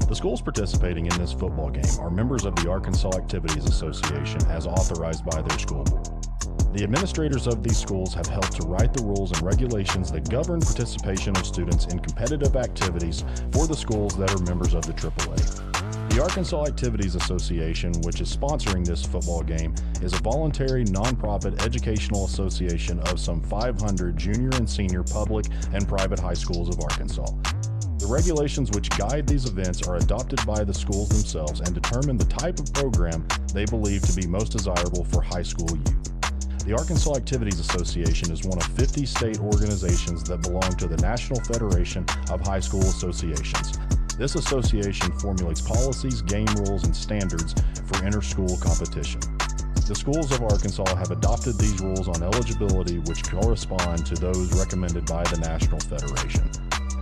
The schools participating in this football game are members of the Arkansas Activities Association as authorized by their school board. The administrators of these schools have helped to write the rules and regulations that govern participation of students in competitive activities for the schools that are members of the AAA. The Arkansas Activities Association, which is sponsoring this football game, is a voluntary, nonprofit educational association of some 500 junior and senior public and private high schools of Arkansas. The regulations which guide these events are adopted by the schools themselves and determine the type of program they believe to be most desirable for high school youth. The Arkansas Activities Association is one of 50 state organizations that belong to the National Federation of High School Associations. This association formulates policies, game rules, and standards for inter-school competition. The schools of Arkansas have adopted these rules on eligibility which correspond to those recommended by the National Federation.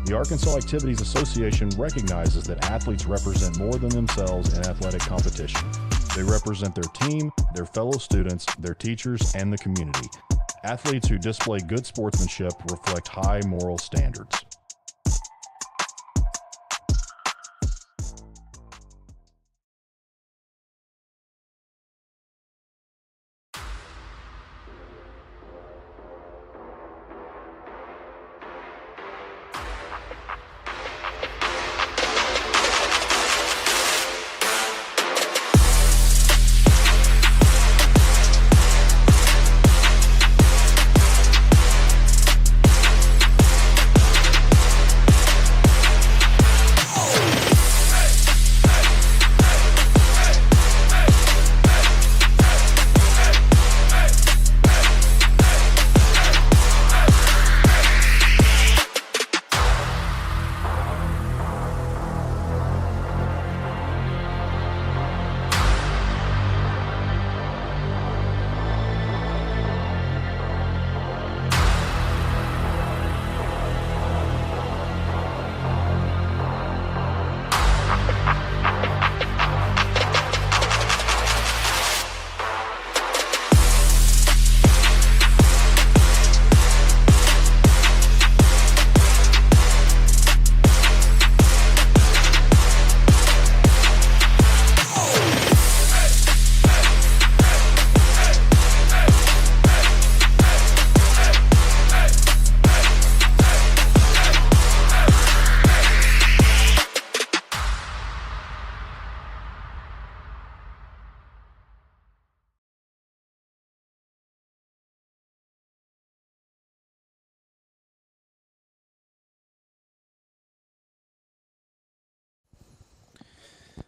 The Arkansas Activities Association recognizes that athletes represent more than themselves in athletic competition. They represent their team, their fellow students, their teachers, and the community. Athletes who display good sportsmanship reflect high moral standards.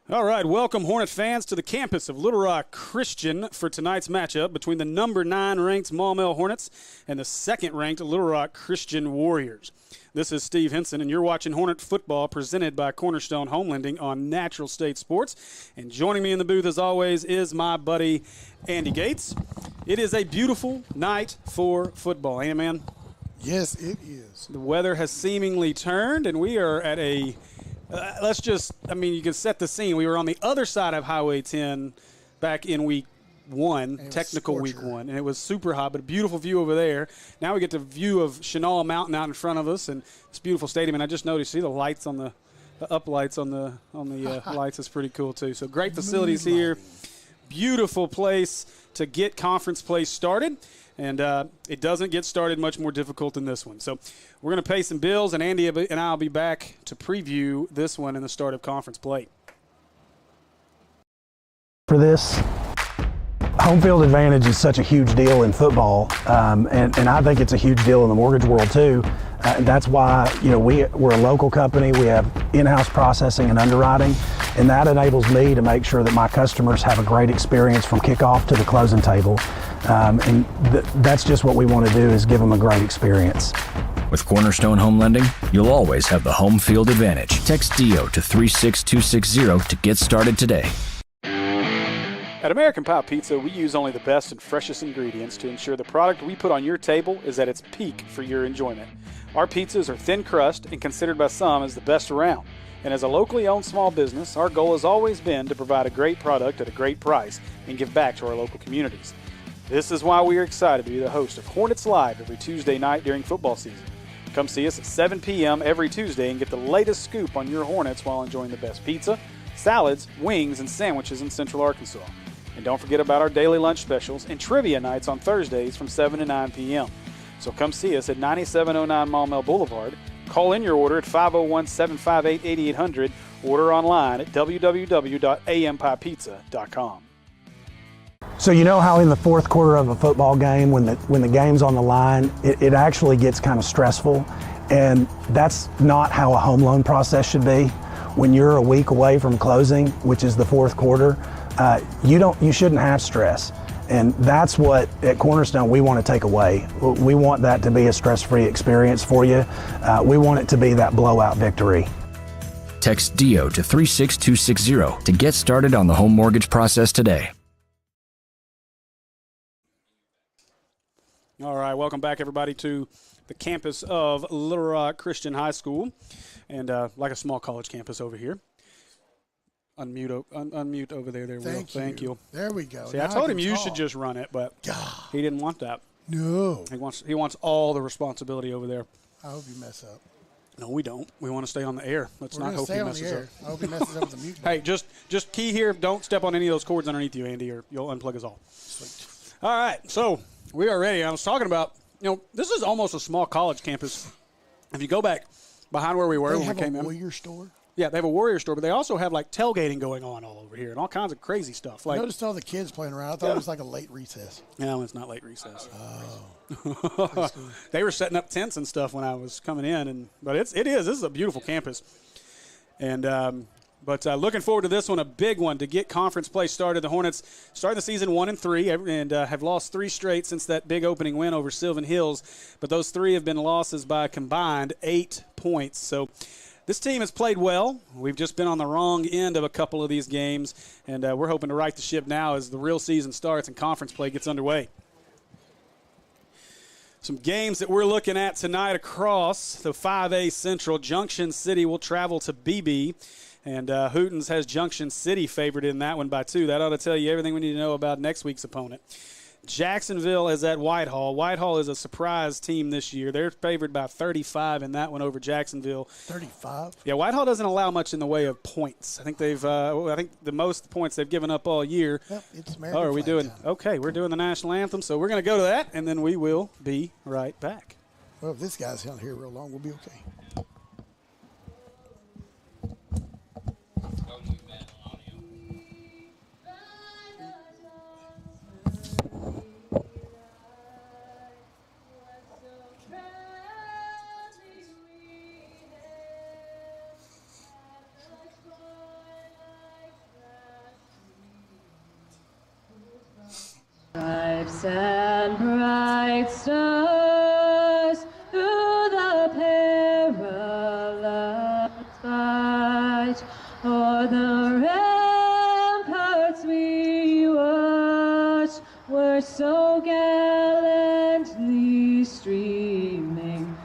All right, welcome Hornet fans to the campus of Little Rock Christian for tonight's matchup between the number 9 ranked Maumelle Hornets and the 2nd ranked Little Rock Christian Warriors. This is Steve Henson, and you're watching Hornet football presented by Cornerstone Home Lending on Natural State Sports. And joining me in the booth, as always, is my buddy Andy Gates. It is a beautiful night for football, ain't it, man? Yes, it is. The weather has seemingly turned, and we are at a you can set the scene. We were on the other side of Highway 10 back in week 1, technical week 1, and it was super hot, but a beautiful view over there. Now we get the view of Chenal Mountain out in front of us and this beautiful stadium. And I just noticed, see the lights on the uplights on the lights is pretty cool too. So great facilities here. Beautiful place to get conference play started. And it doesn't get started much more difficult than this one. So we're going to pay some bills, and Andy and I will be back to preview this one in the start of conference play. For this, home field advantage is such a huge deal in football, and I think it's a huge deal in the mortgage world too. That's why we're a local company. We have in-house processing and underwriting, and that enables me to make sure that my customers have a great experience from kickoff to the closing table. That's just what we want to do, is give them a great experience. With Cornerstone Home Lending, you'll always have the home field advantage. Text DO to 36260 to get started today. At American Pie Pizza, we use only the best and freshest ingredients to ensure the product we put on your table is at its peak for your enjoyment. Our pizzas are thin crust and considered by some as the best around. And as a locally owned small business, our goal has always been to provide a great product at a great price and give back to our local communities. This is why we are excited to be the host of Hornets Live every Tuesday night during football season. come see us at 7 p.m. every Tuesday and get the latest scoop on your Hornets while enjoying the best pizza, salads, wings, and sandwiches in Central Arkansas. And don't forget about our daily lunch specials and trivia nights on Thursdays from 7 to 9 p.m. So come see us at 9709 Maumelle Boulevard. Call in your order at 501-758-8800. Order online at www.ampipizza.com. So you know how in the fourth quarter of a football game, when the game's on the line, it actually gets kind of stressful, and that's not how a home loan process should be. When you're a week away from closing, which is the fourth quarter, you shouldn't have stress, and that's what at Cornerstone we want to take away. We want that to be a stress-free experience for you. We want it to be that blowout victory. Text DIO to 36260 to get started on the home mortgage process today. All right, welcome back, everybody, to the campus of Little Rock Christian High School, and like a small college campus over here. Unmute over there, Will. Thank you. There we go. See, I told him you should just run it, but he didn't want that. No. He wants all the responsibility over there. I hope you mess up. No, we don't. We want to stay on the air. Let's not hope he messes up. I hope he messes up with the mute. Hey, just key here. Don't step on any of those cords underneath you, Andy, or you'll unplug us all. Sweet. All right, so we are ready. I was talking about, this is almost a small college campus. If you go back behind where we were when we came in. They have a Warrior store? Yeah, they have a Warrior store, but they also have, like, tailgating going on all over here and all kinds of crazy stuff. I noticed all the kids playing around. I thought it was like a late recess. No, it's not late recess. Oh. They were setting up tents and stuff when I was coming in, but it is. This is a beautiful campus. And but looking forward to this one, a big one to get conference play started. The Hornets started the season 1-3 and have lost 3 straight since that big opening win over Sylvan Hills. But those 3 have been losses by a combined 8 points. So this team has played well. We've just been on the wrong end of a couple of these games, and we're hoping to right the ship now as the real season starts and conference play gets underway. Some games that we're looking at tonight across the 5A Central. Junction City will travel to BB, and Hootens has Junction City favored in that one by 2. That ought to tell you everything we need to know about next week's opponent. Jacksonville is at Whitehall. Whitehall is a surprise team this year. They're favored by 35 in that one over Jacksonville. 35? Yeah, Whitehall doesn't allow much in the way of points. I think the most points they've given up all year. Yep, it's American are we flag doing? time. Okay, we're doing the national anthem, so we're going to go to that, and then we will be right back. Well, if this guy's out here real long, we'll be okay. Stripes and bright stars through the perilous fight, o'er the ramparts we watched were so gallantly streaming,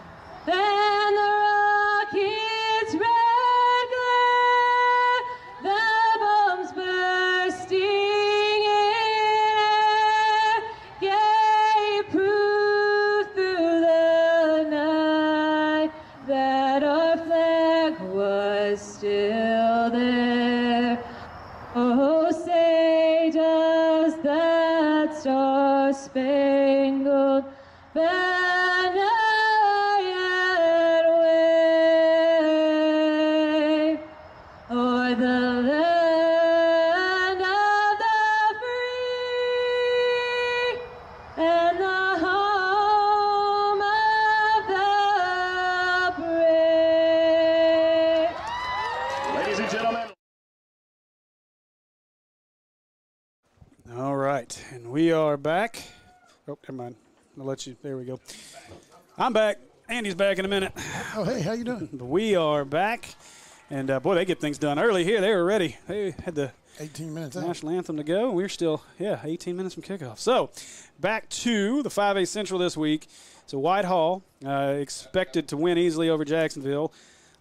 and the rocket's red glare, the bombs bursting in air, gave proof through the night that our flag was still there. Oh, say does that star-spangled banner yet wave o'er the land of the free and the home of the brave? Ladies and gentlemen. All right, and we are back. Oh, never mind. I'll let you. There we go. I'm back. Andy's back in a minute. Oh, hey, how you doing? But we are back, and boy, they get things done early here. They were ready. They had the 18 minutes out. national anthem to go. We're still, 18 minutes from kickoff. So, back to the 5A Central this week. So, Whitehall expected to win easily over Jacksonville.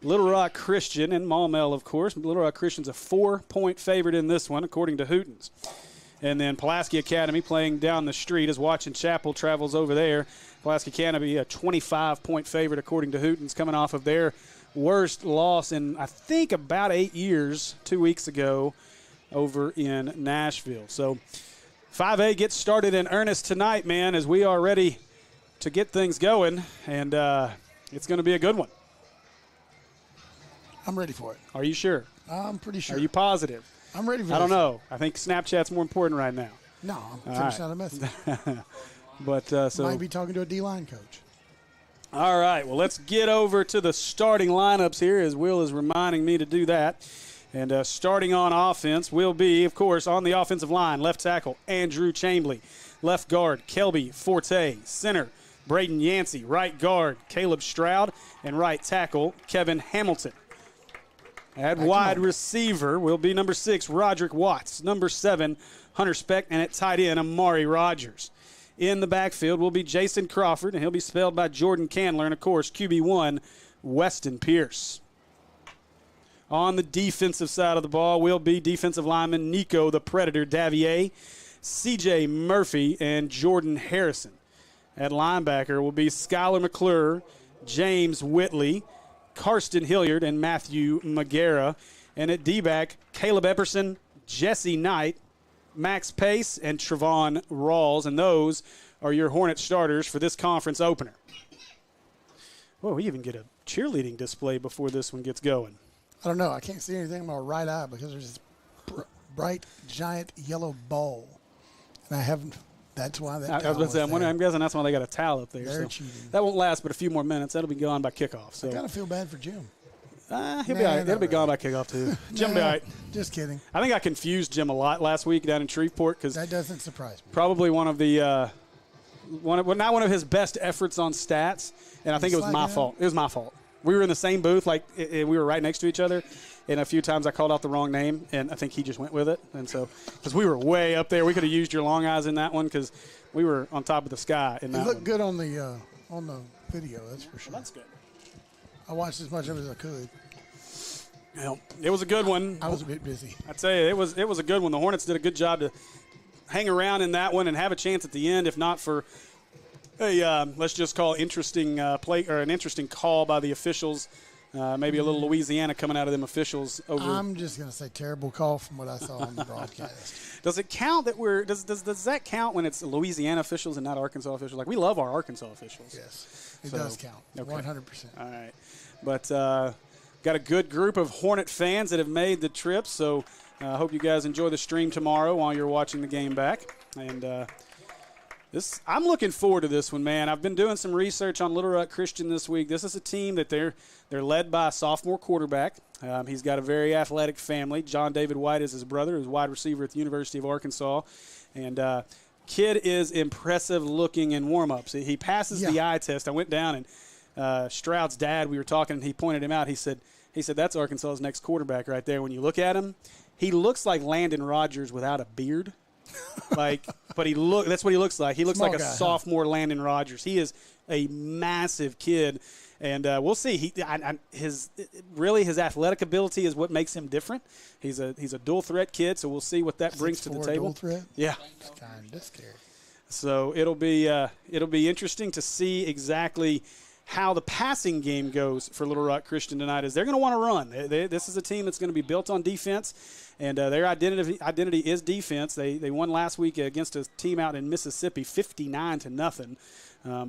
Little Rock Christian and Maumelle, of course. Little Rock Christian's a 4-point favorite in this one, according to Hootens. And then Pulaski Academy playing down the street as Watson Chapel travels over there. Pulaski Canopy, a 25-point favorite according to Hooten's, coming off of their worst loss in, I think, about 8 years, 2 weeks ago over in Nashville. So 5A gets started in earnest tonight, man, as we are ready to get things going, and it's going to be a good one. I'm ready for it. Are you sure? I'm pretty sure. Are you positive? I'm ready for I this. don't know. I think Snapchat's more important right now. No, I'm finishing out a message. But so Might be talking to a D-line coach. all right, well, let's get over to the starting lineups here, as Will is reminding me to do that. And starting on offense will be, of course, on the offensive line, left tackle Andrew Chambly, left guard Kelby Forte, center Braden Yancey, right guard Caleb Stroud, and right tackle Kevin Hamilton. At wide receiver will be number 6, Roderick Watts, number 7, Hunter Speck, and at tight end, Amari Rogers. In the backfield will be Jason Crawford, and he'll be spelled by Jordan Candler, and, of course, QB1, Weston Pierce. On the defensive side of the ball will be defensive lineman Nico the Predator Davier, C.J. Murphy, and Jordan Harrison. At linebacker will be Skylar McClure, James Whitley, Karsten Hilliard, and Matthew Magera. And at D-back, Caleb Epperson, Jesse Knight, Max Pace, and Trevon Rawls. And those are your Hornet starters for this conference opener. Whoa, we even get a cheerleading display before this one gets going. I don't know. I can't see anything in my right eye because there's this bright, giant yellow ball. And I haven't. That's why that I was about to say, I'm guessing that's why they got a towel up there. They're so cheating. that won't last but a few more minutes. That'll be gone by kickoff. So I kind of feel bad for Jim. he'll be all right. It'll be gone by kickoff, too. Jim will be all right. Just kidding. I think I confused Jim a lot last week down in Shreveport because That doesn't surprise me. probably one of the not one of his best efforts on stats, and I think it was my fault. It was my fault. We were in the same booth, we were right next to each other, and a few times I called out the wrong name, and I think he just went with it. And so, because we were way up there, we could have used your long eyes in that one because we were on top of the sky in that It looked one. good on the video, that's for sure. That's good. I watched as much of it as I could. Well, it was a good one. I was a bit busy. I tell you, it was a good one. The Hornets did a good job to hang around in that one and have a chance at the end, if not for a let's just call interesting play or an interesting call by the officials. Maybe a little Louisiana coming out of them officials over. I'm just going to say terrible call from what I saw on the broadcast. Does it count that does that count when it's Louisiana officials and not Arkansas officials? Like, we love our Arkansas officials. Yes, it So, does count. okay. 100%. All right. But got a good group of Hornet fans that have made the trip, so I hope you guys enjoy the stream tomorrow while you're watching the game back. And I'm looking forward to this one, man. I've been doing some research on Little Rock Christian this week. This is a team that they're led by a sophomore quarterback. He's got a very athletic family. John David White is his brother, who's wide receiver at the University of Arkansas. And kid is impressive looking in warm-ups. He passes the eye test. I went down, and Stroud's dad, we were talking, and he pointed him out. He said, that's Arkansas's next quarterback right there. When you look at him, he looks like Landon Rogers without a beard. But that's what he looks like. He looks Small like a guy, sophomore Landon Rogers. He is a massive kid, and we'll see. His athletic ability is what makes him different. He's a dual threat kid, so we'll see what that brings to the 6'4" table. dual threat? Yeah. Kind of scary. So it'll be interesting to see exactly how the passing game goes for Little Rock Christian tonight, is they're going to want to run. This is a team that's going to be built on defense, and their identity is defense. They won last week against a team out in Mississippi 59-0,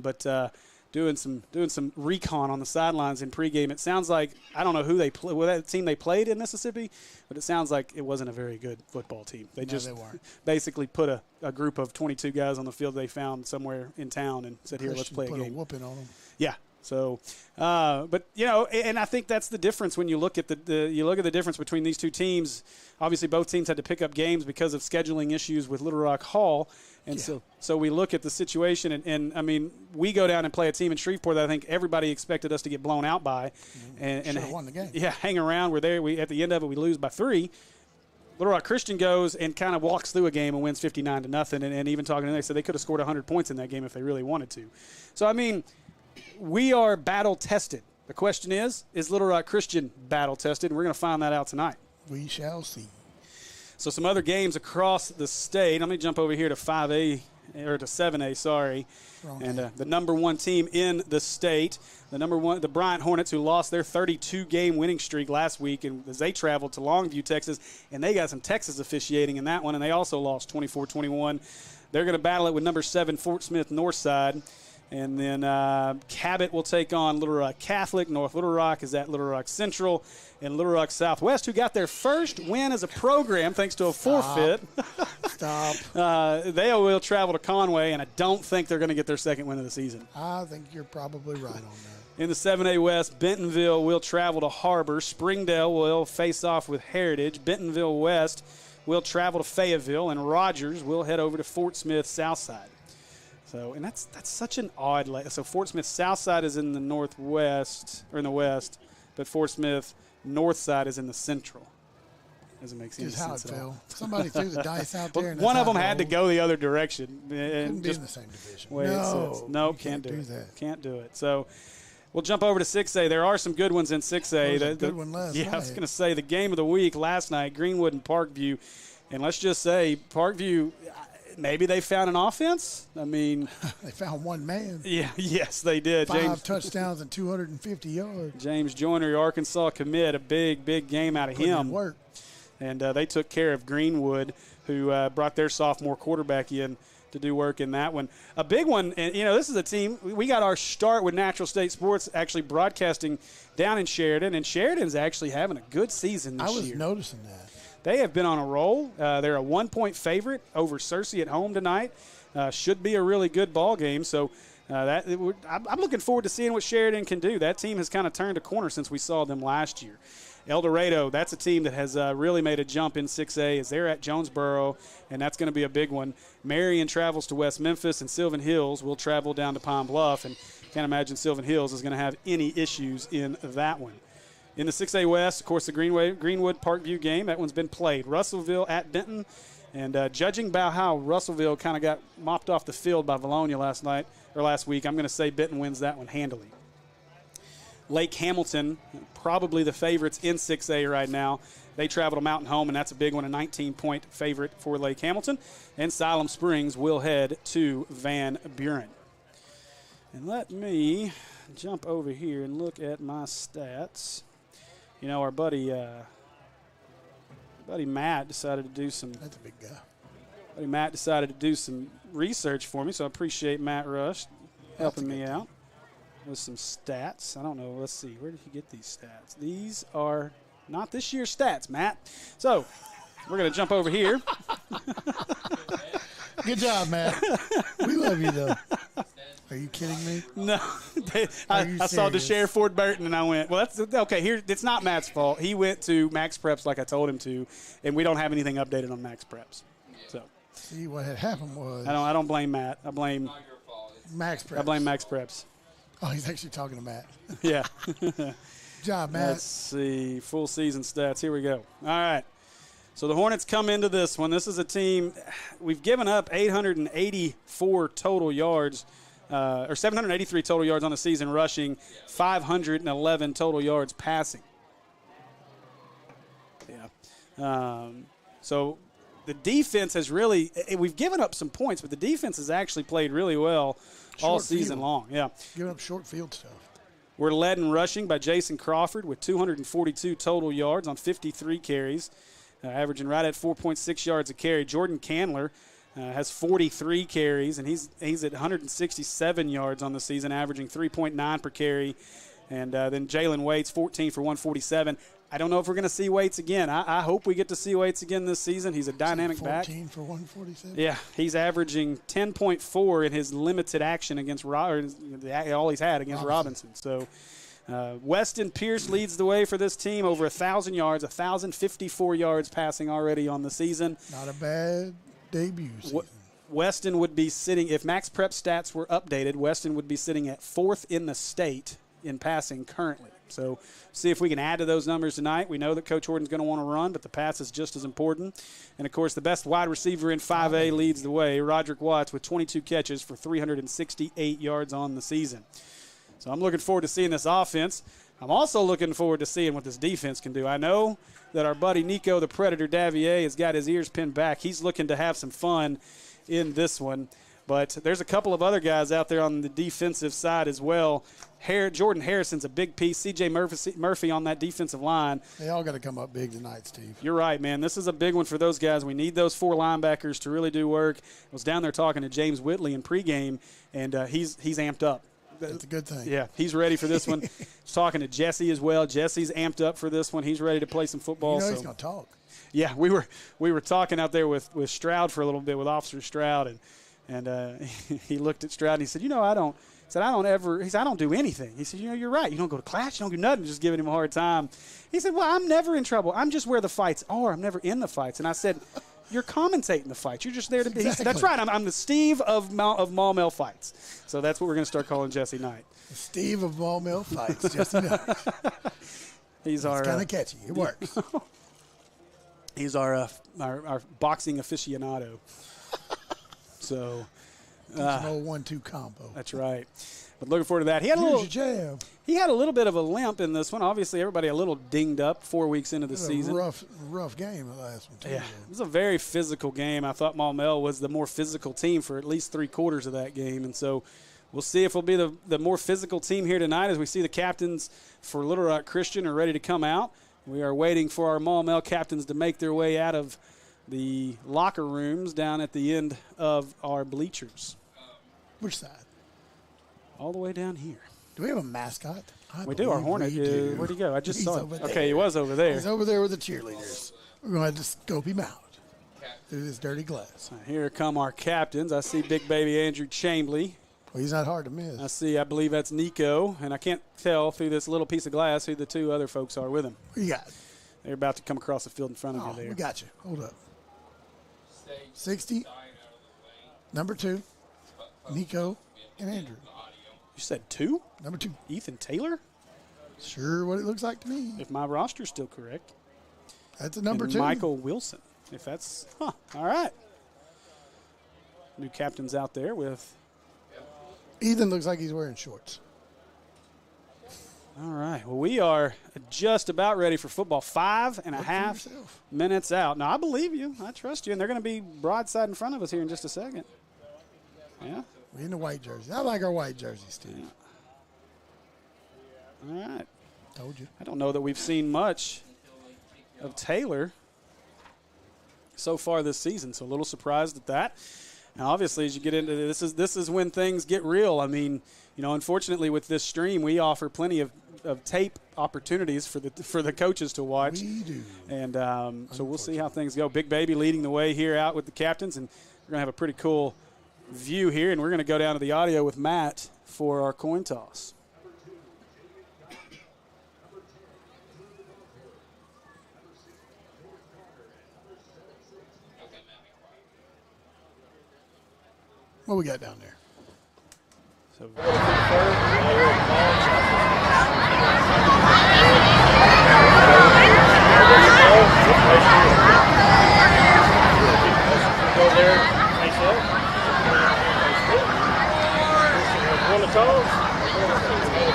but doing some recon on the sidelines in pregame. It sounds like, I don't know who that team they played in Mississippi, but it sounds like it wasn't a very good football team. They weren't. basically put a group of 22 guys on the field they found somewhere in town and said, "Here, let's play a put game." a whooping on them. Yeah. So, but and I think that's the difference when you look at the difference between these two teams. Obviously, both teams had to pick up games because of scheduling issues with Little Rock Hall, and so we look at the situation, and I mean, we go down and play a team in Shreveport that I think everybody expected us to get blown out by, and won the game. Yeah, hang around. We're there. We at the end of it, we lose by 3. Little Rock Christian goes and kind of walks through a game and wins 59-0, and even talking to them, they said they could have scored 100 points in that game if they really wanted to. So I mean, we are battle tested. The question is Little Rock Christian battle tested? And we're going to find that out tonight. We shall see. So some other games across the state. Let me jump over here to 5A or to 7A, sorry. Wrong And name. the number one team in the state, the Bryant Hornets, who lost their 32-game winning streak last week, and as they traveled to Longview, Texas, and they got some Texas officiating in that one, and they also lost 24-21. They're going to battle it with number 7 Fort Smith Northside. And then Cabot will take on Little Rock Catholic. North Little Rock is at Little Rock Central. And Little Rock Southwest, who got their first win as a program thanks to a forfeit. Stop. They will travel to Conway, and I don't think they're going to get their second win of the season. I think you're probably right on that. In the 7A West, Bentonville will travel to Harbor. Springdale will face off with Heritage. Bentonville West will travel to Fayetteville. And Rogers will head over to Fort Smith Southside. So, and that's such an odd so Fort Smith Southside is in the northwest, or in the west, but Fort Smith Northside is in the central. Doesn't make any Just how it sense at all. fell. Somebody threw the dice out there. And One that's of them how it had to rolled. go the other direction. Couldn't And be just in the same division. way it sits. Nope, you can't do it. that. Can't do it. So we'll jump over to 6A. There are some good ones in 6A. There was a good one last I was night. going to say the game of the week last night, Greenwood and Parkview. And let's just say Parkview, maybe they found an offense. I mean, They found one man. yeah, yes, they did. 5 touchdowns and 250 yards. James Joyner, Arkansas commit, a big game out of Put in him. work. And they took care of Greenwood, who brought their sophomore quarterback in to do work in that one. A big one, and, this is a team. We got our start with Natural State Sports actually broadcasting down in Sheridan, and Sheridan's actually having a good season this I was year. noticing that. They have been on a roll. They're a 1-point favorite over Searcy at home tonight. Should be a really good ball game. So I'm looking forward to seeing what Sheridan can do. That team has kind of turned a corner since we saw them last year. El Dorado, that's a team that has really made a jump in 6A as they're at Jonesboro, and that's going to be a big one. Marion travels to West Memphis, and Sylvan Hills will travel down to Pine Bluff, and can't imagine Sylvan Hills is going to have any issues in that one. In the 6A West, of course, the Greenwood Parkview game, that one's been played. Russellville at Benton, and judging by how Russellville kind of got mopped off the field by Valonia last week, I'm going to say Benton wins that one handily. Lake Hamilton, probably the favorites in 6A right now. They travel to Mountain Home, and that's a big one, a 19-point favorite for Lake Hamilton. And Siloam Springs will head to Van Buren. And let me jump over here and look at my stats. Our buddy Matt decided to do some. That's a big guy. Buddy Matt decided to do some research for me, so I appreciate Matt Rush helping me out with some stats. I don't know. Let's see. Where did he get these stats? These are not this year's stats, Matt. So we're going to jump over here. Good job, Matt. We love you, though. Are you kidding me? No. I saw serious? DeShare Ford Burton, and I went, well, that's okay. Here, it's not Matt's fault. He went to Max Preps like I told him to, and we don't have anything updated on Max Preps. So See, what had happened was I don't blame Matt. I blame Max Preps. I blame Max Preps. Oh, he's actually talking to Matt. Yeah. Good job, Matt. Let's see. Full season stats. Here we go. All right. So the Hornets come into this one. This is a team, we've given up 884 total yards, or 783 total yards on the season rushing, 511 total yards passing. Yeah. So the defense has really, we've given up some points, but the defense has actually played really well all Short season field. long. Yeah. Giving up short field stuff. We're led in rushing by Jason Crawford with 242 total yards on 53 carries, averaging right at 4.6 yards a carry. Jordan Candler has 43 carries, and he's at 167 yards on the season, averaging 3.9 per carry. And then Jalen Waits, 14 for 147. I don't know if we're going to see Waits again. I hope we get to see Waits again this season. He's a dynamic back. 14 for 147. Yeah, he's averaging 10.4 in his limited action against all he's had against Robinson. So Weston Pierce leads the way for this team, over 1,000 yards, 1,054 yards passing already on the season. Not a bad debut season. Weston would be sitting, if Max Prep stats were updated, Weston would be sitting at 4th in the state in passing currently. So see if we can add to those numbers tonight. We know that Coach Horton's going to want to run, but the pass is just as important. And, of course, the best wide receiver in 5A leads the way, Roderick Watts, with 22 catches for 368 yards on the season. So I'm looking forward to seeing this offense. I'm also looking forward to seeing what this defense can do. I know that our buddy Nico the Predator Davier has got his ears pinned back. He's looking to have some fun in this one. But there's a couple of other guys out there on the defensive side as well. Jordan Harrison's a big piece. C.J. Murphy on that defensive line. They all got to come up big tonight, Steve. You're right, man. This is a big one for those guys. We need those 4 linebackers to really do work. I was down there talking to James Whitley in pregame, and he's amped up. That's a good thing. Yeah, he's ready for this one. I was talking to Jesse as well. Jesse's amped up for this one. He's ready to play some football. He's going to talk. Yeah, we were talking out there with Stroud for a little bit, with Officer Stroud, and he looked at Stroud and he said, I don't do anything. He said, you're right. You don't go to class. You don't do nothing. Just giving him a hard time. He said, well, I'm never in trouble. I'm just where the fights are. I'm never in the fights. And I said, you're commentating the fights. You're just there to be. Exactly. That's right. I'm the Steve of Maumelle fights. So that's what we're going to start calling Jesse Knight. The Steve of Maumelle fights. Jesse Knight. He's It's kind of catchy. It works. He's our boxing aficionado. So. It's an old 1-2 combo. That's right. But looking forward to that. He had a little bit of a limp in this one. Obviously, everybody a little dinged up 4 weeks into the season. Rough game the last one, too. Yeah, it was a very physical game. I thought Maumelle was the more physical team for at least 3/4 of that game. And so we'll see if we'll be the more physical team here tonight as we see the captains for Little Rock Christian are ready to come out. We are waiting for our Maumelle captains to make their way out of the locker rooms down at the end of our bleachers. Which side? All the way down here. Do we have a mascot? We do. Our Hornet. Where'd he go? I just saw him. over there. Okay, he was over there. He's over there with the cheerleaders. We're going to have to scope him out through this dirty glass. Here come our captains. I see big baby Andrew Chambly. Well, he's not hard to miss. I believe that's Nico, and I can't tell through this little piece of glass who the 2 other folks are with him. What you got? They're about to come across the field in front of you there. We got you. Hold up. 60. Number 2. Nico and Andrew. You said 2? Number 2. Ethan Taylor? Sure what it looks like to me. If my roster's still correct. That's a number and 2. Michael Wilson. If that's, all right. New captains out there with. Ethan looks like he's wearing shorts. All right. Well, we are just about ready for football. 5.5 minutes out. Now, I believe you. I trust you. And they're going to be broadside in front of us here in just a second. Yeah. We're in the white jerseys. I like our white jerseys, Steve. All right. Told you. I don't know that we've seen much of Taylor so far this season, so a little surprised at that. Now, obviously, as you get into this is when things get real. I mean, unfortunately, with this stream, we offer plenty of tape opportunities for the coaches to watch. We do. And so we'll see how things go. Big Baby leading the way here out with the captains, and we're going to have a pretty cool view here, and we're going to go down to the audio with Matt for our coin toss. What we got down there? So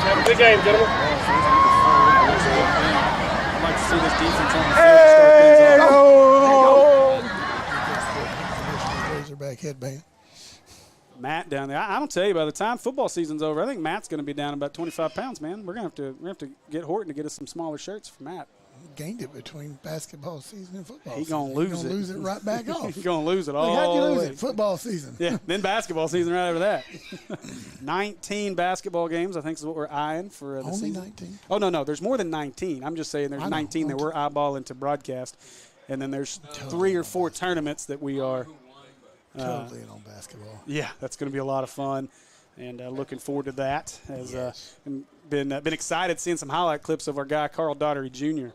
Have a good game, gentlemen. I'd like to see this defense on the field start things off. Razorback headband. Matt down there. I don't tell you, by the time football season's over, I think Matt's going to be down about 25 pounds, man. We're going to have to get Horton to get us some smaller shirts for Matt. He gained it between basketball season and football season. He's going to lose it. He's going to lose it right back off. He's going to lose it all. How'd you lose the way. it? Football season. Yeah, then basketball season right after that. 19 basketball games, I think, is what we're eyeing for the Only season. 19? Oh, no, there's more than 19. I'm just saying there's 19 that we're eyeballing to broadcast. And then there's 3 or 4 tournaments that we are totally in on basketball. Yeah, that's going to be a lot of fun, and looking forward to that. As been excited seeing some highlight clips of our guy Carl Daugherty Jr.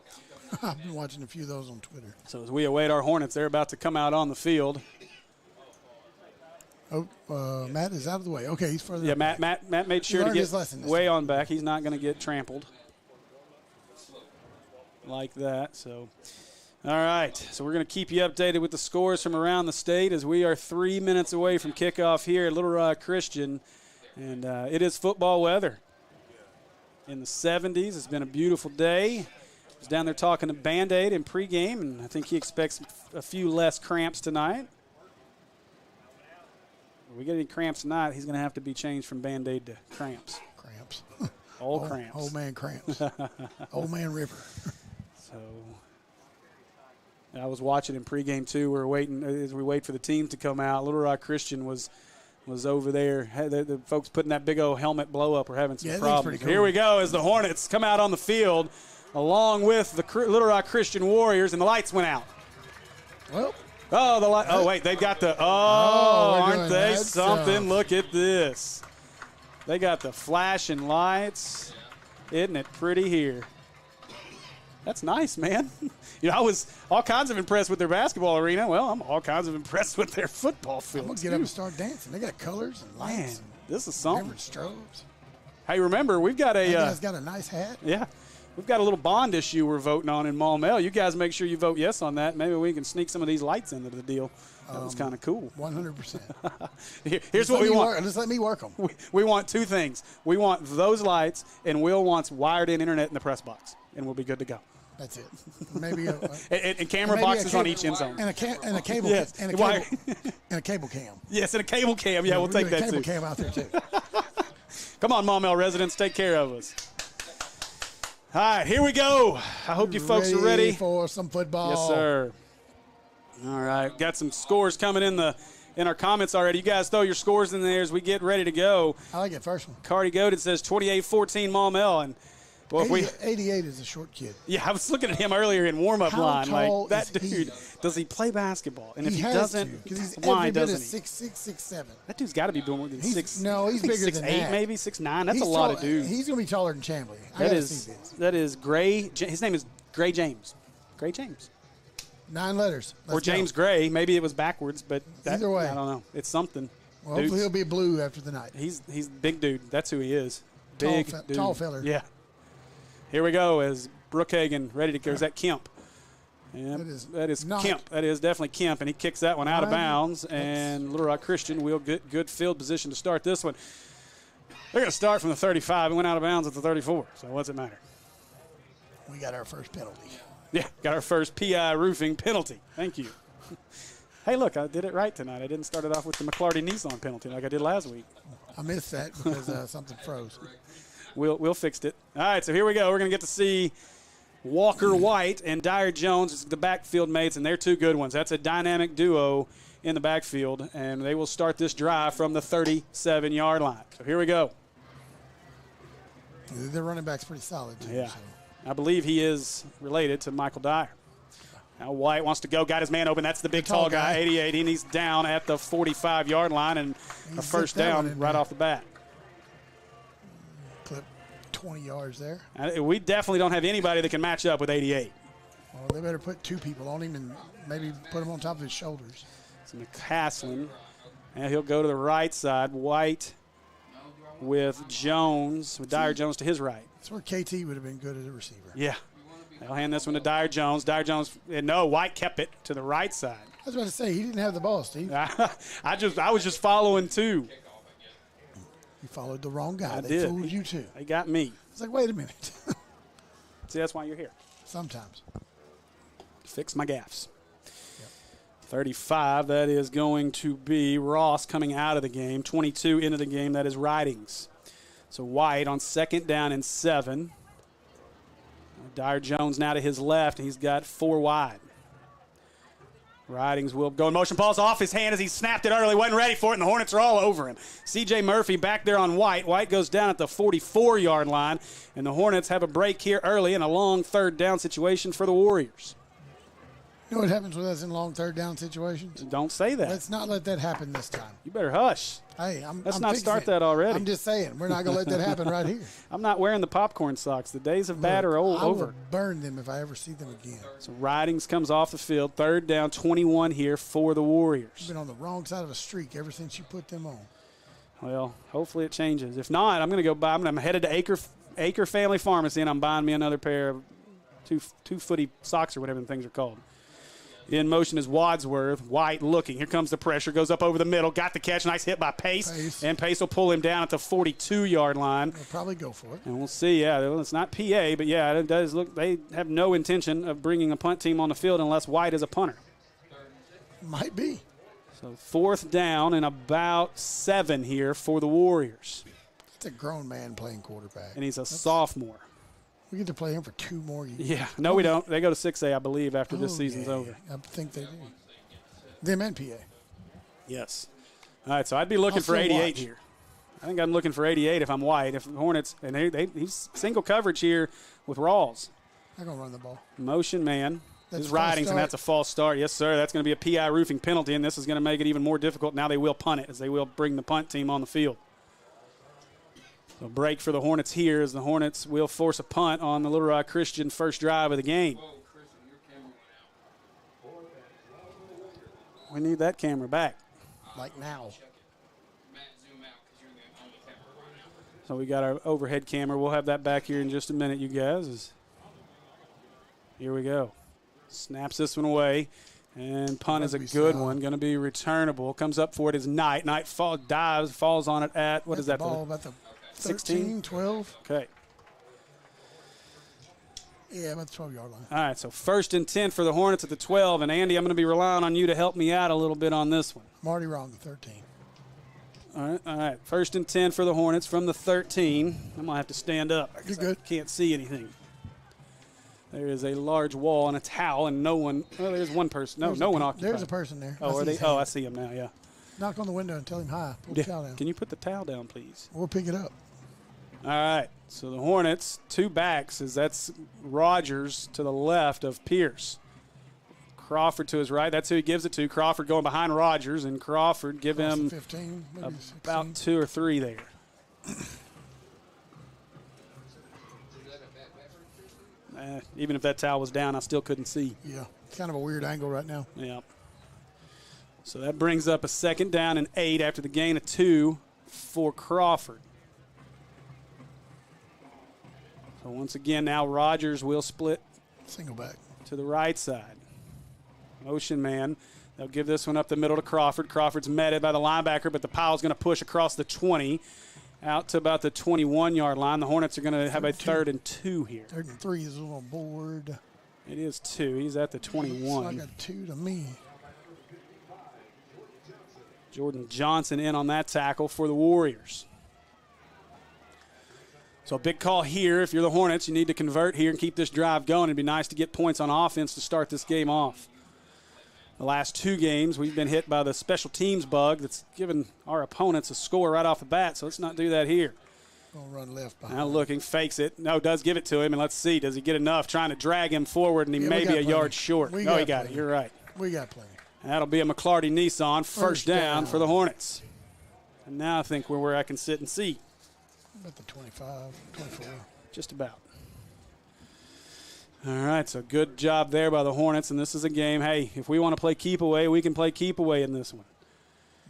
I've been watching a few of those on Twitter. So as we await our Hornets, they're about to come out on the field. Oh, Matt is out of the way. Okay, he's further. Yeah, Matt made sure to get way on back. He's not going to get trampled like that. So. All right, so we're going to keep you updated with the scores from around the state as we are 3 minutes away from kickoff here at Little Rock Christian. And it is football weather in the 70s. It's been a beautiful day. I was down there talking to Band-Aid in pregame, and I think he expects a few less cramps tonight. If we get any cramps tonight, he's going to have to be changed from Band-Aid to cramps. Cramps. Old cramps. Old man cramps. Old man river. So I was watching in pregame too. We're waiting as we wait for the team to come out. Little Rock Christian was over there. The folks putting that big old helmet blow up were having some problems. Cool. Here we go as the Hornets come out on the field along with the Little Rock Christian Warriors, and the lights went out. Well. Oh, wait, they've got the, aren't they something? Stuff. Look at this. They got the flashing lights. Isn't it pretty here? That's nice, man. I was all kinds of impressed with their basketball arena. Well, I'm all kinds of impressed with their football field. I'm going to get up and start dancing. They got colors and lights. Man, this is something. Different strobes. Hey, remember, we've got a. That guy's got a nice hat. Yeah. We've got a little bond issue we're voting on in Maumelle. You guys make sure you vote yes on that. Maybe we can sneak some of these lights into the deal. That was kind of cool. 100%. Here's what we want. Just let me work them. We want two things. We want those lights, and Will wants wired-in internet in the press box, and we'll be good to go. That's it. Maybe and camera boxes on each end zone. And a cable Yes. and a cable cam. Yes, and a cable cam. Yeah, we'll take that too. Cable cam out there too. Come on, Maumelle residents, take care of us. All right, here we go. I hope you folks are ready for some football. Yes, sir. All right, got some scores coming in our comments already. You guys throw your scores in there as we get ready to go. I like it first one. Cardi Goated says 28-14 Maumelle, and well, 88 is a short kid. Yeah, I was looking at him earlier in warm-up line. Tall like that is dude, he? Does he play basketball? And if he has doesn't, to, he's why every bit doesn't of he? 6'6", 6'7". That dude's got to be more than 6. No, he's bigger than 6'8", that. maybe 6'9". That's He's a lot tall, of dudes. He's going to be taller than Chambly. That is Gray. His name is Gray James. Gray James. 9 letters. Or James Gray. Maybe it was backwards, but Either way. I don't know. It's something. Well, hopefully he'll be blue after the night. He's big dude. That's who he is. Big dude. Tall feller. Yeah. Here we go as Brookhagen ready to go. Is that Kemp? Yep, that is Kemp. That is definitely Kemp, and he kicks that one out of bounds. And Little Rock Christian will get good field position to start this one. They're going to start from the 35 and went out of bounds at the 34. So what's it matter? We got our first penalty. Yeah, got our first PI roofing penalty. Thank you. Hey, look, I did it right tonight. I didn't start it off with the McClarty Nissan penalty like I did last week. I missed that because something froze. We'll fix it. All right, so here we go. We're going to get to see Walker White and Dyer Jones, the backfield mates, and they're two good ones. That's a dynamic duo in the backfield, and they will start this drive from the 37-yard line. So here we go. Their running back's pretty solid, too. Yeah. So. I believe he is related to Michael Dyer. Now White wants to go, got his man open. That's the big tall guy, 88. And he's down at the 45-yard line, and a first down right off the bat. Clip 20 yards there. We definitely don't have anybody that can match up with 88. Well, they better put 2 people on him and maybe put him on top of his shoulders. It's McCaslin, and he'll go to the right side. White with Jones, with Dyer Jones to his right. That's where KT would have been good as a receiver. Yeah. They'll hand this one to Dyer Jones. Dyer Jones, and no, White kept it to the right side. I was about to say, he didn't have the ball, Steve. I was just following too. You followed the wrong guy. They did. Fooled you too. They got me. It's like, wait a minute. See, that's why you're here. Sometimes. Fix my gaffes. Yep. 35, that is going to be Ross coming out of the game. 22 into the game, that is Ridings. So White on 2nd down and 7. Dyer Jones now to his left, and he's got 4 wide. Ridings will go in motion. Ball's off his hand as he snapped it early. Wasn't ready for it, and the Hornets are all over him. C.J. Murphy back there on White. White goes down at the 44-yard line, and the Hornets have a break here early in a long 3rd down situation for the Warriors. You know what happens with us in long 3rd down situations? Don't say that. Let's not let that happen this time. You better hush. Hey, Let's not start that already. I'm just saying, we're not going to let that happen right here. I'm not wearing the popcorn socks. The days of bad are over. I will burn them if I ever see them again. So Ridings comes off the field. 3rd down, 21 here for the Warriors. You've been on the wrong side of a streak ever since you put them on. Well, hopefully it changes. If not, I'm going to go buy. I'm headed to Acre Family Pharmacy, and I'm buying me another pair of two-footy socks or whatever the things are called. In motion is Wadsworth. White looking. Here comes the pressure. Goes up over the middle. Got the catch. Nice hit by Pace. And Pace will pull him down at the 42-yard line. They'll probably go for it. And we'll see. Yeah, it's not PA, but yeah, it does look. They have no intention of bringing a punt team on the field unless White is a punter. Might be. So 4th down and about 7 here for the Warriors. It's a grown man playing quarterback. And he's a sophomore. We get to play him for 2 more years. Yeah. No, we don't. They go to 6A, I believe, after this season's over. I think they do. Them and PA. Yes. All right, so I'd be looking for 88 here. I think I'm looking for 88 if I'm White. If the Hornets, and he's single coverage here with Rawls. They're going to run the ball. Motion man. That's His ridings, and that's a false start. Yes, sir. That's going to be a PI roofing penalty, and this is going to make it even more difficult. Now they will punt it, as they will bring the punt team on the field. So break for the Hornets here, as the Hornets will force a punt on the Little Rock Christian first drive of the game. We need that camera back. Like now. So we got our overhead camera. We'll have that back here in just a minute, you guys. Here we go. Snaps this one away. And punt is a good one. Going to be returnable. Comes up for it is Knight. Knight dives, falls on it at, what is that? Ball about the 16? 12. Okay. Yeah, about the 12-yard line. All right, so 1st and 10 for the Hornets at the 12. And, Andy, I'm going to be relying on you to help me out a little bit on this one. I'm already wrong, the 13. All right. 1st and 10 for the Hornets from the 13. I'm going to have to stand up. You're good. I can't see anything. There is a large wall and a towel, and no one. Well, there's one person. No one occupied. There's a person there. Oh, are they? Oh, I see him now. Yeah. Knock on the window and tell him hi. Pull the towel down. Can you put the towel down, please? We'll pick it up. All right. So the Hornets, 2 backs, as that's Rogers to the left of Pierce. Crawford to his right. That's who he gives it to. Crawford going behind Rogers, and Crawford give him 15, maybe about 2 or 3 there. Even if that towel was down, I still couldn't see. Yeah, it's kind of a weird angle right now. Yeah. So that brings up a 2nd down and 8 after the gain of 2 for Crawford. So once again, now Rogers will split single back to the right side. Motion man. They'll give this one up the middle to Crawford. Crawford's met it by the linebacker, but the Powell's going to push across the 20 out to about the 21-yard line. The Hornets are going to have a 3rd and 2 here. 3rd and 3 is on board. It is 2. He's at the 21. Looks like a 2 to me. Jordan Johnson in on that tackle for the Warriors. So a big call here. If you're the Hornets, you need to convert here and keep this drive going. It'd be nice to get points on offense to start this game off. The last 2 games, we've been hit by the special teams bug that's given our opponents a score right off the bat, so let's not do that here. Gonna run left behind. Now looking, fakes it. No, does give it to him, and let's see. Does he get enough? Trying to drag him forward, and he may be a yard short. No, he got it. You're right. We got plenty. And that'll be a McClarty Nissan first down for the Hornets. And now I think we're where I can sit and see. About the 25, 24. Just about. All right, so good job there by the Hornets, and this is a game, hey, if we want to play keep away, we can play keep away in this one.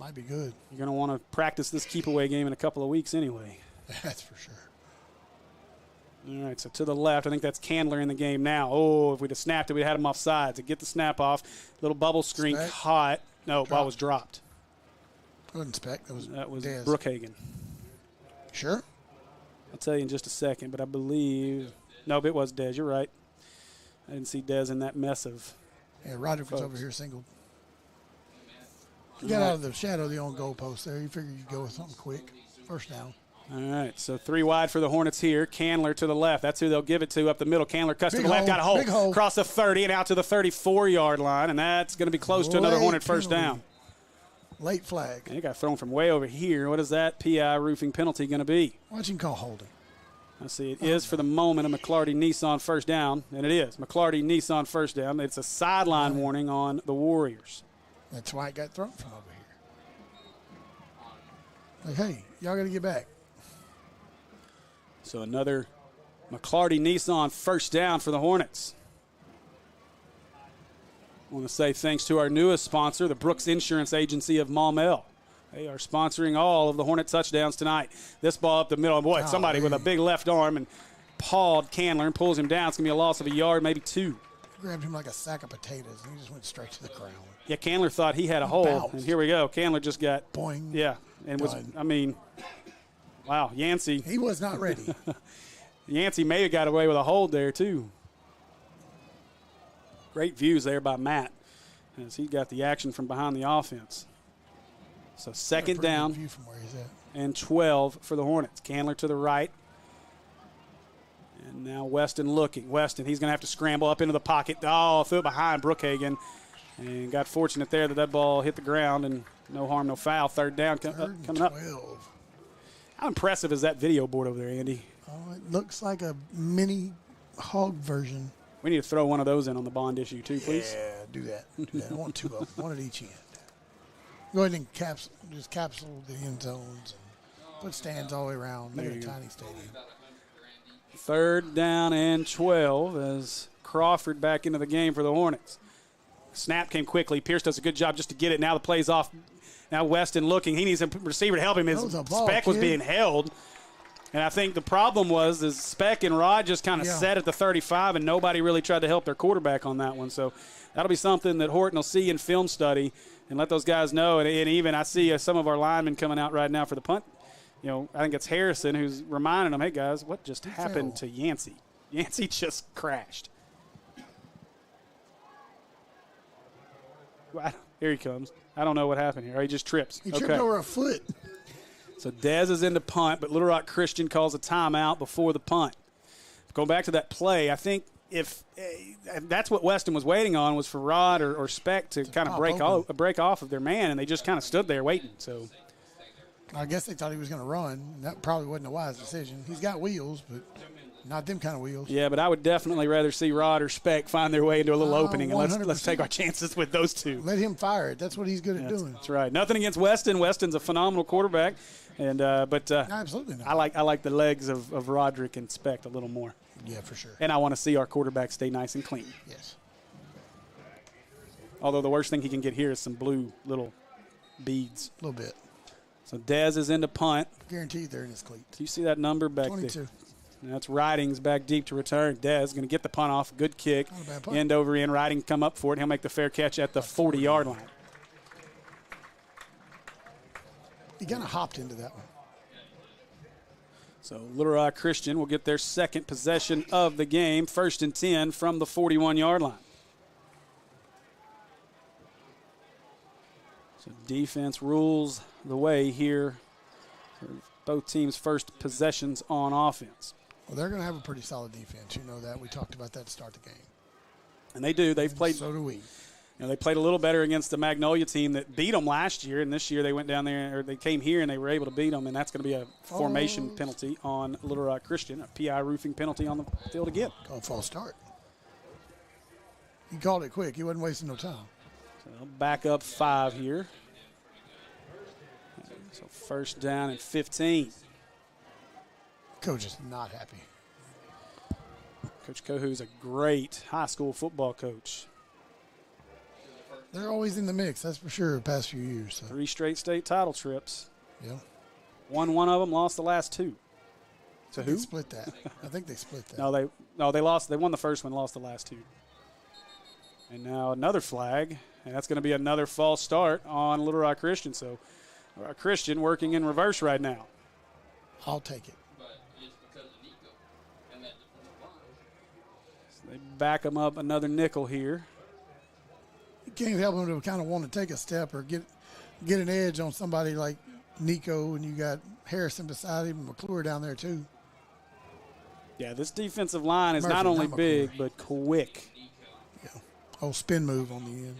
Might be good. You're going to want to practice this keep away game in a couple of weeks anyway. That's for sure. All right, so to the left, I think that's Candler in the game now. Oh, if we'd have snapped it, we'd have had him off sides. To get the snap off, little bubble screen caught. No, ball was dropped. I wouldn't expect. That was Dez. Brookhagen. Sure. I'll tell you in just a second, but I believe – no, it was Dez. You're right. I didn't see Dez in that mess of – Yeah, Roger was over here singled. He got out of the shadow of the own goalpost there. You figured you'd go with something quick. First down. All right, so 3 wide for the Hornets here. Candler to the left. That's who they'll give it to up the middle. Candler cuts to the left, got a hole. Big hole. Across the 30 and out to the 34-yard line, and that's going to be close to another Hornet first down. Late flag. And it got thrown from way over here. What is that PI roofing penalty going to be? Watch him call holding. I see it is for the moment a McClarty Nissan first down, and it is. McClarty Nissan first down. It's a sideline warning on the Warriors. That's why it got thrown from over here. Like, hey, y'all got to get back. So another McClarty Nissan first down for the Hornets. I want to say thanks to our newest sponsor, the Brooks Insurance Agency of Maumelle. They are sponsoring all of the Hornet touchdowns tonight. This ball up the middle. Boy, somebody with a big left arm and pawed Candler and pulls him down. It's going to be a loss of a yard, maybe 2. Grabbed him like a sack of potatoes, and he just went straight to the ground. Yeah, Candler thought he had a hole, bounced. and here we go. Candler just got – boing. Yeah, and was – I mean, wow, Yancey. He was not ready. Yancey may have got away with a hold there, too. Great views there by Matt as he got the action from behind the offense. So second Pretty good down view from where he's at. and 12 for the Hornets. Candler to the right. And now Weston looking. Weston, he's going to have to scramble up into the pocket. Oh, threw it behind Brookhagen. And got fortunate there that ball hit the ground, and no harm, no foul. Third down coming up. 12. How impressive is that video board over there, Andy? Oh, it looks like a mini hog version. We need to throw one of those in on the bond issue too, please. Yeah, do that. I want 2 of them, one at each end. Go ahead and capsule the end zones and put stands all the way around. Make it a tiny stadium. Third down and 12 as Crawford back into the game for the Hornets. Snap came quickly. Pierce does a good job just to get it. Now the play's off. Now Weston looking. He needs a receiver to help him. His Speck was being held. And I think the problem was is Speck and Rod just kind of sat at the 35, and nobody really tried to help their quarterback on that one. So that'll be something that Horton will see in film study and let those guys know. And even I see some of our linemen coming out right now for the punt. You know, I think it's Harrison who's reminding them, hey, guys, what just happened to Yancey? Yancey just crashed. Here he comes. I don't know what happened here. He just trips. He tripped over a foot. So Dez is in the punt, but Little Rock Christian calls a timeout before the punt. Going back to that play, I think if that's what Weston was waiting on was for Rod or Speck to kind of break off of their man, and they just kind of stood there waiting. So I guess they thought he was going to run. That probably wasn't a wise decision. He's got wheels, but not them kind of wheels. Yeah, but I would definitely rather see Rod or Speck find their way into a little opening, and let's take our chances with those two. Let him fire it. That's what he's good at doing. That's right. Nothing against Weston. Weston's a phenomenal quarterback, and but absolutely not. I like the legs of Roderick and Speck a little more. Yeah, for sure. And I want to see our quarterback stay nice and clean. Yes. Although the worst thing he can get here is some blue little beads. A little bit. So Dez is into punt. Guaranteed they're in his cleats. Do you see that number back 22. there? That's Ridings back deep to return. Dez going to get the punt off. Good kick. Not a bad punt. End over end. Riding come up for it. He'll make the fair catch at the 40-yard line. He kind of hopped into that one. So Little Rock Christian will get their second possession of the game. 1st and 10 from the 41-yard line. So defense rules the way here for both teams' first possessions on offense. Well, they're going to have a pretty solid defense. You know that. We talked about that to start the game. And they do. They've played. So do we. You know, they played a little better against the Magnolia team that beat them last year, and this year they went down there, or they came here and they were able to beat them, and that's going to be a formation penalty on Little Rock Christian, a PI roofing penalty on the field again. Called false start. He called it quick. He wasn't wasting no time. So they'll back up 5 here. So 1st down and 15. Coach is not happy. Coach Kohu's a great high school football coach. They're always in the mix, that's for sure, the past few years. So. 3 straight state title trips. Yeah. Won one of them, lost the last 2. To who? They split that. I think they split that. No, they lost. They won the first one, lost the last 2. And now another flag, and that's going to be another false start on Little Rock Christian. So Little Rock Christian working in reverse right now. I'll take it. So they back them up another nickel here. You can't help him to kind of want to take a step or get an edge on somebody like Nico, and you got Harrison beside him, and McClure down there too. Yeah, this defensive line is not only big, but quick. Yeah. Spin move on the end.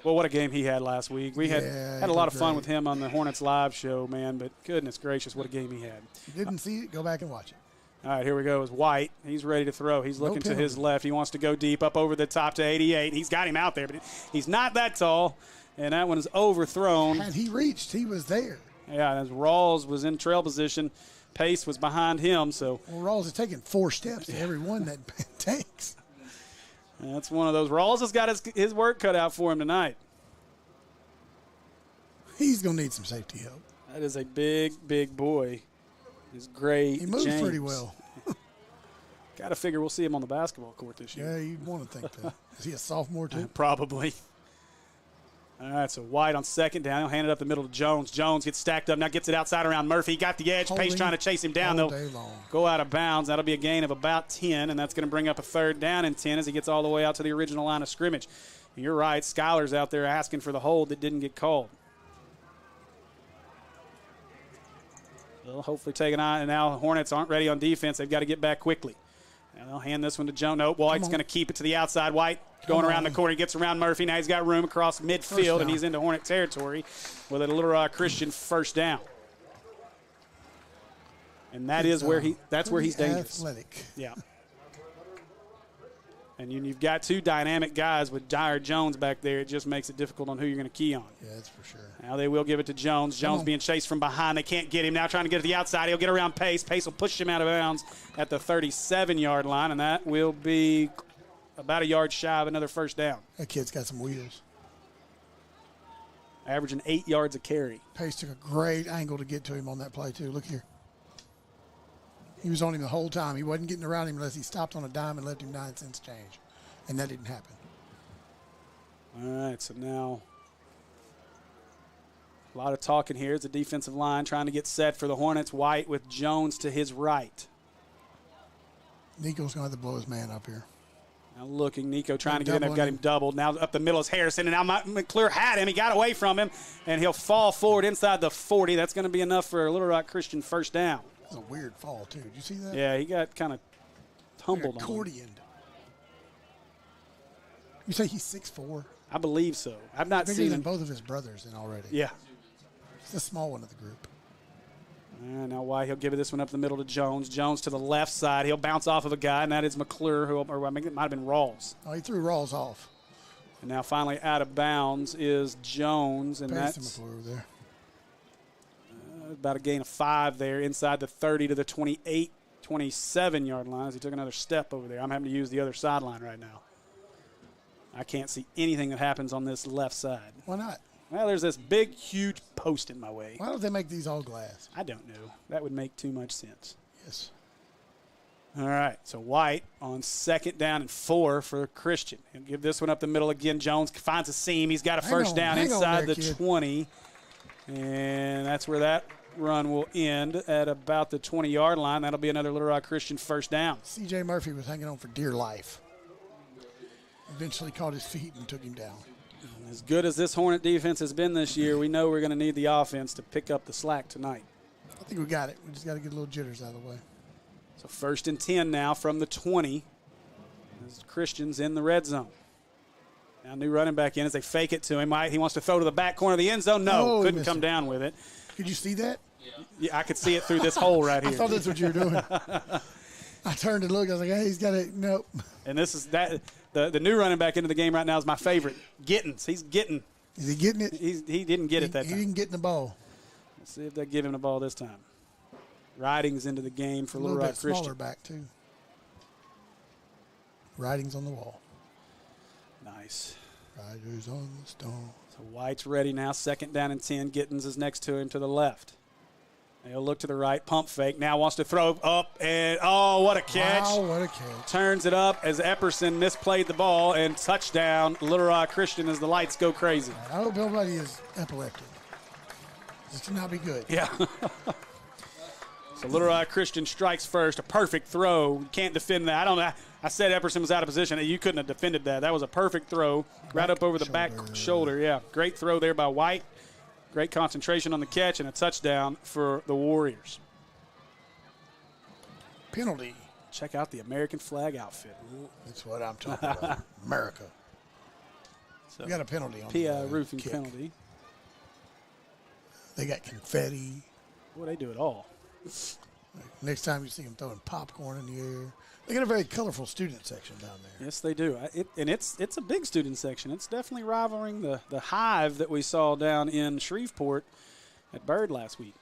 Well, what a game he had last week. We had a lot of fun with him on the Hornets live show, man, but goodness gracious, what a game he had. If you didn't see it, go back and watch it. All right, here we go. It's White. He's ready to throw. He's looking to his left. He wants to go deep up over the top to 88. He's got him out there, but he's not that tall, and that one is overthrown. Had he reached, he was there. Yeah, as Rawls was in trail position, Pace was behind him. So Well, Rawls is taking 4 steps to every one that takes. That's one of those. Rawls has got his work cut out for him tonight. He's going to need some safety help. That is a big, big boy. He's great. He moves pretty well. Got to figure we'll see him on the basketball court this year. Yeah, you'd want to think that. Is he a sophomore too? Probably. All right, so White on 2nd down. He'll hand it up the middle to Jones. Jones gets stacked up, now gets it outside around Murphy. He got the edge. Pace trying to chase him down. They'll go out of bounds. That'll be a gain of about 10, and that's going to bring up a 3rd down and 10 as he gets all the way out to the original line of scrimmage. And you're right, Schuyler's out there asking for the hold that didn't get called. They'll hopefully take an eye. And now the Hornets aren't ready on defense. They've got to get back quickly. And they'll hand this one to Jones. Nope, White's going to keep it to the outside. White going around the corner. He gets around Murphy. Now he's got room across midfield, and he's into Hornet territory with a Little Rock Christian first down. And that's where he's dangerous. Athletic. Yeah. And you've got two dynamic guys with Dyer Jones back there. It just makes it difficult on who you're going to key on. Yeah, that's for sure. Now they will give it to Jones. Jones being chased from behind. They can't get him. Now trying to get to the outside. He'll get around Pace. Pace will push him out of bounds at the 37-yard line, and that will be about a yard shy of another first down. That kid's got some wheels. Averaging 8 yards a carry. Pace took a great angle to get to him on that play, too. Look here. He was on him the whole time. He wasn't getting around him unless he stopped on a dime and left him 9 cents change. And that didn't happen. All right, so now a lot of talking here. It's a defensive line trying to get set for the Hornets. White with Jones to his right. Nico's going to have to blow his man up here. Now looking, Nico trying to get in there, got him doubled. Now up the middle is Harrison, and now McClure had him. He got away from him, and he'll fall forward inside the 40. That's going to be enough for a Little Rock Christian first down. It's a weird fall, too. Did you see that? Yeah, he got kind of tumbled on him. Accordioned. You say he's 6'4"? I believe so. I've not Bigger seen than him. both of his brothers in already. Yeah. He's the small one of the group. Now White, he'll give this one up the middle to Jones. Jones to the left side. He'll bounce off of a guy, and that is McClure, or I think it might have been Rawls. Oh, he threw Rawls off. And now finally out of bounds is Jones, and Pace that's McClure over there. About a gain of 5 there inside the 30 to the 28, 27-yard line as he took another step over there. I'm having to use the other sideline right now. I can't see anything that happens on this left side. Why not? Well, there's this big, huge post in my way. Why don't they make these all glass? I don't know. That would make too much sense. Yes. All right, so White on 2nd down and 4 for Christian. He'll give this one up the middle again. Jones finds a seam. He's got a first down inside the 20. And that's where that run will end at about the 20-yard line. That'll be another Little Rock Christian first down. C.J. Murphy was hanging on for dear life. Eventually caught his feet and took him down. As good as this Hornet defense has been this year, we know we're going to need the offense to pick up the slack tonight. I think we got it. We just got to get a little jitters out of the way. So 1st and 10 now from the 20. As Christian's in the red zone. Now new running back in as they fake it to him. He wants to throw to the back corner of the end zone. No, couldn't come down with it. Could you see that? Yeah, I could see it through this hole right here. I thought that's what you were doing. I turned and looked. I was like, hey, he's got it. Nope. And this is that. The new running back into the game right now is my favorite. Gittins. He's getting. Is he getting it? He didn't get it that time. He didn't get the ball. Let's see if they give him the ball this time. Ridings into the game for Little Rock Christian. Smaller back, too. Ridings on the wall. Nice. Riders on the stone. So White's ready now. 2nd down and 10. Gittins is next to him to the left. He'll look to the right. Pump fake. Now wants to throw up. And, oh, what a catch. Wow, what a catch. Turns it up as Epperson misplayed the ball. And touchdown, Little Rock Christian as the lights go crazy. I hope nobody is epileptic. This cannot be good. Yeah. So Little Rock Christian strikes first. A perfect throw. You can't defend that. I don't know. I said Epperson was out of position. You couldn't have defended that. That was a perfect throw right up over the back shoulder. Yeah, great throw there by White. Great concentration on the catch and a touchdown for the Warriors. Penalty. Check out the American flag outfit. That's what I'm talking about. America. So, we got a penalty on PI the roofing kick. penalty. They got confetti. Boy, they do it all. Next time you see them throwing popcorn in the air. They got a very colorful student section down there. Yes, they do. It's a big student section. It's definitely rivaling the hive that we saw down in Shreveport at Bird last week.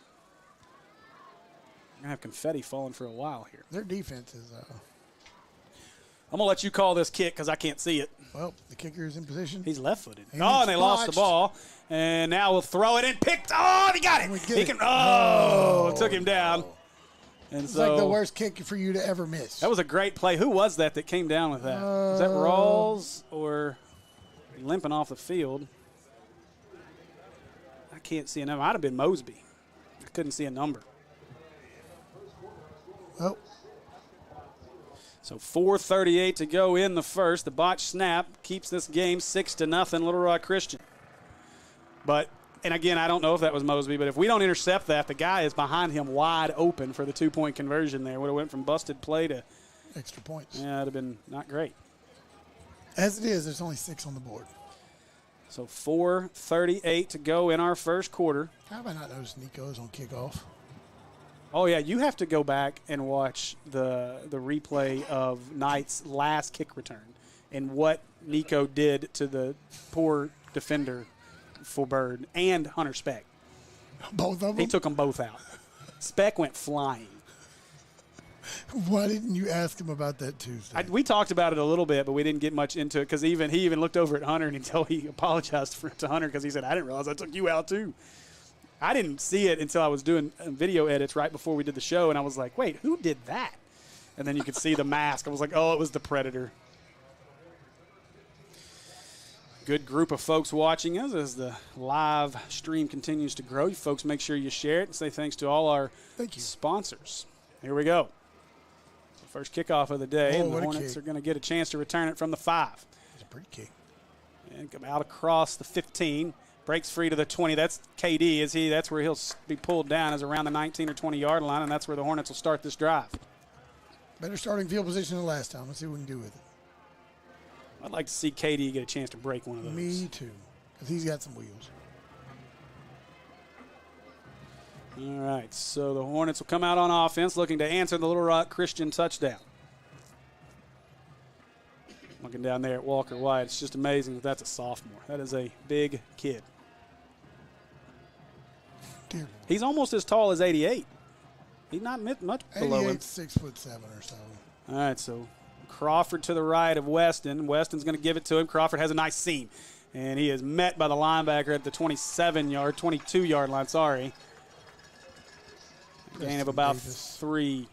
We're going to have confetti falling for a while here. Their defense is I'm going to let you call this kick because I can't see it. well, the kicker is in position. He's left-footed. And and they lost the ball. And now we'll throw it and picked. Oh, he got it. He can. Oh, took him down. And it's so like the worst kick for you to ever miss. that was a great play. Who was that came down with that? Was that Rawls or limping off the field? I can't see a number. It might have been Mosby. I couldn't see a number. Oh. So 4:38 to go in the first. The botch snap keeps this game 6-0, Little Rock Christian. But And again, I don't know if that was Mosby, but if we don't intercept that, the guy is behind him wide open for the 2-point conversion there. Would have went from busted play to extra points. Yeah, it would have been not great. As it is, there's only 6 on the board. So 4:38 to go in our first quarter. How have I not noticed Nico's on kickoff? Oh, yeah, you have to go back and watch the replay of Knight's last kick return and what Nico did to the poor defender for Bird and Hunter Speck. Both of them? He took them both out. Speck went flying. Why didn't you ask him about that Tuesday? We talked about it a little bit, but we didn't get much into it because he even looked over at Hunter and he apologized to Hunter because he said, I didn't realize I took you out too. I didn't see it until I was doing video edits right before we did the show, and I was like, wait, who did that? And then you could see the mask. I was like, oh, it was the Predator. Good group of folks watching us as the live stream continues to grow. You folks make sure you share it and say thanks to all our sponsors. Here we go. First kickoff of the day, and the Hornets are going to get a chance to return it from the 5. It's a pretty kick. And come out across the 15. Breaks free to the 20. That's KD. That's where he'll be pulled down as around the 19 or 20-yard line, and that's where the Hornets will start this drive. Better starting field position than last time. Let's see what we can do with it. I'd like to see KD get a chance to break one of those. Me too, because he's got some wheels. All right, so the Hornets will come out on offense looking to answer the Little Rock Christian touchdown. Looking down there at Walker White, it's just amazing that that's a sophomore. That is a big kid. He's almost as tall as 88. He's not much below him. 6'7" or so. All right, so Crawford to the right of Weston. Weston's going to give it to him. Crawford has a nice seam, and he is met by the linebacker at the 22-yard line, sorry. Gain of about 3.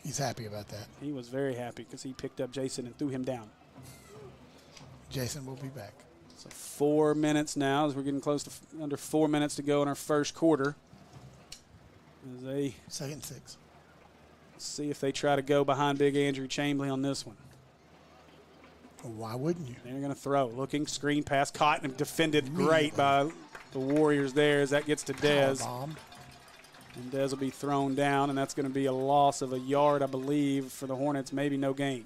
He's happy about that. He was very happy because he picked up Jason and threw him down. Jason will be back. So 4 minutes now as we're getting close to under 4 minutes to go in our first quarter. As they 2nd and 6. See if they try to go behind Big Andrew Chambly on this one. Why wouldn't you? They're going to throw. Looking, screen pass, caught and defended great by the Warriors there as that gets to Dez. And Dez will be thrown down, and that's going to be a loss of a yard, I believe, for the Hornets, maybe no gain.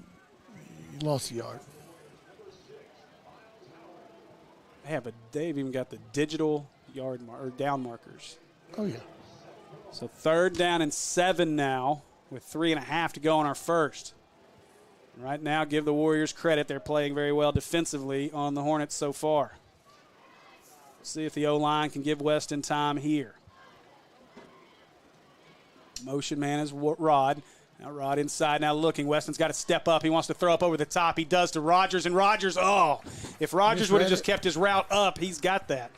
You lost a yard. Yeah, but they've even got the digital down markers. Oh, yeah. So 3rd down and 7 now with 3.5 to go in our first. Right now, give the Warriors credit. They're playing very well defensively on the Hornets so far. See if the O-line can give Weston time here. Motion man is Rod. Now Rod inside, now looking. Weston's got to step up. He wants to throw up over the top. He does to Rogers, and Rogers, if Rogers would have just kept his route up, he's got that.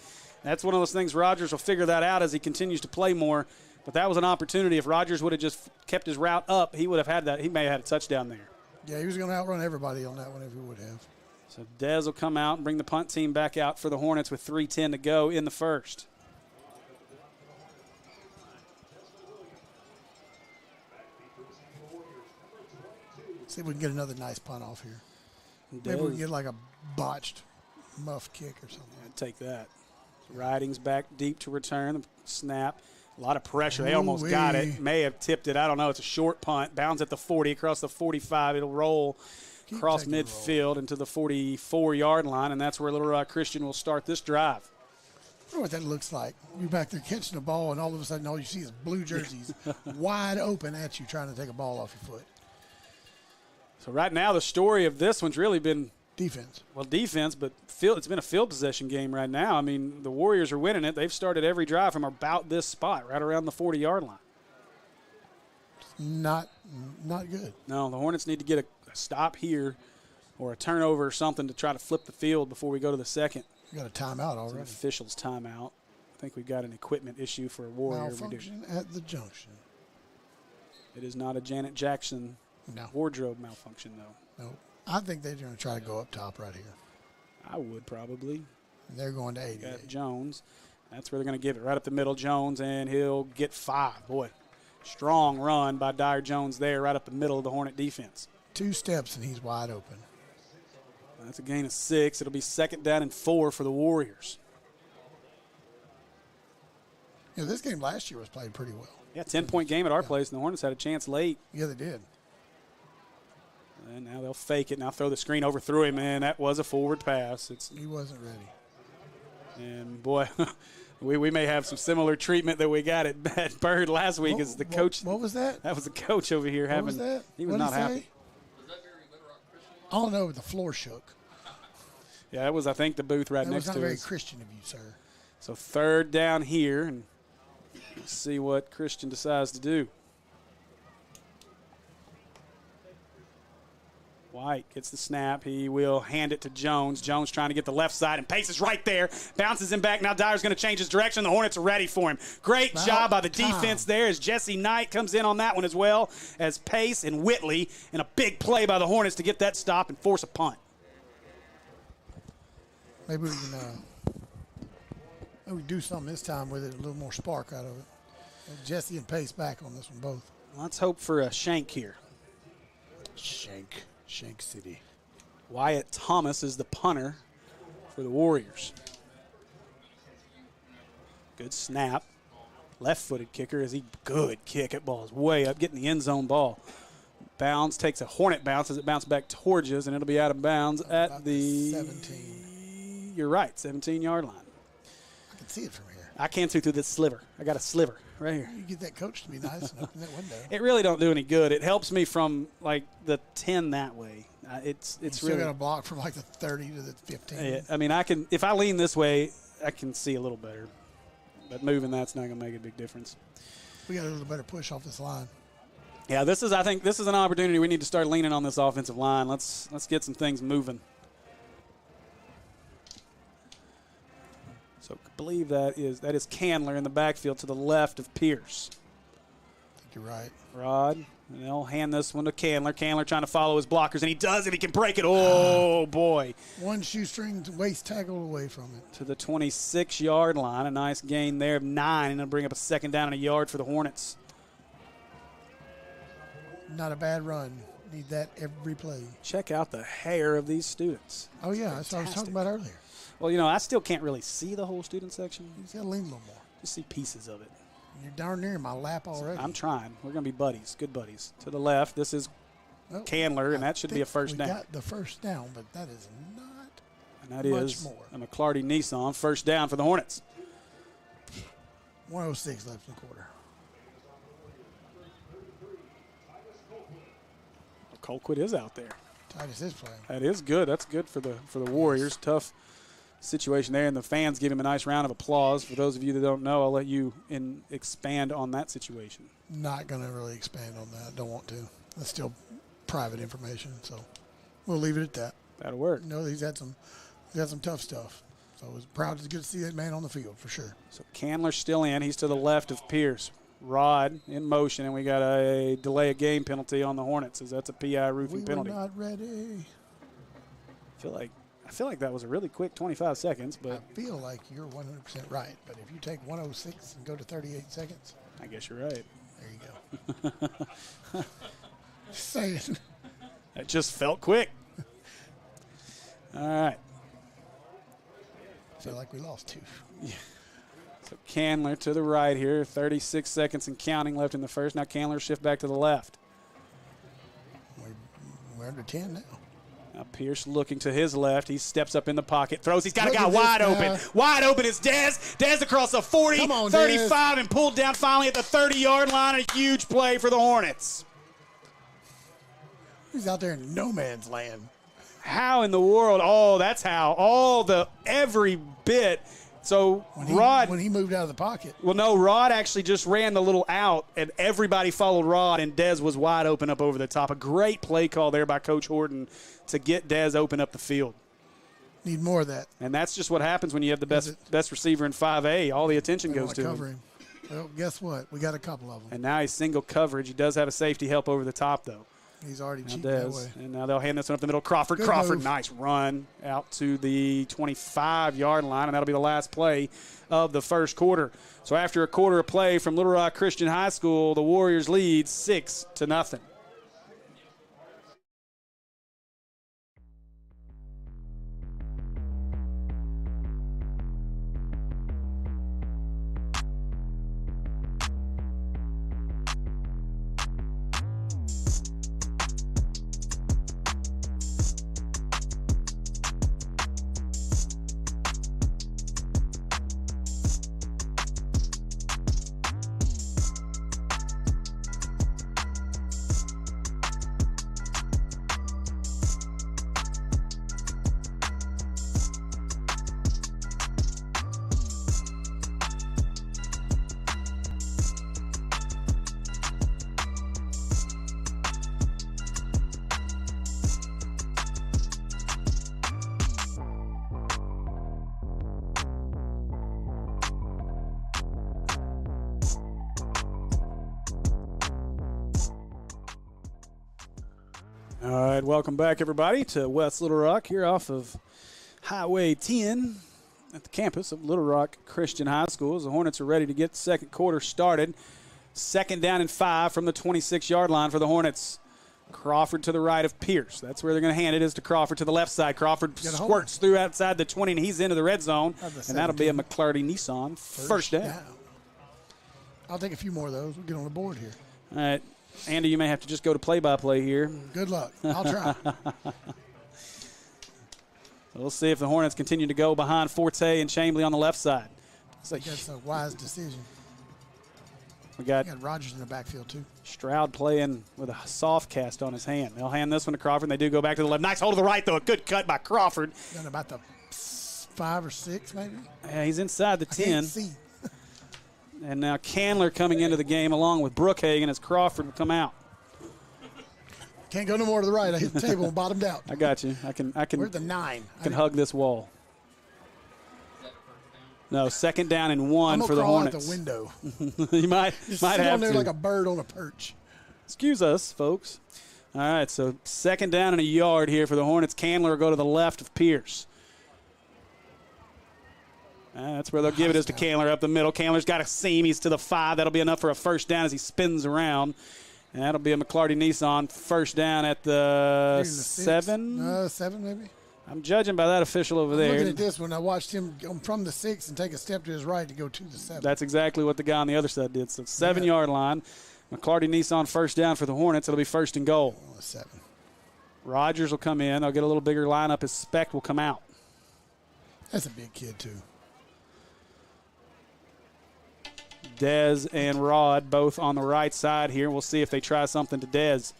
That's one of those things Rogers will figure that out as he continues to play more. But that was an opportunity. If Rogers would have just kept his route up, he would have had that. He may have had a touchdown there. Yeah, he was going to outrun everybody on that one if he would have. So Dez will come out and bring the punt team back out for the Hornets with 3:10 to go in the first. See if we can get another nice punt off here. Maybe we can get like a botched muff kick or something. I'd take that. Riding's back deep to return. The snap. A lot of pressure. They almost got it. May have tipped it. I don't know. It's a short punt. Bounds at the 40, across the 45. It'll roll across midfield into the 44-yard line, and that's where Little Rock Christian will start this drive. I wonder what that looks like. You're back there catching the ball, and all of a sudden all you see is blue jerseys wide open at you trying to take a ball off your foot. So right now the story of this one's really been defense. Well, defense, but it's been a field possession game right now. I mean, the Warriors are winning it. They've started every drive from about this spot, right around the 40-yard line. Not good. No, the Hornets need to get a stop here or a turnover or something to try to flip the field before we go to the second. We got a timeout already. It's an official's timeout. I think we've got an equipment issue for a Warrior. Malfunction at the junction. It is not a Janet Jackson wardrobe malfunction, though. No. I think they're going to try to go up top right here. I would probably. They're going to 88. Got Jones. That's where they're going to give it, right up the middle. Jones, and he'll get 5. Boy, strong run by Dyer Jones there, right up the middle of the Hornet defense. 2 steps, and he's wide open. That's a gain of 6. It'll be 2nd down and 4 for the Warriors. This game last year was played pretty well. Yeah, 10-point game at our place, and the Hornets had a chance late. Yeah, they did. And now they'll fake it. Now throw the screen over through him, and that was a forward pass. He wasn't ready. And, boy, we may have some similar treatment that we got at Bird last week as the coach. What was that? That was the coach over here. What was that? He was not happy. I don't know, but the floor shook. Yeah, that was, I think, the booth right That next was to not very us. Christian of you, sir. So 3rd down here, and we'll see what Christian decides to do. White gets the snap. He will hand it to Jones. Jones trying to get the left side, and Pace is right there. Bounces him back. Now Dyer's going to change his direction. The Hornets are ready for him. Great job by the defense there as Jesse Knight comes in on that one as well as Pace and Whitley, and a big play by the Hornets to get that stop and force a punt. Maybe we can maybe do something this time with it, a little more spark out of it. Jesse and Pace back on this one both. Let's hope for a shank here. Shank City. Wyatt Thomas is the punter for the Warriors. Good snap. Left-footed kicker. Is he good kick? It ball is way up, getting the end zone ball. Bounds, takes a Hornet bounce as it bounces back towards us, and it'll be out of bounds at the 17. You're right, 17-yard line. I can see it from here. I can too through this sliver. I got a sliver right here. You get that coach to be nice and open that window. It really don't do any good. It helps me from like the 10 that way. It's still really got a block from like the 30 to the 15. Yeah, I mean, I can if I lean this way, I can see a little better. But moving that's not going to make a big difference. We got a little better push off this line. Yeah, I think this is an opportunity we need to start leaning on this offensive line. Let's get some things moving. So I believe that is Candler in the backfield to the left of Pierce. I think you're right. Rod, and they'll hand this one to Candler. Candler trying to follow his blockers, and he does it. He can break it. Oh, boy. One shoestring waist tackle away from it. To the 26-yard line. A nice gain there of 9, and it'll bring up a 2nd down and a yard for the Hornets. Not a bad run. Need that every play. Check out the hair of these students. Oh, yeah. That's what I was talking about earlier. Well, I still can't really see the whole student section. You just got to lean a little more. Just see pieces of it. You're darn near my lap already. I'm trying. We're going to be buddies, good buddies. To the left, this is Candler, and that should be a first down. We got the first down, but that is not and that much is more. a McClarty Nissan first down for the Hornets. 1:06 left in the quarter. Colquitt is out there. Titus is playing. That is good. That's good for the Warriors. Tough situation there, and the fans give him a nice round of applause. For those of you that don't know, I'll let you expand on that situation. Not going to really expand on that. Don't want to. That's still private information, so we'll leave it at that. That'll work. He's had some tough stuff. So I was proud to get to see that man on the field for sure. So Candler's still in. He's to the left of Pierce. Rod in motion, and we got a delay of game penalty on the Hornets, as that's a PI roofing penalty. We're not ready. I feel like that was a really quick 25 seconds, but I feel like you're 100% right. But if you take 1:06 and go to 38 seconds, I guess you're right. There you go. Just saying. That just felt quick. All right. I feel like we lost 2. Yeah. So Candler to the right here, 36 seconds and counting left in the first. Now Candler shift back to the left. We're under 10 now. Now Pierce looking to his left. He steps up in the pocket, throws. He's got a guy Look wide at this open. guy. Wide open is Dez. Dez across the 40, Come on, 35, Dez. and pulled down finally at the 30-yard line. A huge play for the Hornets. He's out there in no man's land. How in the world? Oh, that's how. Every bit. So Rod. When he moved out of the pocket. Well, no, Rod actually just ran the little out, and everybody followed Rod, and Dez was wide open up over the top. A great play call there by Coach Horton to get Dez open up the field. Need more of that. And that's just what happens when you have the best receiver in 5A. All the attention goes to him. Well, guess what? We got a couple of them. And now he's single coverage. He does have a safety help over the top, though. He's already Now cheating that Dez. way. And now they'll hand this one up the middle. Crawford. Good Crawford, move. nice run out to the 25-yard line, and that'll be the last play of the first quarter. So after a quarter of play from Little Rock Christian High School, the Warriors lead 6-0. All right, welcome back, everybody, to West Little Rock here off of Highway 10 at the campus of Little Rock Christian High School. As the Hornets are ready to get the second quarter started. 2nd down and 5 from the 26-yard line for the Hornets. Crawford to the right of Pierce. That's where they're going to hand it, is to Crawford to the left side. Crawford squirts through outside the 20, and he's into the red zone. And that'll be a McClarty Nissan first down. I'll take a few more of those. We'll get on the board here. All right. Andy, you may have to just go to play-by-play here. Good luck. I'll try. We'll see if the Hornets continue to go behind Forte and Chambly on the left side. I think that's a wise decision. We got Rogers in the backfield, too. Stroud playing with a soft cast on his hand. They'll hand this one to Crawford, and they do go back to the left. Nice hold to the right, though. A good cut by Crawford. Done about the 5 or 6, maybe? Yeah, he's inside the 10. Can't see. And now Candler coming into the game along with Brookhagen as Crawford will come out. Can't go no more to the right. I hit the table and bottomed out. I got you. I can. We're at the 9. I can hug this wall. No, 2nd down and 1 for the Hornets. I'm gonna crawl out the window. You might have there to. like a bird on a perch. Excuse us, folks. All right, so 2nd down and a yard here for the Hornets. Candler will go to the left of Pierce. That's where they'll give it, is to Candler up the middle. Candler's got a seam. He's to the 5. That'll be enough for a first down as he spins around. And that'll be a McClarty Nissan first down at the 7. 7 maybe. I'm judging by that official over there. Looking at this one, I watched him go from the 6 and take a step to his right to go to the 7. That's exactly what the guy on the other side did. So 7-yard line. McClarty Nissan first down for the Hornets. It'll be 1st and goal. 7. Rogers will come in. They'll get a little bigger lineup as Speck will come out. That's a big kid, too. Dez and Rod both on the right side here. We'll see if they try something to Dez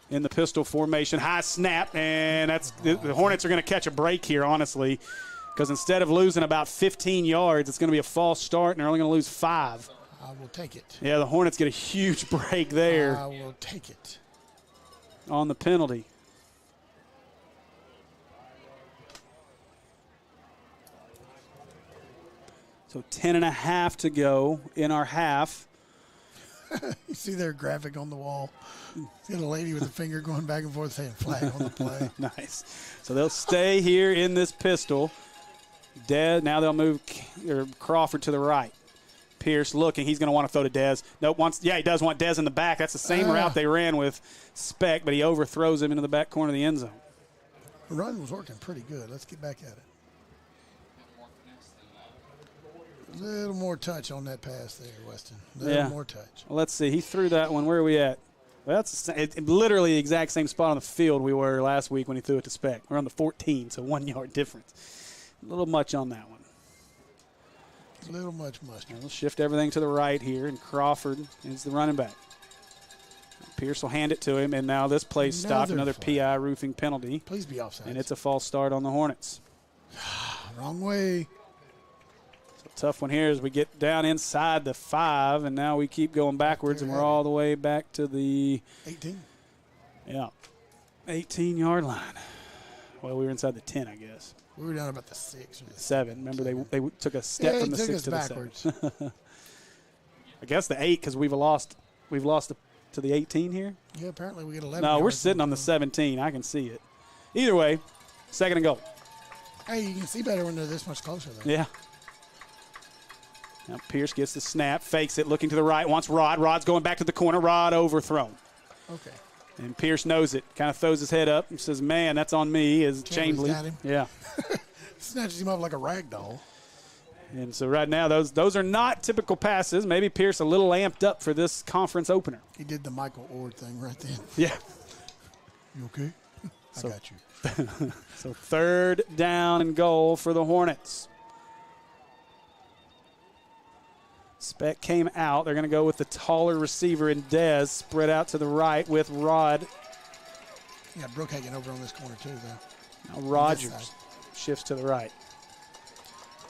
in the pistol formation. High snap, and the Hornets are going to catch a break here, honestly, because instead of losing about 15 yards, it's going to be a false start, and they're only going to lose 5. I will take it. Yeah, the Hornets get a huge break there. I will take it. On the penalty. So 10.5 to go in our half. You see their graphic on the wall. Got a lady with a finger going back and forth saying flag on the play. Nice. So they'll stay here in this pistol. Now they'll move Crawford to the right. Pierce looking. He's going to want to throw to Dez. Nope. He does want Dez in the back. That's the same route they ran with Speck, but he overthrows him into the back corner of the end zone. The run was working pretty good. Let's get back at it. A little more touch on that pass there, Weston. A little more touch. Well, let's see. He threw that one. Where are we at? Well, that's literally the exact same spot on the field we were last week when he threw it to Speck. We're on the 14, so 1 yard difference. A little much on that one. A little much mustard. We'll shift everything to the right here, and Crawford is the running back. Pierce will hand it to him, and now this play's stopped. Another PI roofing penalty. Please be offside. And it's a false start on the Hornets. Wrong way. Tough one here as we get down inside the 5, and now we keep going backwards, and we're all the way back to the 18. Yeah, 18-yard line. Well, we were inside the 10, I guess. We were down about the 6 or the 7. Remember, they took a step from the 6 to the backwards. 7. I guess the 8 because we've lost to the 18 here. Yeah, apparently we get 11. No, we're sitting on the 17. I can see it. Either way, 2nd and goal. Hey, you can see better when they're this much closer, though. Yeah. Now Pierce gets the snap, fakes it, looking to the right, wants Rod. Rod's going back to the corner. Rod overthrown. Okay. And Pierce knows it, kind of throws his head up and says, man, that's on me, as Chambly. Got him. Yeah. Snatches him up like a rag doll. And so right now, those are not typical passes. Maybe Pierce a little amped up for this conference opener. He did the Michael Ord thing right then. Yeah. You okay? I got you. So 3rd down and goal for the Hornets. Speck came out. They're going to go with the taller receiver in Dez, spread out to the right with Rod. Yeah, Brookhagen over on this corner too, though. Now Rogers shifts to the right.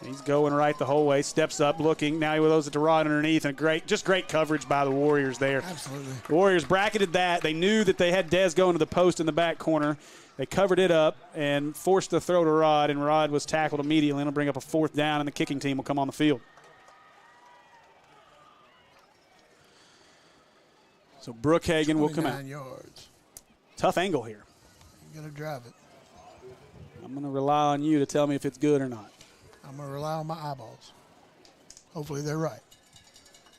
He's going right the whole way, steps up, looking. Now he throws it to Rod underneath, and great coverage by the Warriors there. Absolutely. The Warriors bracketed that. They knew that they had Dez going to the post in the back corner. They covered it up and forced the throw to Rod, and Rod was tackled immediately. It'll bring up a 4th down, and the kicking team will come on the field. So Brookhagen will come out. 29 yards. Tough angle here. You got to drive it. I'm going to rely on you to tell me if it's good or not. I'm going to rely on my eyeballs. Hopefully they're right.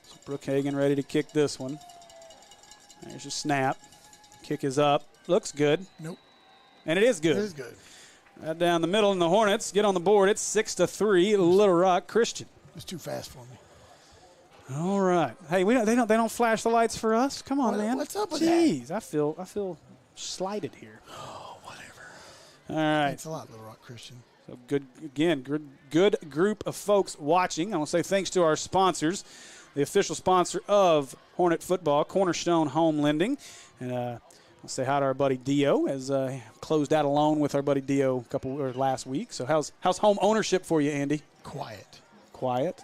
So Brookhagen ready to kick this one. There's your snap. Kick is up. Looks good. Nope. And it is good. It is good. Right down the middle, and the Hornets get on the board. It's 6-3, Little Rock Christian. It's too fast for me. All right. Hey, they don't flash the lights for us. Come on, man. What's up with Jeez, I feel slighted here. Oh, whatever. All right. Thanks a lot, Little Rock Christian. So good group of folks watching. I want to say thanks to our sponsors, the official sponsor of Hornet football, Cornerstone Home Lending, and I'll say hi to our buddy Dio as closed out a loan with our buddy Dio last week. So how's home ownership for you, Andy? Quiet.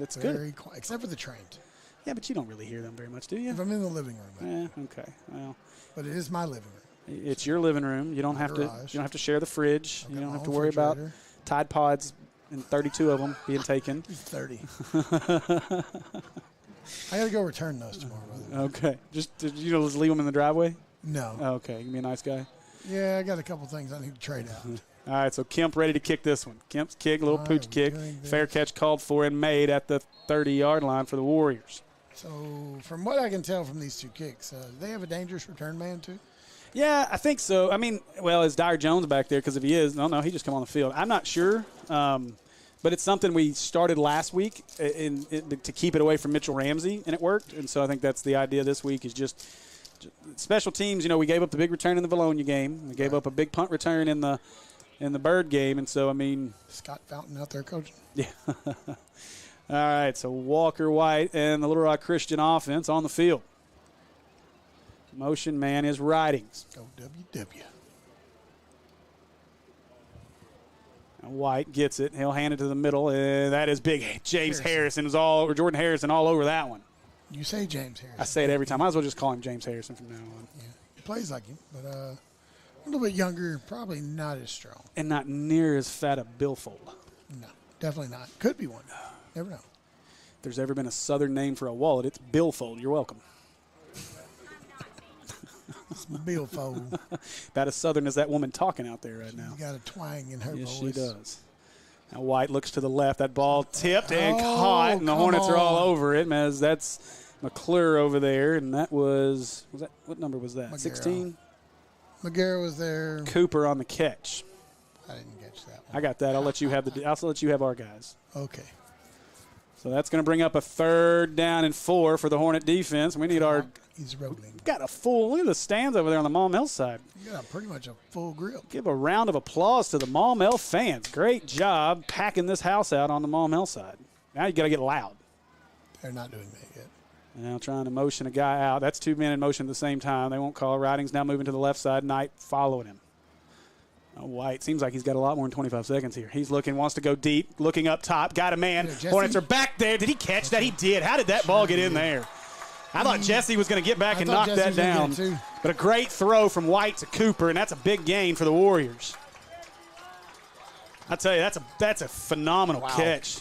That's Very good. quiet, except for the trains. Yeah, but you don't really hear them very much, do you? If I'm in the living room. Okay. Well, but it is my living room. it's your living room. You don't have to. You don't have to share the fridge. I've You got don't my have to own worry about refrigerator. Tide Pods and 32 of them being taken. 30. I got to go return those tomorrow, brother. Okay. Just leave them in the driveway? No. Okay. You can be a nice guy. Yeah, I got a couple things I need to trade out. All right, so Kemp ready to kick this one. Kemp's kick, little Why pooch are we kick. doing this? Fair catch called for and made at the 30-yard line for the Warriors. So, from what I can tell from these two kicks, they have a dangerous return man, too? Yeah, I think so. I mean, well, is Dyer Jones back there? Because if he is, no, he just come on the field. I'm not sure, but it's something we started last week to keep it away from Mitchell Ramsey, and it worked. And so I think that's the idea this week is just special teams. We gave up the big return in the Bologna game. We gave up a big punt return in the Bird game, and so, I mean. Scott Fountain out there coaching. Yeah. All right, so Walker White and the Little Rock Christian offense on the field. Motion man is Ridings. Go WW. And White gets it. He'll hand it to the middle, and that is big. Jordan Harrison all over that one. You say James Harrison. I say it every time. Might as well just call him James Harrison from now on. Yeah, he plays like him, but a little bit younger, probably not as strong. And not near as fat a billfold. No, definitely not. Could be one. Never know. If there's ever been a southern name for a wallet, it's billfold. You're welcome. It's billfold. About as southern as that woman talking out there right now. You got a twang in her Yes, voice. she does. Now White looks to the left. That ball tipped and Oh, caught, and the come Hornets are all on. over it. As that's McClure over there, and that was that what number was that? McGarrett. 16. McGarrett was there. Cooper on the catch. I didn't catch that one. I got that. I'll let you have I'll let you have our guys. Okay. So that's going to bring up a 3rd down and 4 for the Hornet defense. We need our. He's rolling. Got a full. Look at the stands over there on the Maumelle side. You got pretty much a full grip. Give a round of applause to the Maumelle fans. Great job packing this house out on the Maumelle side. Now you got to get loud. They're not doing that yet. Now trying to motion a guy out. That's 2 men in motion at the same time. They won't call. Ridings now moving to the left side. Knight following him. White seems like he's got a lot more than 25 seconds here. He's looking, wants to go deep, looking up top. Got a man. Yeah, Hornets are back there. Did he catch that? He did. How did that ball get in there? I thought Jesse was going to get back and knock that down. But a great throw from White to Cooper, and that's a big gain for the Warriors. I tell you, that's a phenomenal catch.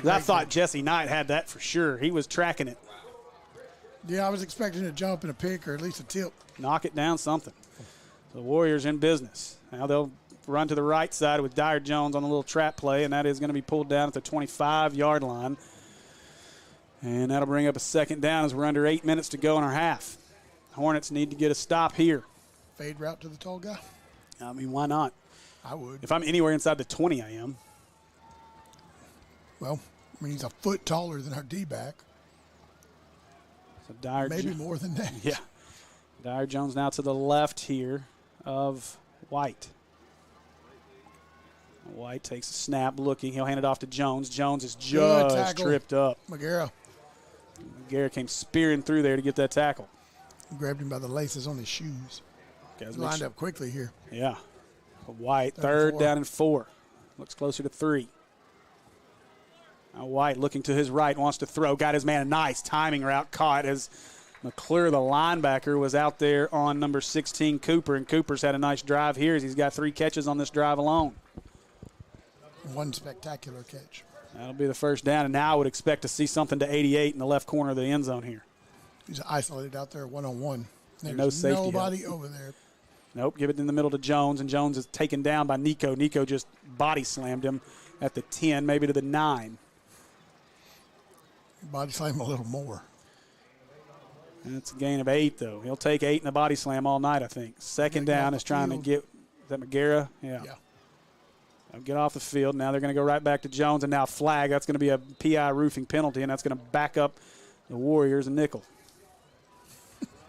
I thought Jesse Knight had that for sure. He was tracking it. Yeah, I was expecting a jump and a pick or at least a tip. Knock it down something. The Warriors in business. Now they'll run to the right side with Dyer Jones on the little trap play, and that is going to be pulled down at the 25-yard line. And that'll bring up a 2nd down as we're under 8 minutes to go in our half. Hornets need to get a stop here. Fade route to the tall guy? I mean, why not? I would. If I'm anywhere inside the 20, I am. Well, I mean, he's a foot taller than our D-back. So Dyer Maybe more than that. Yeah. Dyer Jones now to the left here of White. White takes a snap looking. He'll hand it off to Jones. Jones is just tripped up. McGarrett came spearing through there to get that tackle. Grabbed him by the laces on his shoes. Lined up quickly here. Yeah. White, 3rd down and 4. Looks closer to 3. Now White looking to his right, wants to throw. Got his man a nice timing route caught as McClure, the linebacker, was out there on number 16, Cooper. And Cooper's had a nice drive here as he's got 3 catches on this drive alone. One spectacular catch. That'll be the 1st down, and now I would expect to see something to 88 in the left corner of the end zone here. He's isolated out there one-on-one. There's no safety nobody over there. Nope, give it in the middle to Jones, and Jones is taken down by Nico. Nico just body slammed him at the 10, maybe to the 9. Body slam him a little more. That's a gain of 8, though. He'll take 8 in the body slam all night, I think. Second down is trying to get – is that McGarrah? Yeah. They'll get off the field. Now they're going to go right back to Jones, and now flag. That's going to be a PI roofing penalty, and that's going to back up the Warriors a nickel.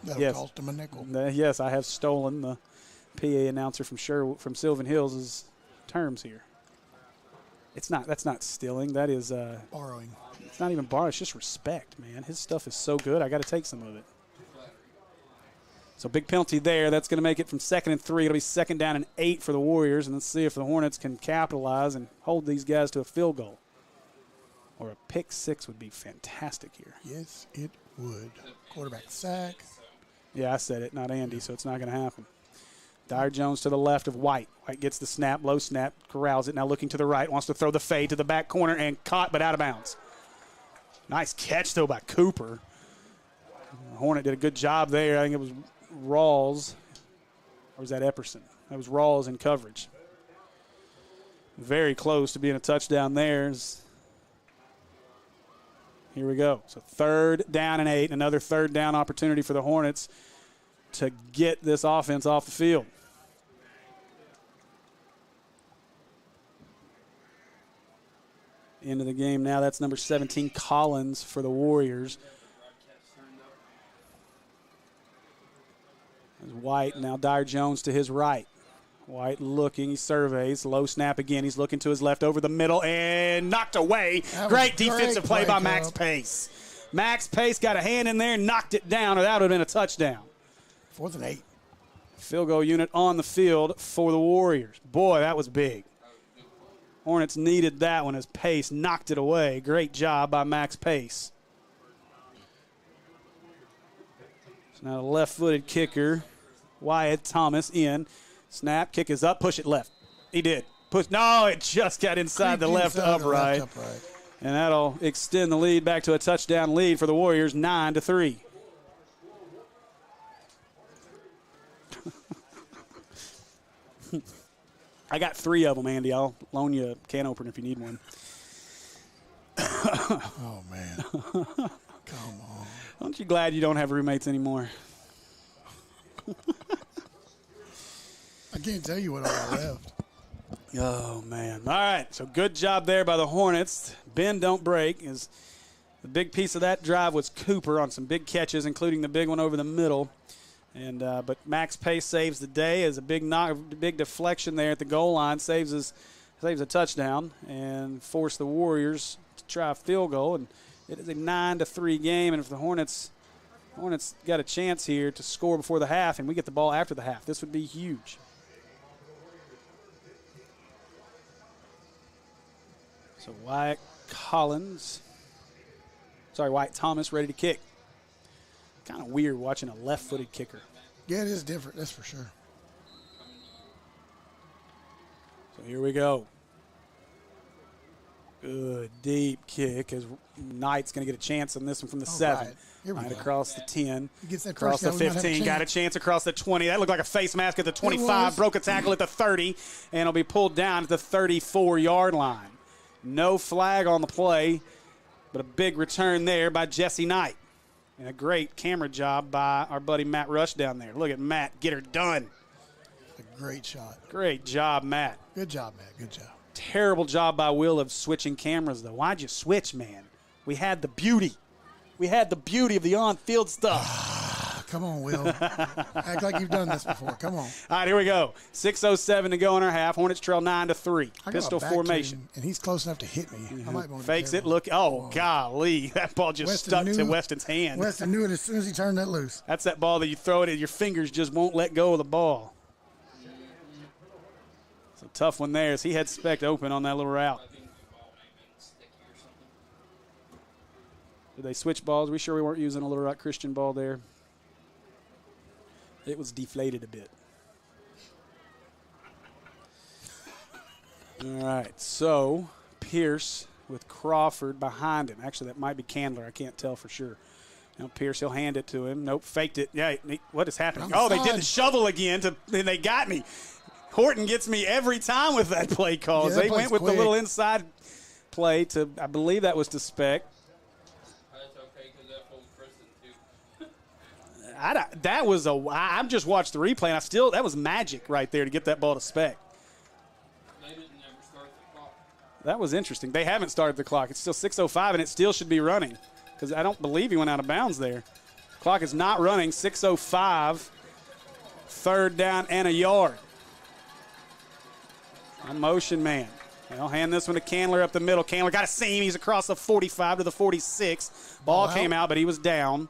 That'll cost them a nickel. Yes, I have stolen the PA announcer from Sylvan Hills' terms here. That's not stealing. That is borrowing. It's not even borrowing. It's just respect, man. His stuff is so good. I got to take some of it. So big penalty there. That's going to make it from 2nd and 3. It'll be 2nd down and 8 for the Warriors, and let's see if the Hornets can capitalize and hold these guys to a field goal. Or a pick 6 would be fantastic here. Yes, it would. Quarterback sack. Yeah, I said it, not Andy, so it's not going to happen. Dyer Jones to the left of White. White gets the snap, low snap, corrals it. Now looking to the right, wants to throw the fade to the back corner and caught but out of bounds. Nice catch, though, by Cooper. Hornet did a good job there. I think it was Rawls. Or was that Epperson? That was Rawls in coverage. Very close to being a touchdown there. Here we go. So 3rd down and 8. Another 3rd down opportunity for the Hornets to get this offense off the field. Into the game now. That's number 17, Collins, for the Warriors. There's White. Now Dyer Jones to his right. White looking. He surveys. Low snap again. He's looking to his left over the middle and knocked away. Great defensive play by Max Pace. Max Pace got a hand in there and knocked it down, or that would have been a touchdown. 4th and 8. Field goal unit on the field for the Warriors. Boy, that was big. Hornets needed that one as Pace knocked it away. Great job by Max Pace. So now the left-footed kicker, Wyatt Thomas, in. Snap, kick is up, push it left. He did. Push. No, it just got inside the left upright. And that'll extend the lead back to a touchdown lead for the Warriors, 9-3. I got 3 of them, Andy. I'll loan you a can opener if you need one. Oh, man. Come on. Aren't you glad you don't have roommates anymore? I can't tell you what all I left. Oh, man. All right, so good job there by the Hornets. Bend, don't break. The big piece of that drive was Cooper on some big catches, including the big one over the middle. And but Max Pace saves the day as a big deflection there at the goal line, saves a touchdown and force the Warriors to try a field goal. And it is a 9-3 game. And if the Hornets got a chance here to score before the half, and we get the ball after the half, this would be huge. So Wyatt Thomas ready to kick. Kind of weird watching a left-footed kicker. Yeah, it is different, that's for sure. So here we go. Good deep kick as Knight's going to get a chance on this one from the 7. Right across the 10, across the 15, got a chance across the 20. That looked like a face mask at the 25, broke a tackle at the 30, and it'll be pulled down at the 34-yard line. No flag on the play, but a big return there by Jesse Knight. And a great camera job by our buddy Matt Rush down there. Look at Matt, get her done. A great shot. Great job, Matt. Good job, Matt, good job. Terrible job by Will of switching cameras, though. Why'd you switch, man? We had the beauty. We had the beauty of the on-field stuff. Come on, Will. Act like you've done this before. Come on. All right, here we go. 6:07 to go in our half. Hornets trail 9-3. Pistol formation. And he's close enough to hit me. I might want to fakes it. Look. Oh, golly. That ball just stuck to Weston's hand. Weston knew it as soon as he turned that loose. That's that ball that you throw it and your fingers just won't let go of the ball. It's a tough one there as he had Speck open on that little route. Did they switch balls? We sure we weren't using a Little Rock Christian ball there? It was deflated a bit. All right, so Pierce with Crawford behind him. Actually, that might be Candler. I can't tell for sure. Now Pierce, he'll hand it to him. Nope, faked it. Yeah, what is happening? On the They did side. the shovel again, and they got me. Horton gets me every time with that play call. Yeah, that They went play's with quick. the little inside play to, I believe that was to Speck. That's okay because that fool's Kristen, too. I've just watched the replay, and that was magic right there to get that ball to Speck. They didn't ever start the clock. That was interesting. They haven't started the clock. It's still 6:05, and it still should be running because I don't believe he went out of bounds there. Clock is not running. 6:05, 3rd down and a yard. A motion man. They'll hand this one to Candler up the middle. Candler got a seam. He's across the 45 to the 46. Ball came out, but he was down.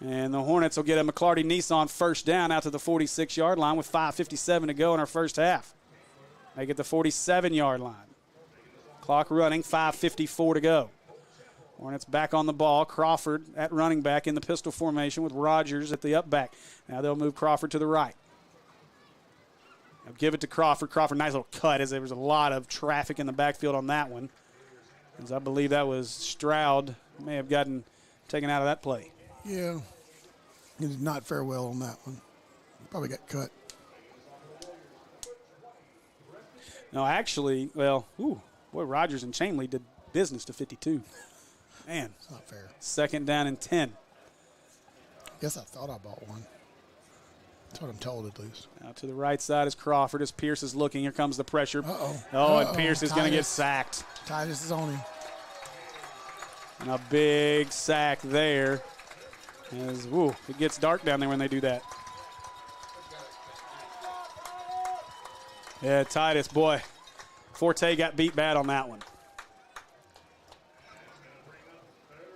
And the Hornets will get a McClarty Nissan 1st down out to the 46-yard line with 5:57 to go in our first half. They get the 47-yard line. Clock running, 5:54 to go. Hornets back on the ball. Crawford at running back in the pistol formation with Rogers at the up back. Now they'll move Crawford to the right. Now give it to Crawford. Crawford, nice little cut as there was a lot of traffic in the backfield on that one. As I believe that was Stroud may have gotten taken out of that play. Yeah. He did not fare well on that one. Probably got cut. No, actually, Rogers and Chamley did business to 52. Man, It's not fair. 2nd down and 10. Guess I thought I bought one. That's what I'm told, at least. Now to the right side is Crawford as Pierce is looking. Here comes the pressure. Uh-oh. And Pierce is going to get Titus. sacked. Titus is on him. And a big sack there. It gets dark down there when they do that. Yeah, Titus, boy. Forte got beat bad on that one.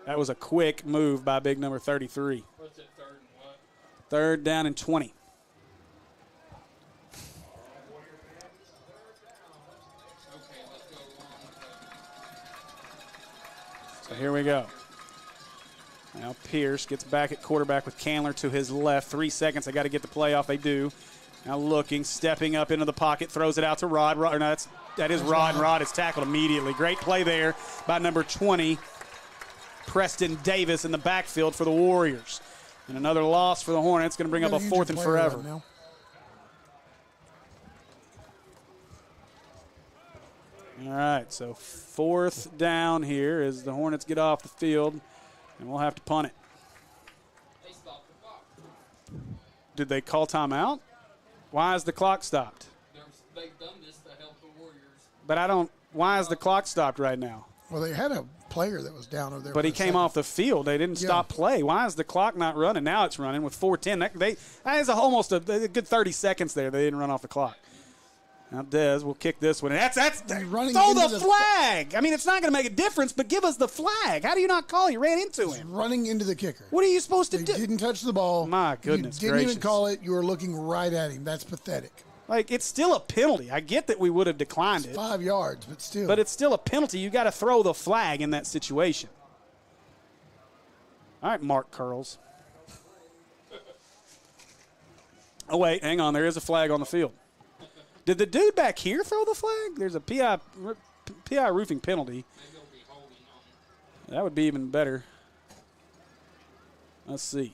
That was a quick move by big number 33. What's it, 3rd and what? 3rd down and 20. Okay, let's go along with that. So here we go. Now Pierce gets back at quarterback with Candler to his left. 3 seconds. They got to get the play off. They do. Now looking, stepping up into the pocket, throws it out to Rod. That is Rod, and Rod is tackled immediately. Great play there by number 20, Preston Davis in the backfield for the Warriors. And another loss for the Hornets. Going to bring up a 4th and forever. Right now. All right, so 4th down here as the Hornets get off the field, and we'll have to punt it. They stopped the clock. Did they call timeout? Why is the clock stopped? They've done this to help the Warriors. But why is the clock stopped right now? Well, they had a player that was down over there. But he came off the field. They didn't stop play. Why is the clock not running? Now it's running with 4:10. That is almost a good 30 seconds there. They didn't run off the clock. Now Dez will kick this one. That's running throw into the the flag. I mean, it's not going to make a difference, but give us the flag. How do you not call? You ran into him. Running into the kicker. What are you supposed to He do? didn't touch the ball. My goodness You didn't gracious. even call it. You were looking right at him. That's pathetic. Like, it's still a penalty. I get that we would have declined it. 5 yards, but still. But it's still a penalty. You got to throw the flag in that situation. All right, Mark Curls. Oh, wait, hang on. There is a flag on the field. Did the dude back here throw the flag? There's a PI roofing penalty. Maybe they'll be holding on. That would be even better. Let's see.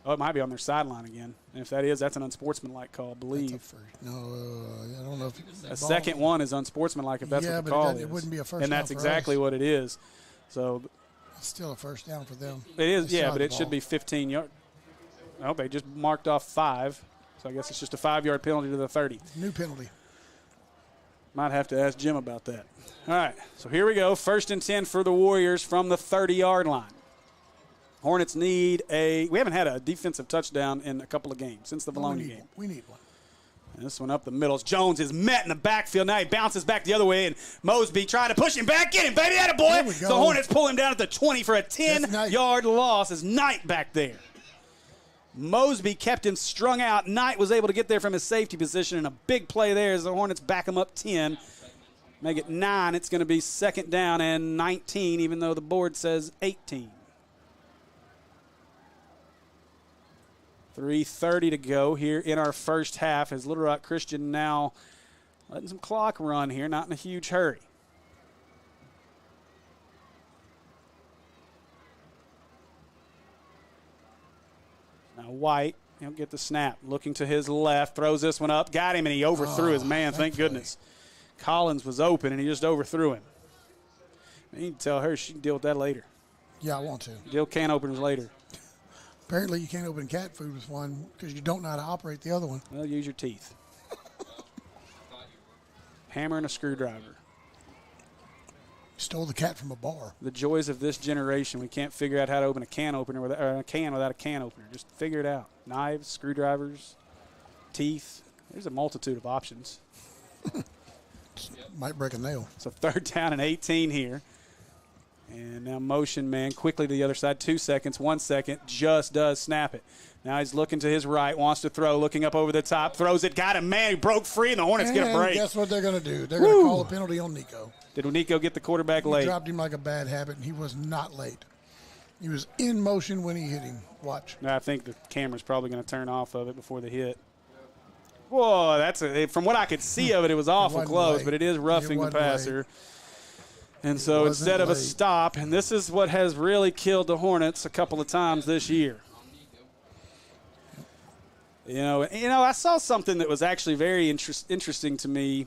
Oh, it might be on their sideline again. And if that is, that's an unsportsmanlike call, I believe. I don't know if A second one is unsportsmanlike if that's what the call is. it wouldn't be a first and down that's for exactly us. what it is. So It's still a first down for them. it is, They yeah, shot but the it should ball. be 15 yards. Oh, they just marked off 5. So I guess it's just a 5-yard penalty to the 30. New penalty. Might have to ask Jim about that. All right, so here we go. 1st and 10 for the Warriors from the 30-yard line. Hornets need we haven't had a defensive touchdown in a couple of games since the Bologna game. We need one. And this one up the middle. Jones is met in the backfield. Now he bounces back the other way, and Mosby trying to push him back. Get him, baby. That a There boy. we go. The Hornets pull him down at the 20 for a That's Knight. 10-yard loss as Knight back there. Mosby kept him strung out. Knight was able to get there from his safety position, and a big play there as the Hornets back him up 10. Make it 9. It's going to be 2nd down and 19, even though the board says 18. 3:30 to go here in our first half as Little Rock Christian now letting some clock run here, not in a huge hurry. Now White, he'll get the snap. Looking to his left, throws this one up, got him, and he overthrew his man. Thank goodness. Collins was open, and he just overthrew him. You can tell her she can deal with that later. Yeah, I want to. Deal can openers later. Apparently, you can't open cat food with one because you don't know how to operate the other one. Well, use your teeth. Hammer and a screwdriver. Stole the cat from a bar. The joys of this generation. We can't figure out how to open a can opener or a can without a can opener. Just figure it out. Knives, screwdrivers, teeth. There's a multitude of options. Might break a nail. So 3rd down and 18 here. And now motion man quickly to the other side. 2 seconds, 1 second. Just does snap it. Now he's looking to his right, wants to throw, looking up over the top, throws it, got him, man, he broke free, and the Hornets get a break. Guess what they're going to do? They're going to call a penalty on Nico. Did Nico get the quarterback He late? dropped him like a bad habit, and he was not late. He was in motion when he hit him. Watch. No, I think the camera's probably going to turn off of it before the hit. Whoa, from what I could see of it, it was awful close, late. but it is roughing the passer. Late. And so instead of a stop, and this is what has really killed the Hornets a couple of times this year. You know, I saw something that was actually very interesting to me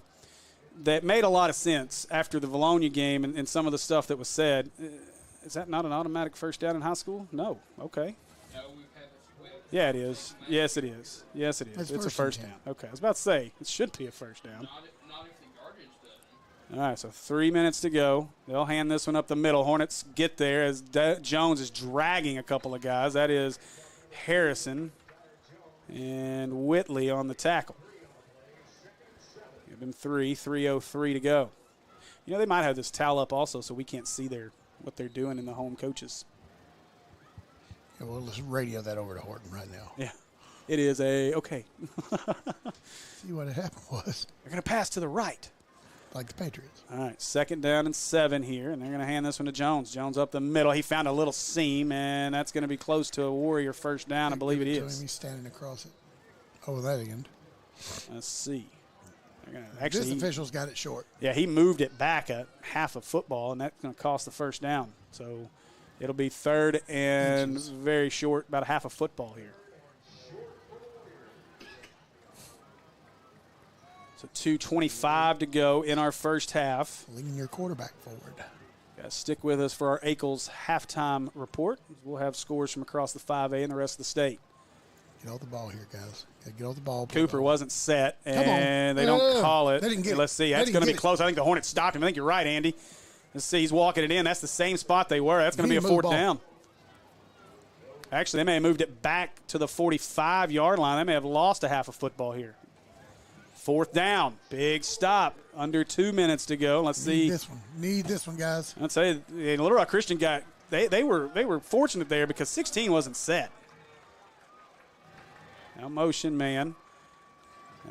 that made a lot of sense after the Bologna game and some of the stuff that was said. Is that not an automatic first down in high school? No. Okay. Yeah, it is. Yes, it is. Yes, it is. It's a first down. Okay. I was about to say, it should be a first down. Not if the yardage doesn't. All right, so 3 minutes to go. They'll hand this one up the middle. Hornets get there as Jones is dragging a couple of guys. That is Harrison and Whitley on the tackle. Give them 3:03 to go. You know, they might have this towel up also so we can't see what they're doing in the home coaches. Yeah, well, let's radio that over to Horton right now. Yeah, it is okay. See what happened was. They're going to pass to the right. Like the Patriots. All right, 2nd down and 7 here, and they're going to hand this one to Jones. Jones up the middle. He found a little seam, and that's going to be close to a Warrior first down. I believe it is. He's standing across it. Oh, that end. Let's see. This official's got it short. Yeah, he moved it back a half a football, and that's going to cost the first down. So it'll be 3rd and very short, about a half a football here. So 2:25 to go in our first half. Leaning your quarterback forward. Got to stick with us for our Akel's halftime report. We'll have scores from across the 5A and the rest of the state. Get off the ball here, guys. Get off the ball. Cooper wasn't set, and they don't call it. They didn't get Let's see. That's going to be close. I think the Hornets stopped him. I think you're right, Andy. Let's see. He's walking it in. That's the same spot they were. That's going to be a 4th down. Actually, they may have moved it back to the 45-yard line. They may have lost a half a football here. 4th down. Big stop. Under 2 minutes to go. Let's see. Need this one, guys. I'll tell you, Little Rock Christian got they were fortunate there because 16 wasn't set. Now motion man.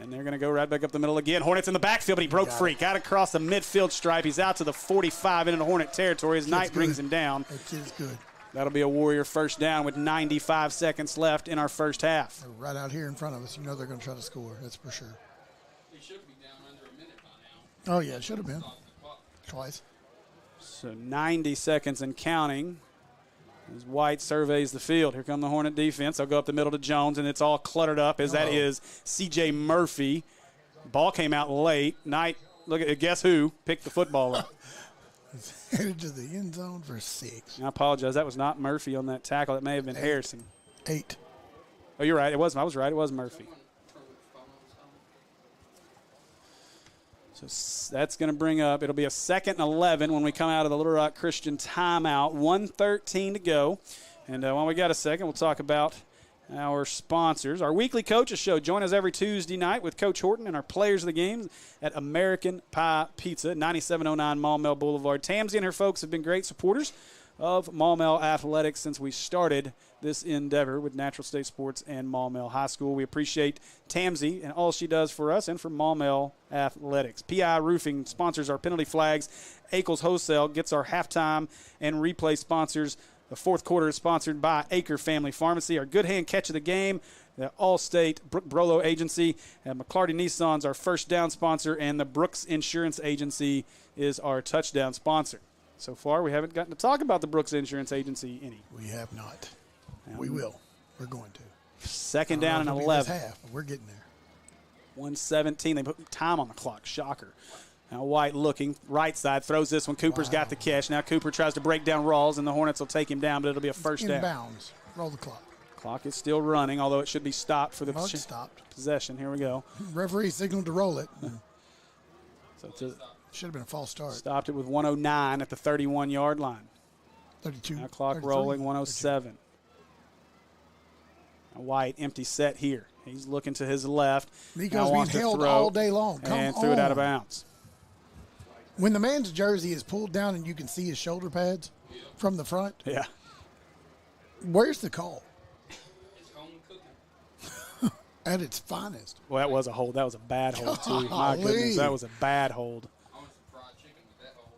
And they're going to go right back up the middle again. Hornets in the backfield, but he broke free. Got across the midfield stripe. He's out to the 45 into Hornet territory. His Knight brings him down. That kid's good. That'll be a Warrior first down with 95 seconds left in our first half. They're right out here in front of us. You know they're going to try to score. That's for sure. They should be down under a minute by now. Oh, yeah, it should have been. Twice. So 90 seconds and counting. As White surveys the field. Here come the Hornet defense. They'll go up the middle to Jones, and it's all cluttered up as that is C.J. Murphy. Ball came out late. Knight, look at guess who picked the football up. Headed to the end zone for 6. I apologize. That was not Murphy on that tackle. That may have been Harrison. 8. Oh, you're right. I was right. It was Murphy. So that's going to bring up, it'll be a 2nd and 11 when we come out of the Little Rock Christian timeout. 1:13 to go. And while we got a second, we'll talk about our sponsors. Our weekly coaches show. Join us every Tuesday night with Coach Horton and our players of the game at American Pie Pizza, 9709 Maumelle Boulevard. Tamsy and her folks have been great supporters of Maumelle Athletics since we started this endeavor with Natural State Sports and Maumelle High School. We appreciate Tamsy and all she does for us and for Maumelle Athletics. PI Roofing sponsors our penalty flags. Akel's Wholesale gets our halftime and replay sponsors. The 4th quarter is sponsored by Acre Family Pharmacy. Our good hand catch of the game, the Allstate Brook Brolo Agency, and McClarty Nissan's our first down sponsor, and the Brooks Insurance Agency is our touchdown sponsor. So far, we haven't gotten to talk about the Brooks Insurance Agency any. We have not. We will. We're going to. Second down and It'll be 11. this half, but we're getting there. 1:17. They put time on the clock. Shocker. Now White looking. Right side. Throws this one. Cooper's got the catch. Now Cooper tries to break down Rawls, and the Hornets will take him down, but it'll be a first down. Inbounds. Roll the clock. Clock is still running, although it should be stopped for the Well, it's stopped. possession. Here we go. Referee signaled to roll it. So Should have been a false start. stopped it with 109 at the 31-yard line. 32. Now clock 33, rolling, 107. Now White, empty set here. He's looking to his left. Nico's Now being wants to held throw, all day long. Come and on. threw it out of bounds. When the man's jersey is pulled down and you can see his shoulder pads from the front, Yeah. where's the call? It's home cooking. At its finest. Well, that was a hold. That was a bad hold, too. My Golly. goodness, that was a bad hold. I want some fried chicken with that hole.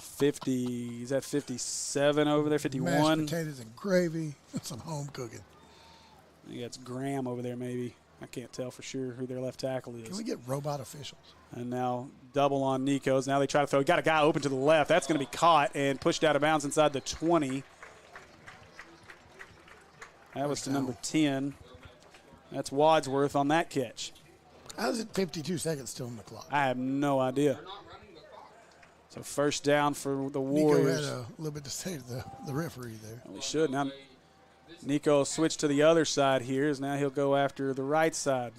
50, is that 57 over there, 51? Mashed potatoes and gravy. Some home cooking. I think that's Graham over there, maybe. I can't tell for sure who their left tackle is. Can we get robot officials? And now double on Nico's. Now they try to throw. Got a guy open to the left. That's going to be caught and pushed out of bounds inside the 20. That was to number 10. That's Wadsworth on that catch. How's it 52 seconds still on the clock? I have no idea. They're not running the clock. So first down for the Nico Warriors. had a little bit to say to the referee there. We should. Now Nico switched to the other side here. As now he'll go after the right side.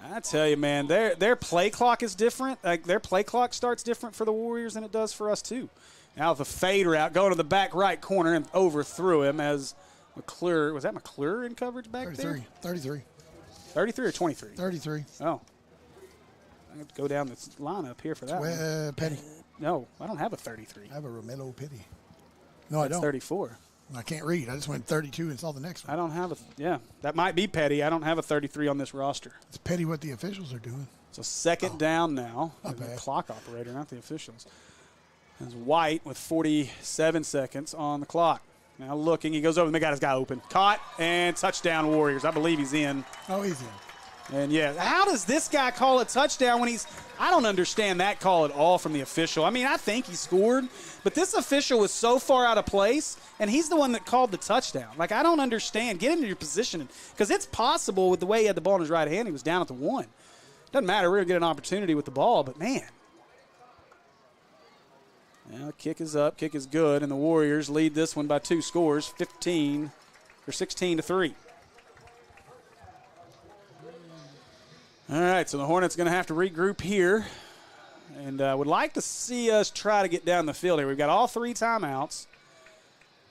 I tell you, man, their play clock is different. Like their play clock starts different for the Warriors than it does for us too. Now the fade route going to the back right corner and overthrew him as McClure. Was that McClure in coverage back 33. there? 33. 33 or 23? 33. Oh. I have to go down this lineup here for that one. Petty. No, I don't have a 33. I have a Romello Petty. No, I It's don't. 34. I can't read. I just went 32 and saw the next one. I don't have a, yeah, that might be petty. I don't have a 33 on this roster. It's petty what the officials are doing. So second down now. Not The bad. clock operator, not the officials. There's White with 47 seconds on the clock. Now looking, he goes over, and they got his guy open. Caught, and touchdown Warriors. I believe he's in. Oh, easy. And yeah, how does this guy call a touchdown when he's, I don't understand that call at all from the official. I mean, I think he scored, but this official was so far out of place, and he's the one that called the touchdown. Like, I don't understand. Get into your position, because it's possible with the way he had the ball in his right hand, he was down at the 1. Doesn't matter, we're going to get an opportunity with the ball, but man. Now, kick is up, kick is good, and the Warriors lead this one by 2 scores, 16-3. All right, so the Hornets going to have to regroup here, and would like to see us try to get down the field here. We've got all 3 timeouts.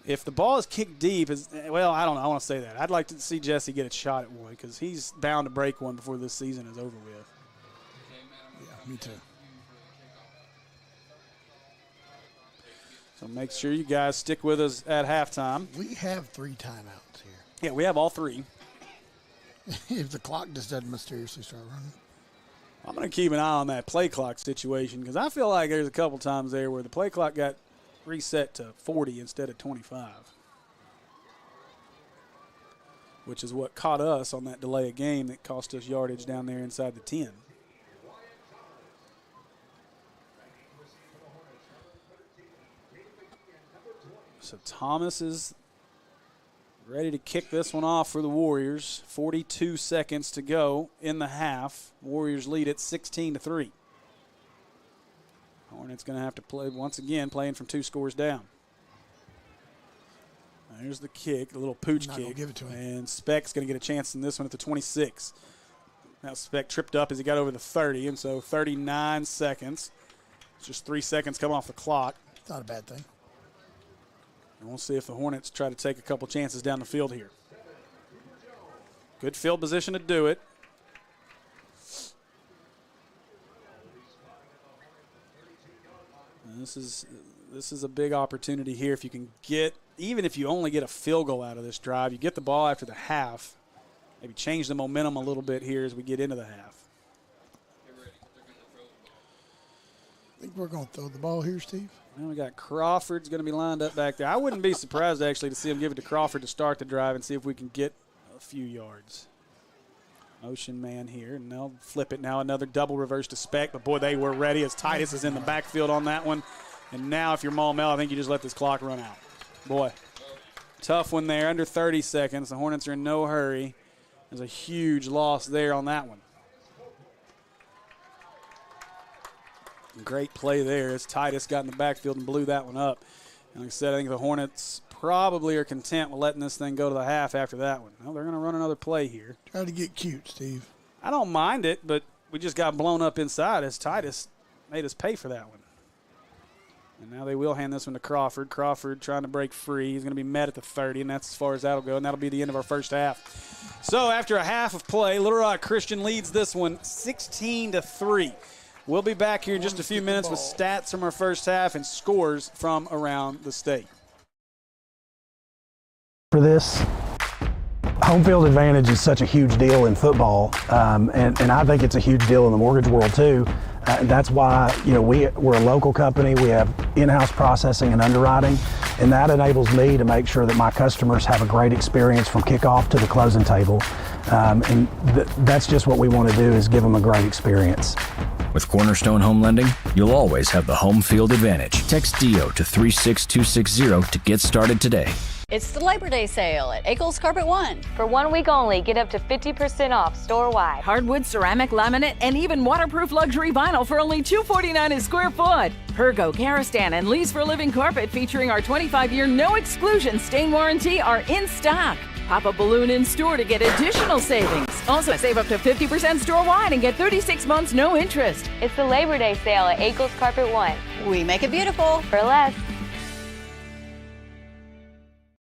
If the ball is kicked deep, well, I don't know. I want to say that. I'd like to see Jesse get a shot at one because he's bound to break one before this season is over with. Yeah, me too. So make sure you guys stick with us at halftime. We have 3 timeouts here. Yeah, we have all 3. If the clock just doesn't mysteriously start running. I'm going to keep an eye on that play clock situation because I feel like there's a couple times there where the play clock got reset to 40 instead of 25, which is what caught us on that delay of game that cost us yardage down there inside the 10. So Thomas is ready to kick this one off for the Warriors. 42 seconds to go in the half. Warriors lead at 16-3. Hornets going to have to play once again, playing from 2 scores down. There's the kick, a little pooch Not kick. gonna give it to him. And Speck's going to get a chance in this one at the 26. Now Speck tripped up as he got over the 30, and so 39 seconds. It's just 3 seconds come off the clock. It's not a bad thing. And we'll see if the Hornets try to take a couple chances down the field here. Good field position to do it. And this is a big opportunity here. If you can get, even if you only get a field goal out of this drive, you get the ball after the half. Maybe change the momentum a little bit here as we get into the half. I think we're going to throw the ball here, Steve. Now we got Crawford's going to be lined up back there. I wouldn't be surprised, actually, to see him give it to Crawford to start the drive and see if we can get a few yards. Motion man here, and they'll flip it now. Another double reverse to Speck, but, boy, they were ready as Titus is in the backfield on that one. And now if you're Maumelle, I think you just let this clock run out. Boy, Tough one there, under 30 seconds. The Hornets are in no hurry. There's a huge loss there on that one. Great play there as Titus got in the backfield and blew that one up. And like I said, I think the Hornets probably are content with letting this thing go to the half after that one. Well, they're going to run another play here. Try to get cute, Steve. I don't mind it, but we just got blown up inside as Titus made us pay for that one. And now they will hand this one to Crawford. Crawford trying to break free. He's going to be met at the 30, and that's as far as that'll go, and that'll be the end of our first half. So after a half of play, Little Rock Christian leads this one 16-3. We'll be back here in just a few minutes with stats from our first half and scores from around the state. For this, home field advantage is such a huge deal in football, and I think it's a huge deal in the mortgage world too. That's why we're a local company. We have in-house processing and underwriting, and that enables me to make sure that my customers have a great experience from kickoff to the closing table. And that's just what we want to do, is give them a great experience. With Cornerstone Home Lending, you'll always have the home field advantage. Text DO to 36260 to get started today. It's the Labor Day sale at Eccles Carpet One. For 1 week only, get up to 50% off store-wide. Hardwood, ceramic, laminate, and even waterproof luxury vinyl for only $249 a square foot. Pergo, Karastan, and Lease for Living carpet featuring our 25-year no-exclusion stain warranty are in stock. Pop a balloon in store to get additional savings. Also, save up to 50% store-wide and get 36 months no interest. It's the Labor Day sale at Eccles Carpet One. We make it beautiful. For less.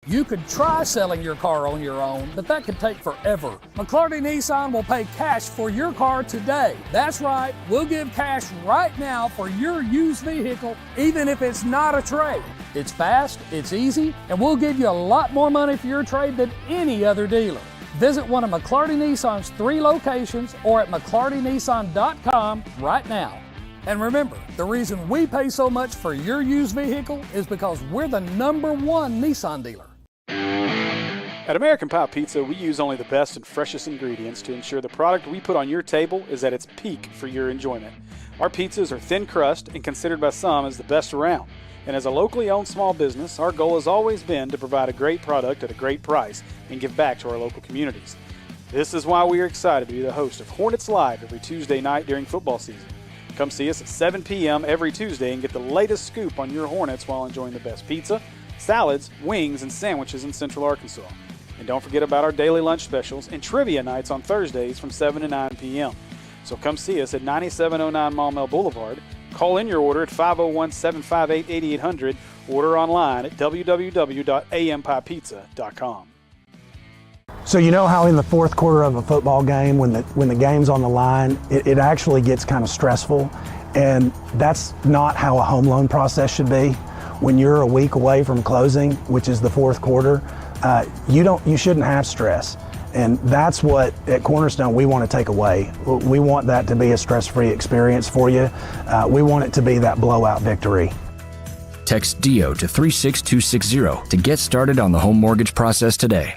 You could try selling your car on your own, but that could take forever. McClarty Nissan will pay cash for your car today. That's right, we'll give cash right now for your used vehicle, even if it's not a trade. It's fast, it's easy, and we'll give you a lot more money for your trade than any other dealer. Visit one of McClarty Nissan's 3 locations or at McClartyNissan.com right now. And remember, the reason we pay so much for your used vehicle is because we're the #1 Nissan dealer. At American Pie Pizza, we use only the best and freshest ingredients to ensure the product we put on your table is at its peak for your enjoyment. Our pizzas are thin crust and considered by some as the best around. And as a locally owned small business, our goal has always been to provide a great product at a great price and give back to our local communities. This is why we are excited to be the host of Hornets Live every Tuesday night during football season. Come see us at 7 p.m. every Tuesday and get the latest scoop on your Hornets while enjoying the best pizza, salads, wings, and sandwiches in Central Arkansas. And don't forget about our daily lunch specials and trivia nights on Thursdays from 7 to 9 p.m. So come see us at 9709 Maumelle Boulevard. Call in your order at 501-758-8800. Order online at www.ampiepizza.com. So you know how in the fourth quarter of a football game, when the game's on the line, it actually gets kind of stressful, and that's not how a home loan process should be. When you're a week away from closing, which is the fourth quarter, you shouldn't have stress. And that's what at Cornerstone we want to take away. We want that to be a stress-free experience for you. We want it to be that blowout victory. Text DO to 36260 to get started on the home mortgage process today.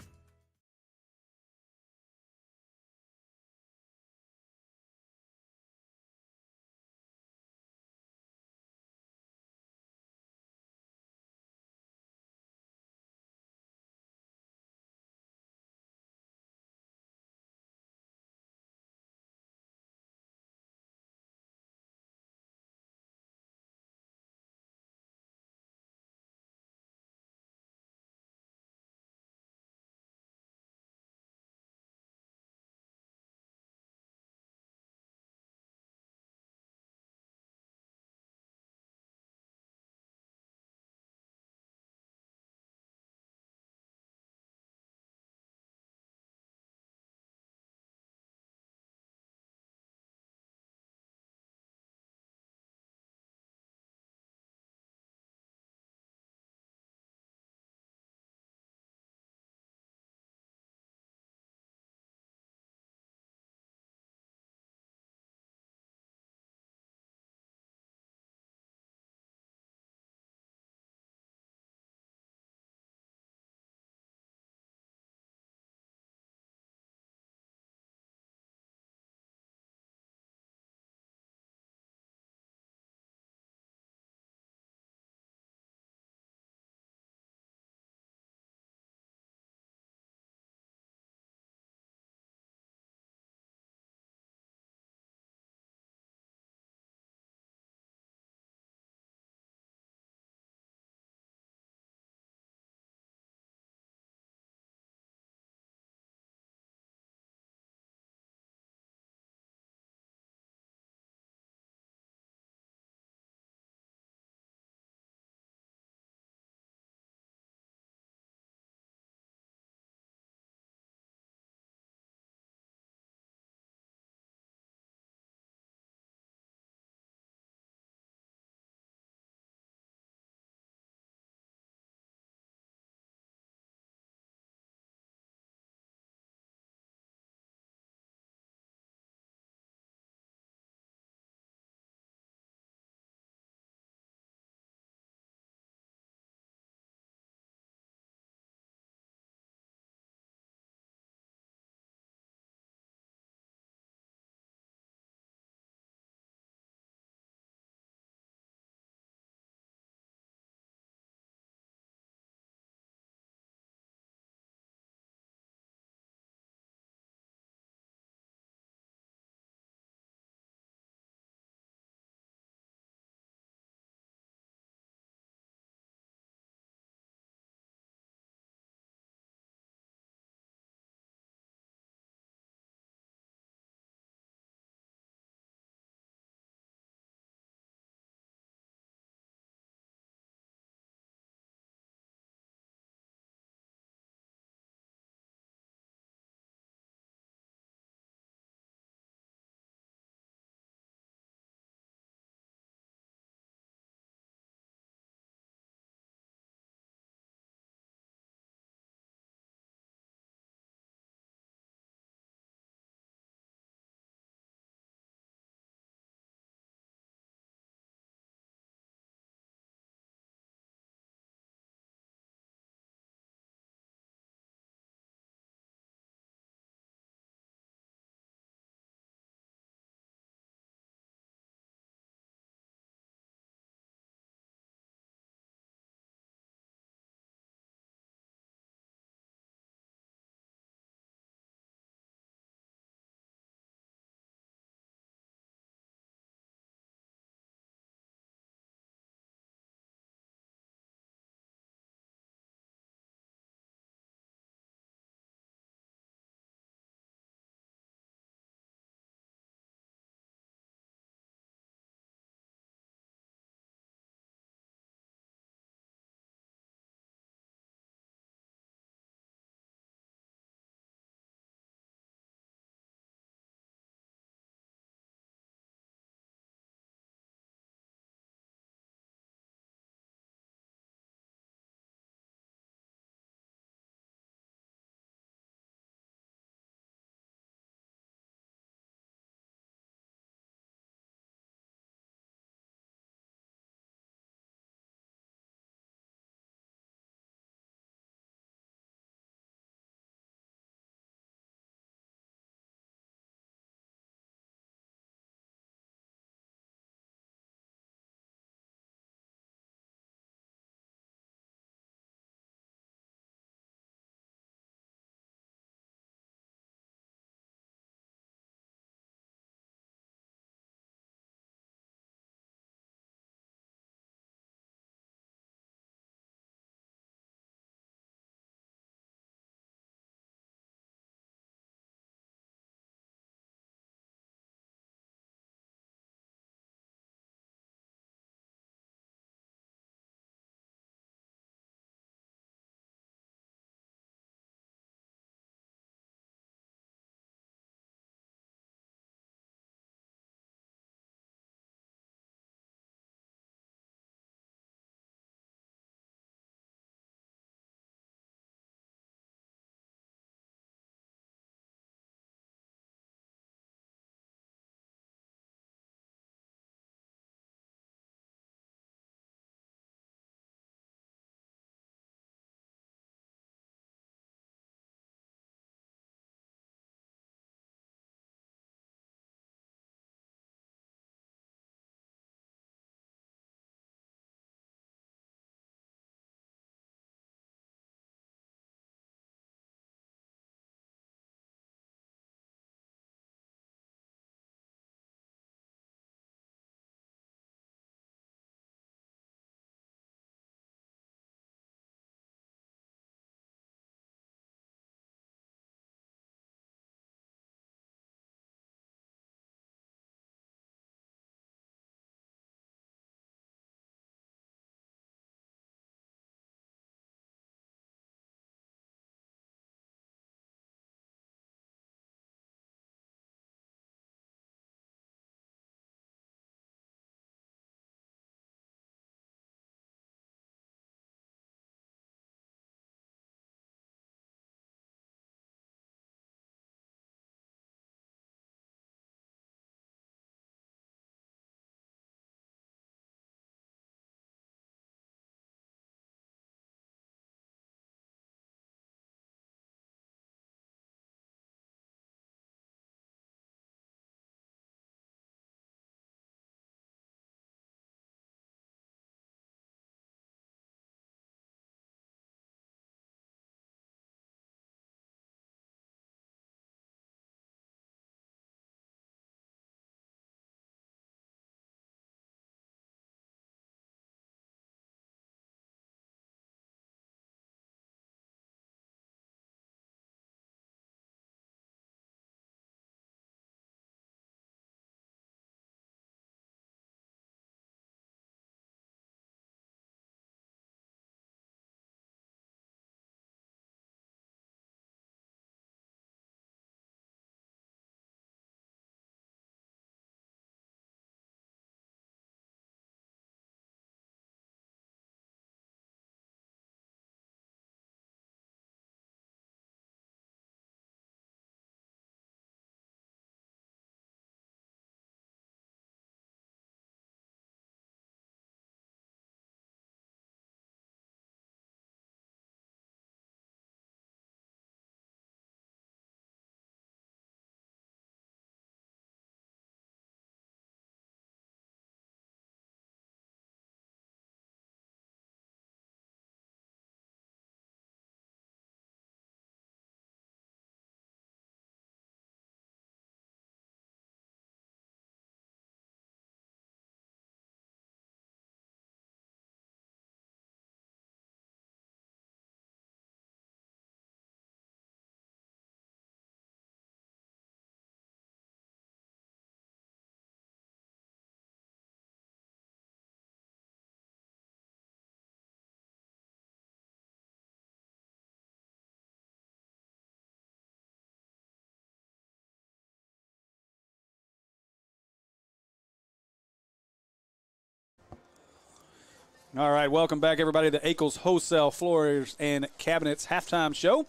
All right, welcome back, everybody, to the Ackles Wholesale Floors and Cabinets halftime show.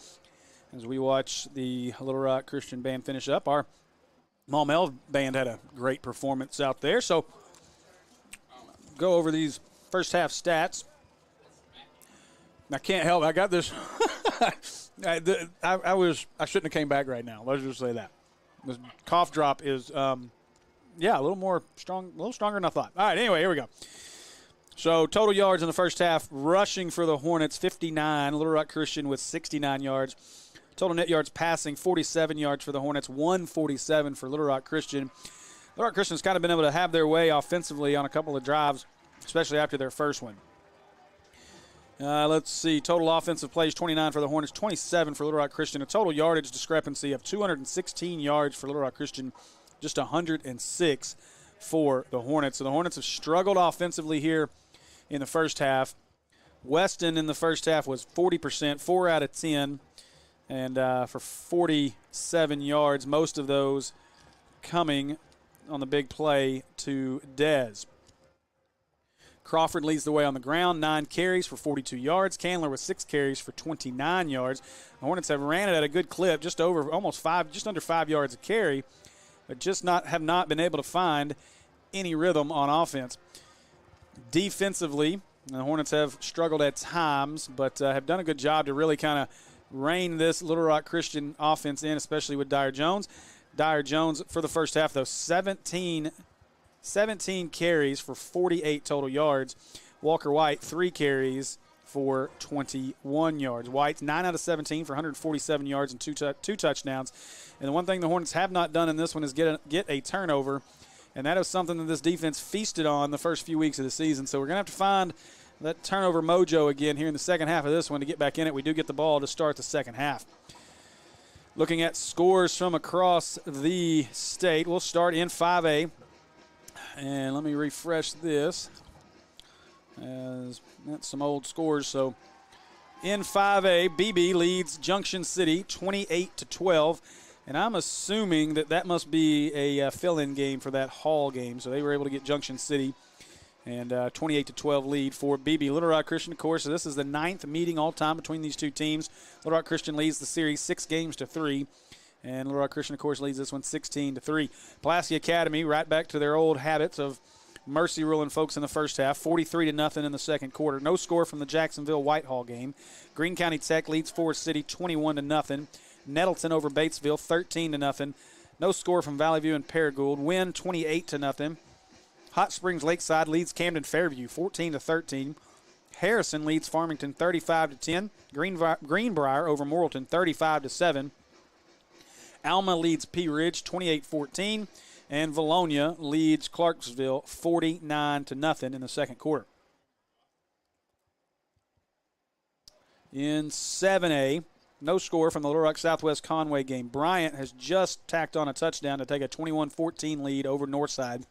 As we watch the Little Rock Christian Band finish up, our Maumelle band had a great performance out there. So, go over these first half stats. I can't help it. I got this. I shouldn't have came back right now. Let's just say that. The cough drop is, a little more strong, a little stronger than I thought. All right, anyway, here we go. So total yards in the first half, rushing for the Hornets, 59. Little Rock Christian with 69 yards. Total net yards passing, 47 yards for the Hornets, 147 for Little Rock Christian. Little Rock Christian's kind of been able to have their way offensively on a couple of drives, especially after their first one. Let's see. Total offensive plays, 29 for the Hornets, 27 for Little Rock Christian. A total yardage discrepancy of 216 yards for Little Rock Christian, just 106 for the Hornets. So the Hornets have struggled offensively here in the first half. Weston in the first half was 40%, 4 out of 10, and for 47 yards, most of those coming on the big play to Dez. Crawford leads the way on the ground, 9 carries for 42 yards. Candler with 6 carries for 29 yards. The Hornets have ran it at a good clip, just under 5 yards a carry, but have not been able to find any rhythm on offense. Defensively, the Hornets have struggled at times, but have done a good job to really kind of rein this Little Rock Christian offense in, especially with Dyer Jones. Dyer Jones, for the first half, though, 17 carries for 48 total yards. Walker White, 3 carries for 21 yards. White's 9 out of 17 for 147 yards and two touchdowns. And the one thing the Hornets have not done in this one is get a turnover. And that is something that this defense feasted on the first few weeks of the season. So we're going to have to find that turnover mojo again here in the second half of this one to get back in it. We do get the ball to start the second half. Looking at scores from across the state, we'll start in 5A. And let me refresh this. As that's some old scores. So in 5A, BB leads Junction City 28-12. And I'm assuming that must be a fill-in game for that Hall game. So they were able to get Junction City and 28-12 lead for BB. Little Rock Christian, of course, so this is the 9th meeting all-time between these two teams. Little Rock Christian leads the series 6-3. And Little Rock Christian, of course, leads this one 16-3. Pulaski Academy, right back to their old habits of mercy ruling folks in the first half, 43-0 in the second quarter. No score from the Jacksonville-Whitehall game. Greene County Tech leads Forest City 21-0. Nettleton over Batesville, 13-0. No score from Valley View and Paragould. Win 28-0. Hot Springs Lakeside leads Camden Fairview, 14-13. Harrison leads Farmington, 35-10. Greenbrier over Morrilton, 35-7. Alma leads Pea Ridge, 28-14. And Valonia leads Clarksville, 49-0 in the second quarter. In 7A, no score from the Little Rock Southwest Conway game. Bryant has just tacked on a touchdown to take a 21-14 lead over Northside.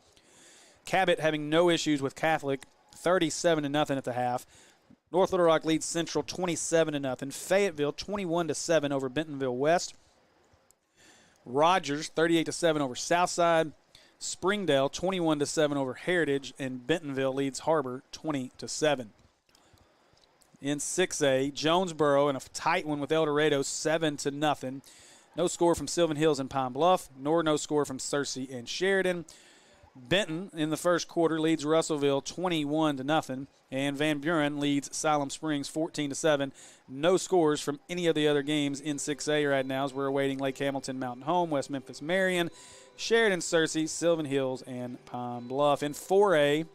Cabot having no issues with Catholic, 37-0 at the half. North Little Rock leads Central 27-0. Fayetteville 21-7 over Bentonville West. Rogers 38-7 over Southside. Springdale 21-7 over Heritage, and Bentonville leads Harbor 20-7. In 6A, Jonesboro in a tight one with El Dorado, 7-0. No score from Sylvan Hills and Pine Bluff, nor no score from Searcy and Sheridan. Benton in the first quarter leads Russellville 21-0, and Van Buren leads Siloam Springs 14-7. No scores from any of the other games in 6A right now as we're awaiting Lake Hamilton, Mountain Home, West Memphis, Marion, Sheridan, Searcy, Sylvan Hills, and Pine Bluff. In 4A,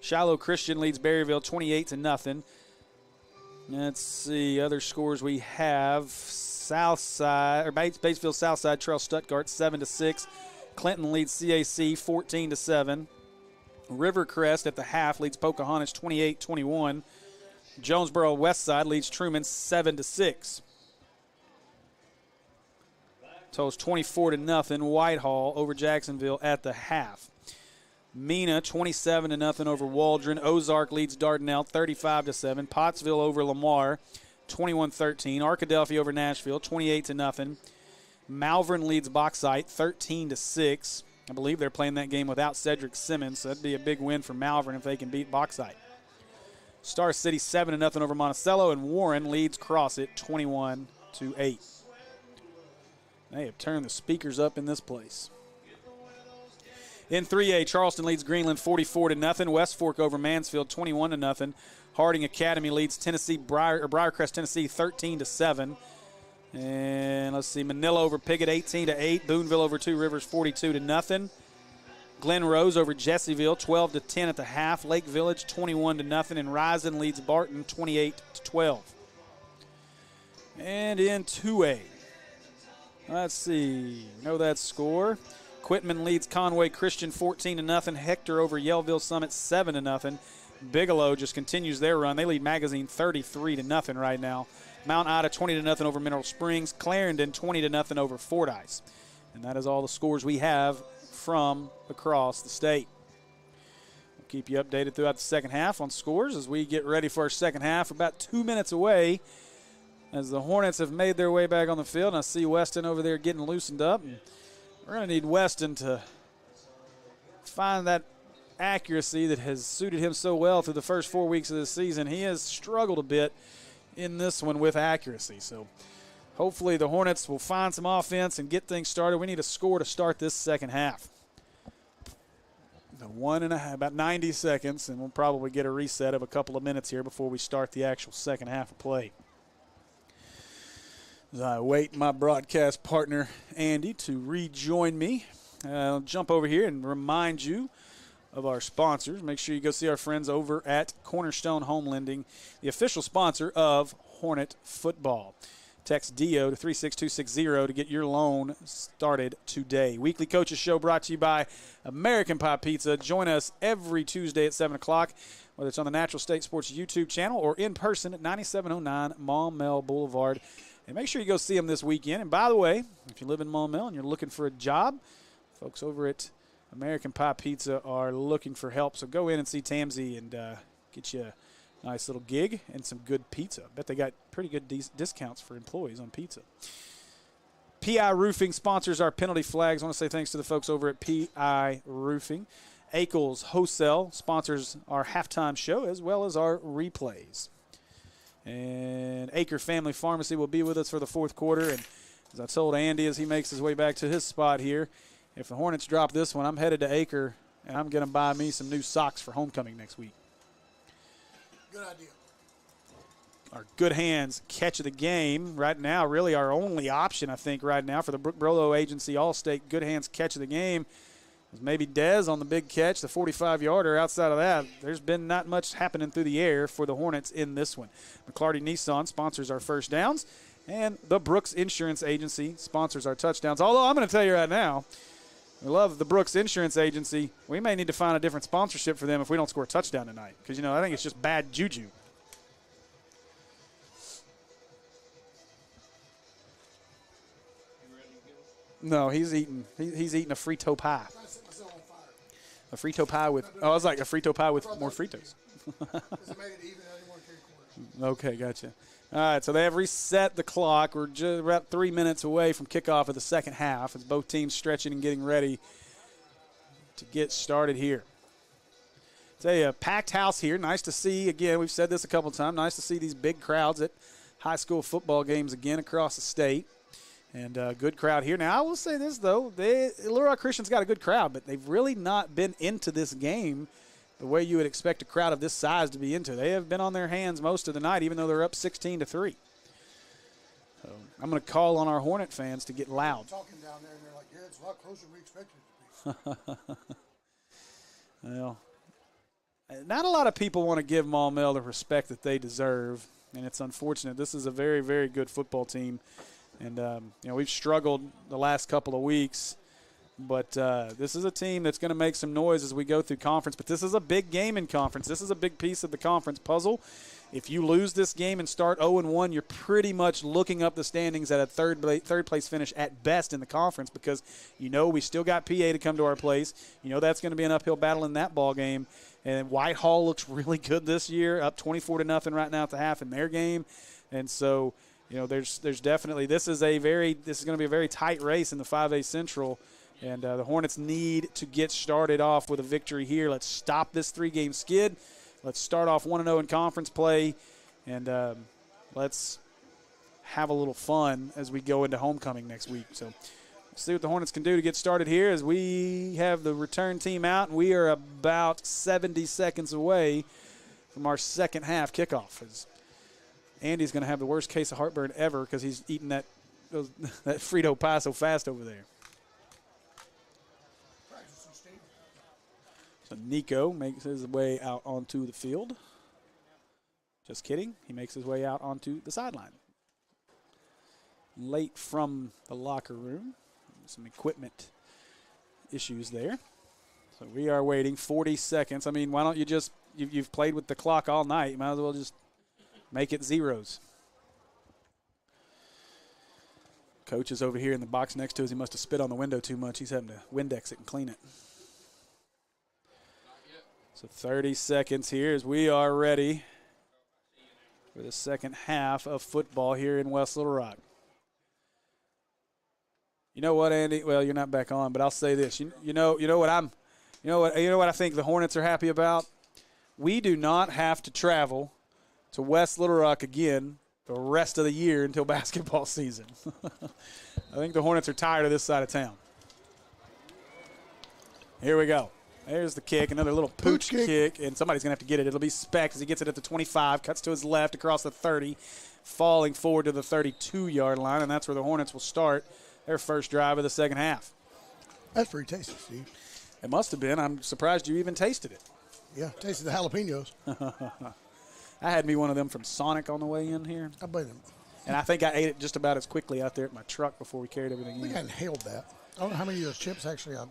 Shiloh Christian leads Berryville 28-0. Let's see, other scores we have. Batesville Southside trails Stuttgart 7-6. Clinton leads CAC 14-7. Rivercrest at the half leads Pocahontas 28-21. Jonesboro Westside leads Truman 7-6. Totals 24-0. Whitehall over Jacksonville at the half. Mena 27-0 over Waldron. Ozark leads Dardanelle 35-7. Pottsville over Lamar 21-13. Arkadelphia over Nashville 28-0. Malvern leads Bauxite 13-6. I believe they're playing that game without Cedric Simmons, so that'd be a big win for Malvern if they can beat Bauxite. Star City 7-0 over Monticello, and Warren leads Crossit 21-8. They have turned the speakers up in this place. In 3A, Charleston leads Greenland 44-0. West Fork over Mansfield 21-0. Harding Academy leads Briarcrest, Tennessee 13-7. And let's see, Manila over Piggott 18-8. Boonville over Two Rivers 42-0. Glen Rose over Jessieville 12-10 at the half. Lake Village 21-0. And Risen leads Barton 28-12. And in 2A, let's see, know that score. Quitman leads Conway Christian 14-0. Hector over Yellville Summit 7-0. Bigelow just continues their run. They lead Magazine 33-0 right now. Mount Ida 20-0 over Mineral Springs. Clarendon 20-0 over Fordyce. And that is all the scores we have from across the state. We'll keep you updated throughout the second half on scores as we get ready for our second half. We're about 2 minutes away as the Hornets have made their way back on the field. And I see Weston over there getting loosened up. And we're going to need Weston to find that accuracy that has suited him so well through the first 4 weeks of this season. He has struggled a bit in this one with accuracy. So hopefully the Hornets will find some offense and get things started. We need a score to start this second half. About 90 seconds, and we'll probably get a reset of a couple of minutes here before we start the actual second half of play. As I wait my broadcast partner, Andy, to rejoin me, I'll jump over here and remind you of our sponsors. Make sure you go see our friends over at Cornerstone Home Lending, the official sponsor of Hornet football. Text DO to 36260 to get your loan started today. Weekly Coaches Show brought to you by American Pie Pizza. Join us every Tuesday at 7 o'clock, whether it's on the Natural State Sports YouTube channel or in person at 9709 Maumelle Boulevard. And make sure you go see them this weekend. And by the way, if you live in Maumelle and you're looking for a job, folks over at American Pie Pizza are looking for help. So go in and see Tamsy and get you a nice little gig and some good pizza. Bet they got pretty good discounts for employees on pizza. PI Roofing sponsors our penalty flags. I want to say thanks to the folks over at PI Roofing. Akel's Wholesale sponsors our halftime show as well as our replays. And Acre Family Pharmacy will be with us for the fourth quarter. And as I told Andy as he makes his way back to his spot here, if the Hornets drop this one, I'm headed to Acre, and I'm going to buy me some new socks for homecoming next week. Good idea. Our Good Hands catch of the game right now, really our only option, I think, right now for the Brook Brolo Agency All-State Good Hands catch of the game is maybe Dez on the big catch, the 45-yarder. Outside of that, there's been not much happening through the air for the Hornets in this one. McClarty Nissan sponsors our first downs, and the Brooks Insurance Agency sponsors our touchdowns. Although I'm going to tell you right now, we love the Brooks Insurance Agency. We may need to find a different sponsorship for them if we don't score a touchdown tonight because, I think it's just bad juju. No, he's eating a Frito pie. A Frito pie with, I was like a Frito pie with more Fritos. Okay, gotcha. All right, so they have reset the clock. We're just about 3 minutes away from kickoff of the second half as both teams stretching and getting ready to get started here. It's a packed house here. Nice to see, again, we've said this a couple of times, nice to see these big crowds at high school football games again across the state. And a good crowd here. Now, I will say this, though. Little Rock Christian's got a good crowd, but they've really not been into this game the way you would expect a crowd of this size to be into. They have been on their hands most of the night, even though they're up 16-3. So I'm going to call on our Hornet fans to get loud. Talking down there, and they're like, yeah, it's a lot closer than we expected it to be. Well, not a lot of people want to give Maumelle the respect that they deserve, and it's unfortunate. This is a very, very good football team. And, we've struggled the last couple of weeks. But this is a team that's going to make some noise as we go through conference. But this is a big game in conference. This is a big piece of the conference puzzle. If you lose this game and start 0-1, you're pretty much looking up the standings at a third place finish at best in the conference because we still got PA to come to our place. That's going to be an uphill battle in that ball game. And Whitehall looks really good this year, up 24-0 right now at the half in their game. And so, there's definitely this is going to be a very tight race in the 5A Central. And the Hornets need to get started off with a victory here. Let's stop this 3-game skid. let's start off 1-0 in conference play, and let's have a little fun as we go into homecoming next week. So let's see what the Hornets can do to get started here as we have the return team out, and we are about 70 seconds away from our second half kickoff. As Andy's going to have the worst case of heartburn ever because he's eating that Frito pie so fast over there. So Nico makes his way out onto the field. Just kidding. He makes his way out onto the sideline. Late from the locker room. Some equipment issues there. So we are waiting 40 seconds. I mean, why don't you just, you've played with the clock all night. You might as well just make it zeros. Coach is over here in the box next to us. He must have spit on the window too much. He's having to Windex it and clean it. So 30 seconds here as we are ready for the second half of football here in West Little Rock. You know what, Andy? Well, you're not back on, but I'll say this. You know what I think the Hornets are happy about? We do not have to travel to West Little Rock again the rest of the year until basketball season. I think the Hornets are tired of this side of town. Here we go. There's the kick, another little pooch kick, and somebody's going to have to get it. It'll be Speck as he gets it at the 25, cuts to his left across the 30, falling forward to the 32-yard line, and that's where the Hornets will start their first drive of the second half. That's pretty tasty, Steve. It must have been. I'm surprised you even tasted it. Yeah, tasted the jalapenos. I had me one of them from Sonic on the way in here. I blame them. And I think I ate it just about as quickly out there at my truck before we carried everything in. I think I inhaled that. I don't know how many of those chips actually I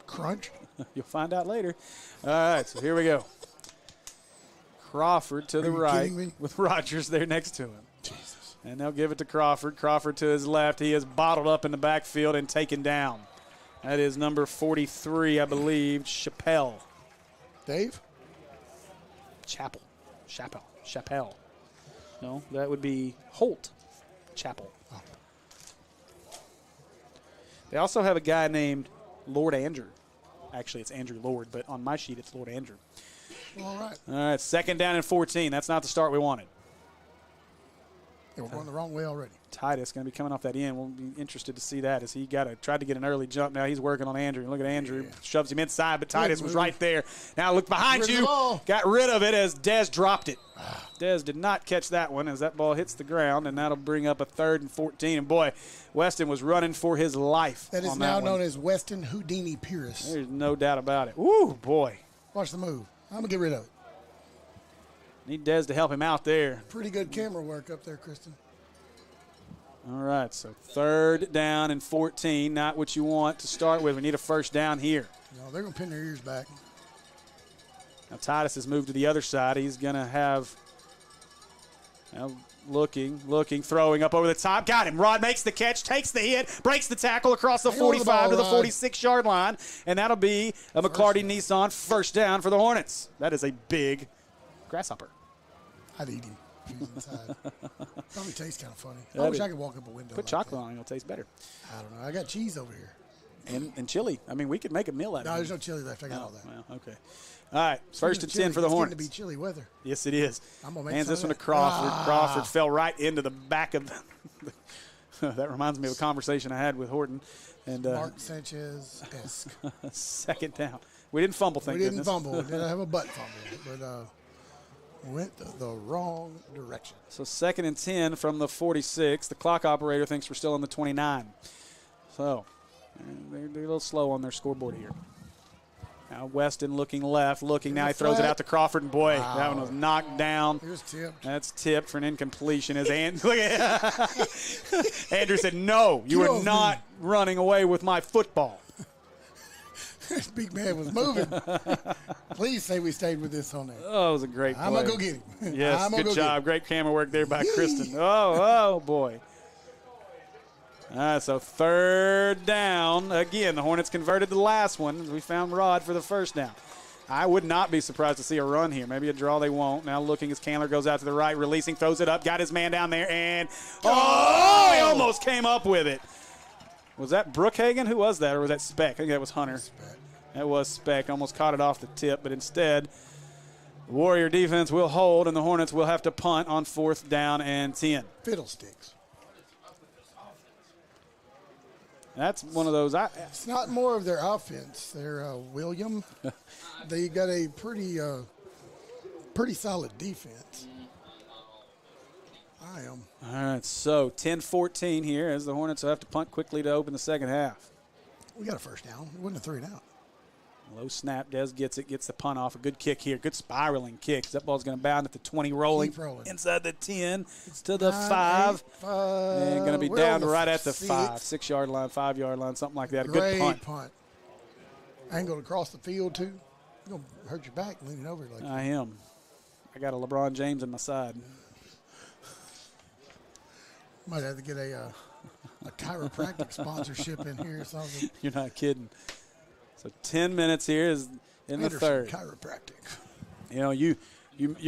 crunched. You'll find out later. All right, so here we go. Crawford to the right with Rogers there next to him. Jesus. And they'll give it to Crawford. Crawford to his left. He is bottled up in the backfield and taken down. That is number 43, I believe, Chappelle. Dave? Chappelle. No, that would be Holt Chapel. Oh. They also have a guy named Lord Andrew. Actually, it's Andrew Lord, but on my sheet, it's Lord Andrew. All right. All right, second down and 14. That's not the start we wanted. Yeah, we're going the wrong way already. Titus going to be coming off that end. We'll be interested to see that as he tried to get an early jump. Now he's working on Andrew. Look at Andrew. Yeah. Shoves him inside, but Titus was right there. Now look behind you. Got rid of it as Dez dropped it. Dez did not catch that one as that ball hits the ground, and that'll bring up a 3rd and 14. And, boy, Weston was running for his life. That is now known as Weston Houdini Pierce. There's no doubt about it. Ooh, boy. Watch the move. I'm going to get rid of it. Need Dez to help him out there. Pretty good camera work up there, Kristen. All right, so 3rd down and 14, not what you want to start with. We need a first down here. No, they're going to pin their ears back. Now Titus has moved to the other side. He's going to have looking, throwing up over the top. Got him. Rod makes the catch, takes the hit, breaks the tackle across the 45 to the 46-yard line, and that'll be a McClarty Nissan first down for the Hornets. That is a big grasshopper. I'd eat him. Inside. Probably tastes kind of funny. I wish I could walk up a window. Put chocolate on it, it'll taste better. I don't know. I got cheese over here. And chili. I mean, we could make a meal out of it. No, there's no chili left. I got all that. Well, okay. All right, first and 10 for the Hornets. It's going to be chilly weather. Yes, it is. I'm gonna make Hands this one to Crawford. Crawford fell right into the back of that reminds me of a conversation I had with Horton. And Mark Sanchez-esque. Second down. We didn't fumble, thank goodness. We didn't fumble. We didn't have a butt fumble. But went the wrong direction. So 2nd and 10 from the 46. The clock operator thinks we're still on the 29. So they're a little slow on their scoreboard here. Now Weston looking left, now he throws it out to Crawford, and boy, that one was knocked down. It was tipped. That's tipped for an incompletion. As look at Andrew said, "No, you are not running away with my football." This big man was moving. Please say we stayed with this on there. Oh, it was a great play. I'm going to go get him. Yes, good job. Great camera work there by Kristen. Oh, boy. All right, so 3rd down. Again, the Hornets converted the last one. We found Rod for the first down. I would not be surprised to see a run here. Maybe a draw they won't. Now looking as Candler goes out to the right, releasing, throws it up, got his man down there, and he almost came up with it. Was that Brookhagen? Who was that, or was that Speck? I think that was Hunter. Speck. That was Speck. Almost caught it off the tip, but instead Warrior defense will hold, and the Hornets will have to punt on 4th down and 10. Fiddlesticks. That's one of those. It's not more of their offense. They're William. They got a pretty solid defense. I am. All right, so 10-14 here as the Hornets will have to punt quickly to open the second half. We got a first down. It wasn't a 3 and out. Low snap. Des gets it, gets the punt off. A good kick here. Good spiraling kick. That ball's going to bound at the 20, rolling inside the 10. It's to the 5. And going to be down right at the 6-yard line, 5-yard line, something like that. A good punt. Angled across the field, too. You're going to hurt your back leaning over like that. I am. I got a LeBron James on my side. Might have to get a chiropractic sponsorship in here or something. You're not kidding. So 10 minutes here is in the third. Chiropractic. You know, you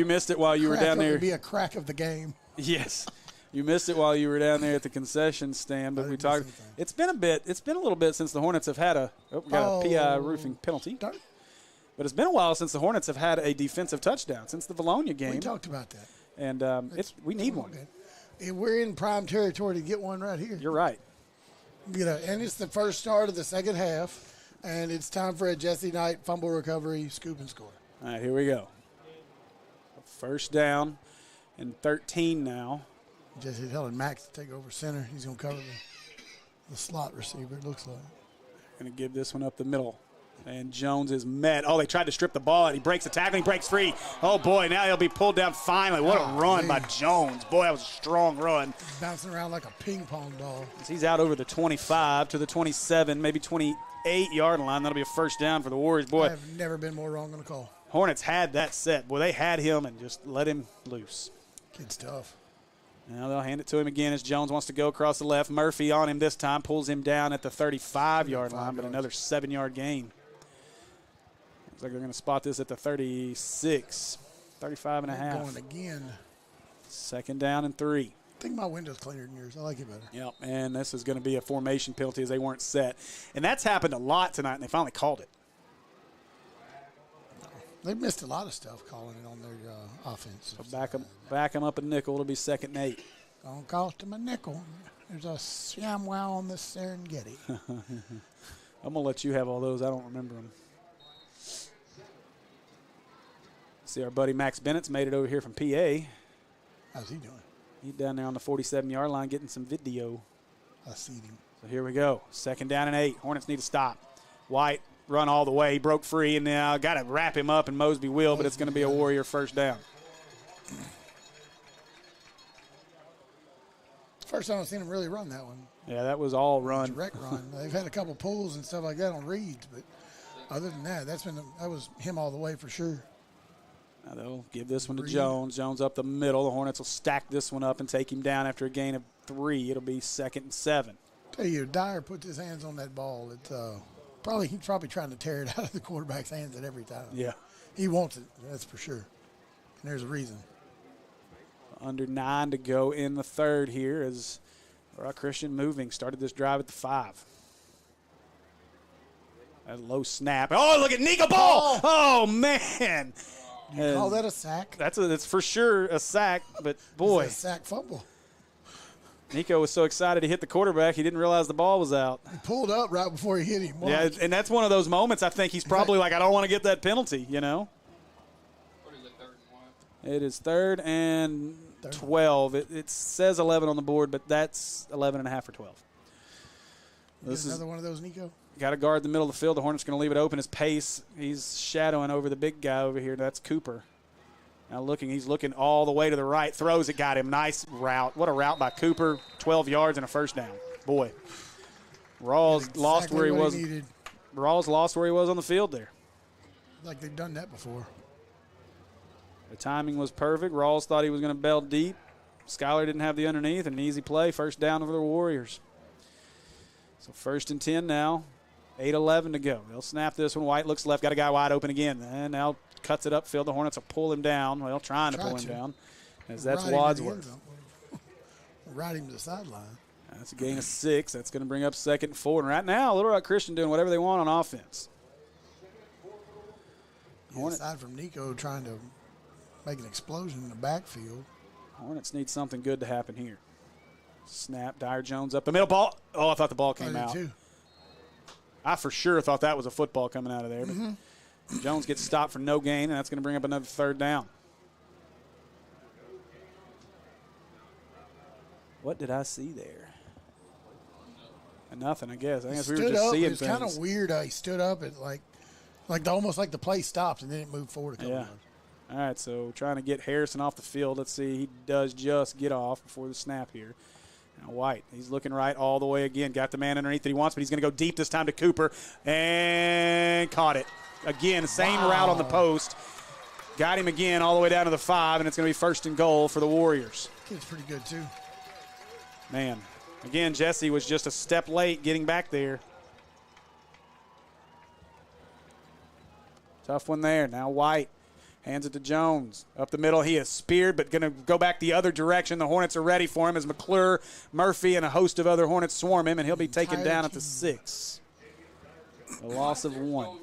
missed it while you were down there. Would be a crack of the game. Yes, you missed it while you were down there at the concession stand. But we talked. It's been a little bit since the Hornets have had we got a PI roofing penalty. But it's been a while since the Hornets have had a defensive touchdown since the Valonia game. We talked about that. And we need one. We're in prime territory to get one right here. You're right. And it's the first start of the second half. And it's time for a Jesse Knight fumble recovery, scoop and score. All right, here we go. First down and 13 now. Jesse telling Max to take over center. He's going to cover the slot receiver, it looks like. Going to give this one up the middle. And Jones is met. Oh, they tried to strip the ball, and he breaks the tackle. He breaks free. Oh, boy, now he'll be pulled down finally. What a run by Jones. Boy, that was a strong run. Bouncing around like a ping pong ball. He's out over the 25 to the 27, maybe 28-yard line. That'll be a first down for the Warriors. Boy, I've never been more wrong on a call. Hornets had that set. Boy, they had him and just let him loose. Kid's tough. Now they'll hand it to him again as Jones wants to go across the left. Murphy on him this time, pulls him down at the 35-yard line, but another 7-yard gain. Looks like they're going to spot this at the 36, 35 and a half. Going again. Second down and 3. I think my window's cleaner than yours. I like it better. Yep, and this is going to be a formation penalty as they weren't set. And that's happened a lot tonight, and they finally called it. They've missed a lot of stuff calling it on their offense. So back them up a nickel. It'll be 2nd and 8. Don't cost them a nickel. There's a ShamWow on this Serengeti. I'm going to let you have all those. I don't remember them. See, our buddy Max Bennett's made it over here from PA. How's he doing? He's down there on the 47-yard line getting some video. I see him. So here we go. 2nd down and 8. Hornets need to stop. White run all the way. He broke free, and now got to wrap him up, and Mosby will, but it's going to be a Warrior first down. First time I've seen him really run that one. Yeah, that was all run. Direct run. They've had a couple pulls and stuff like that on reads, but other than that, that was him all the way for sure. Now they'll give this one to Jones. Jones up the middle. The Hornets will stack this one up and take him down after a gain of 3. It'll be 2nd and 7. Tell you, Dyer puts his hands on that ball. It's he's probably trying to tear it out of the quarterback's hands at every time. Yeah. He wants it, that's for sure. And there's a reason. Under 9 to go in the third here as Rock Christian moving. Started this drive at the 5. A low snap. Oh, look at Nico Ball. Oh, man. You call that a sack? That's for sure a sack, but boy. It's a sack fumble. Nico was so excited to hit the quarterback, he didn't realize the ball was out. He pulled up right before he hit him. Watch. Yeah, and that's one of those moments I think he's probably like, I don't want to get that penalty, you know? What is it, 3rd and 1? It is 3rd and 12. It says 11 on the board, but that's 11 and a half for 12. This is another one of those, Nico? Got to guard the middle of the field. The Hornets going to leave it open. His pace, he's shadowing over the big guy over here. That's Cooper. Now he's looking all the way to the right. Throws it, got him. Nice route. What a route by Cooper. 12 yards and a first down. Boy. Rawls lost where he was. Rawls lost where he was on the field there. Like they've done that before. The timing was perfect. Rawls thought he was going to bell deep. Skyler didn't have the underneath. An easy play. First down over the Warriors. So 1st and 10 now. 8:11 to go. They'll snap this one. White looks left. Got a guy wide open again. And now cuts it upfield. The Hornets will pull him down. Well, trying to pull him down. As that's Wadsworth. Ride him to the sideline. That's a gain of 6. That's going to bring up 2nd and 4. And right now, Little Rock Christian doing whatever they want on offense. Yeah, aside from Nico trying to make an explosion in the backfield. Hornets need something good to happen here. Snap, Dyer Jones up the middle. Ball. Oh, I thought the ball came out. Too. I for sure thought that was a football coming out of there. But Jones gets stopped for no gain, and that's going to bring up another third down. What did I see there? Nothing, I guess. I guess we were just seeing things. It was kind of weird. He stood up and almost like the play stopped, and then it moved forward a couple yards. All right, so trying to get Harrison off the field. Let's see. He does just get off before the snap here. Now White, he's looking right all the way again. Got the man underneath that he wants, but he's going to go deep this time to Cooper and caught it. Again, same route on the post. Got him again all the way down to the 5, and it's going to be 1st and goal for the Warriors. Kid's pretty good, too. Man, again, Jesse was just a step late getting back there. Tough one there. Now White hands it to Jones. Up the middle, he is speared, but going to go back the other direction. The Hornets are ready for him as McClure, Murphy, and a host of other Hornets swarm him, and he'll be taken down at the 6. A loss of 1.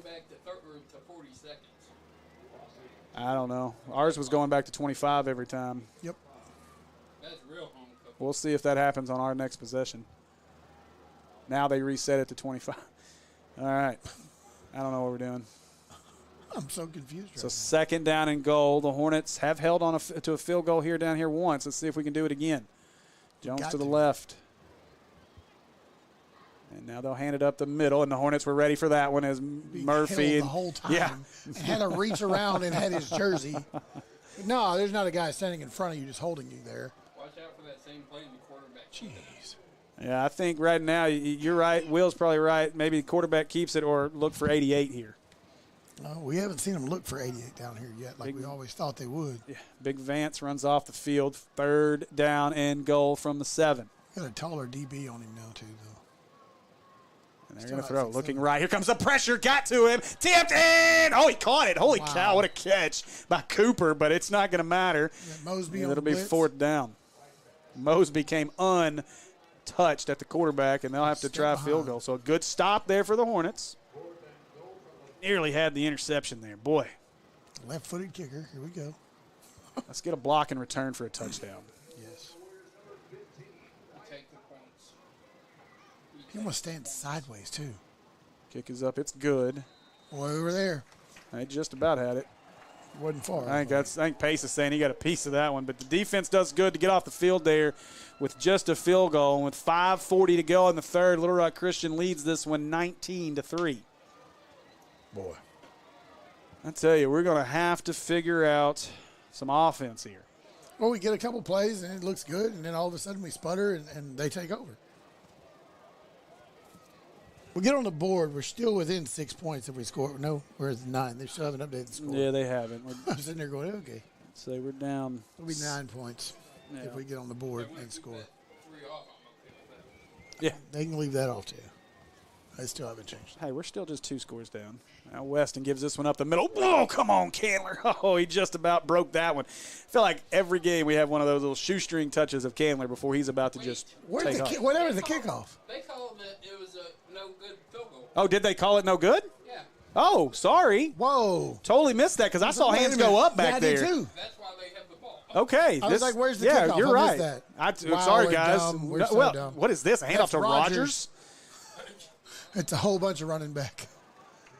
I don't know. Ours was going back to 25 every time. Yep. That's real home cooking. We'll see if that happens on our next possession. Now they reset it to 25. All right. I don't know what we're doing. I'm so confused. So 2nd down and goal. The Hornets have held on to a field goal here down here once. Let's see if we can do it again. Jones to the left. And now they'll hand it up the middle, and the Hornets were ready for that one as Murphy. The whole time. Yeah. And had to reach around and had his jersey. No, there's not a guy standing in front of you just holding you there. Watch out for that same play in the quarterback. Jeez. Yeah, I think right now you're right. Will's probably right. Maybe the quarterback keeps it or look for 88 here. We haven't seen them look for 88 down here yet like we always thought they would. Yeah, Big Vance runs off the field. 3rd down and goal from the 7. Got a taller DB on him now, too, though. And they're going to throw. Looking right. Here comes the pressure. Got to him. Tipped in. Oh, he caught it. Holy cow. What a catch by Cooper, but it's not going to matter. Mosby It'll be 4th down. Mosby came untouched at the quarterback, and they'll have to try a field goal. So a good stop there for the Hornets. Nearly had the interception there. Boy. Left-footed kicker. Here we go. Let's get a block and return for a touchdown. Yes. He almost stands sideways, too. Kick is up. It's good. Boy, over there. They just about had it. Wasn't far. I think Pace is saying he got a piece of that one. But the defense does good to get off the field there with just a field goal. And with 5:40 to go in the 3rd, Little Rock Christian leads this one 19-3. Boy. I tell you, we're going to have to figure out some offense here. Well, we get a couple plays, and it looks good, and then all of a sudden we sputter, and they take over. We get on the board. We're still within 6 points if we score. No, we're at 9. They still haven't updated the score. Yeah, they haven't. I'm sitting there going, okay. So we're down. It'll be 9 points if we get on the board and score. Yeah. They can leave that off to you. I still haven't changed. Hey, we're still just 2 scores down. Now Weston gives this one up the middle. Oh, come on, Candler. Oh, he just about broke that one. I feel like every game we have one of those little shoestring touches of Candler before he's about to just take off. Whatever the kickoff. They called it was a no-good field goal. Oh, did they call it no good? Yeah. Oh, sorry. Whoa. Totally missed that because I saw hands go up back there. I did too. That's why they have the ball. Okay. I was like, where's the kickoff? kickoff? You're right. Wow, sorry, guys. We're so dumb. What is this? A handoff to Rogers? It's a whole bunch of running back.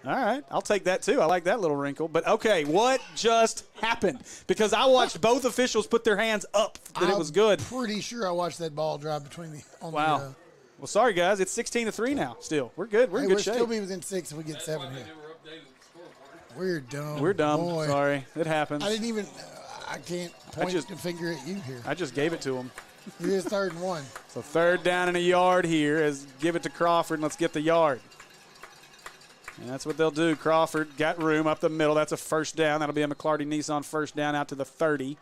All right. I'll take that, too. I like that little wrinkle. But, okay, what just happened? Because I watched both officials put their hands up that it was good. I'm pretty sure I watched that ball drive between the – Wow. Well, sorry, guys. It's 16-3 now still. We're good. We're in good shape. We'll still be within 6 if we get 7 here. We're dumb. We're dumb. Boy. Sorry. It happens. I didn't even I can't point the finger at you here. I just gave it to him. It is 3rd and 1. So 3rd down and a yard here as give it to Crawford and let's get the yard. And that's what they'll do. Crawford got room up the middle. That's a 1st down. That'll be a McClarty Nissan 1st down out to the 30.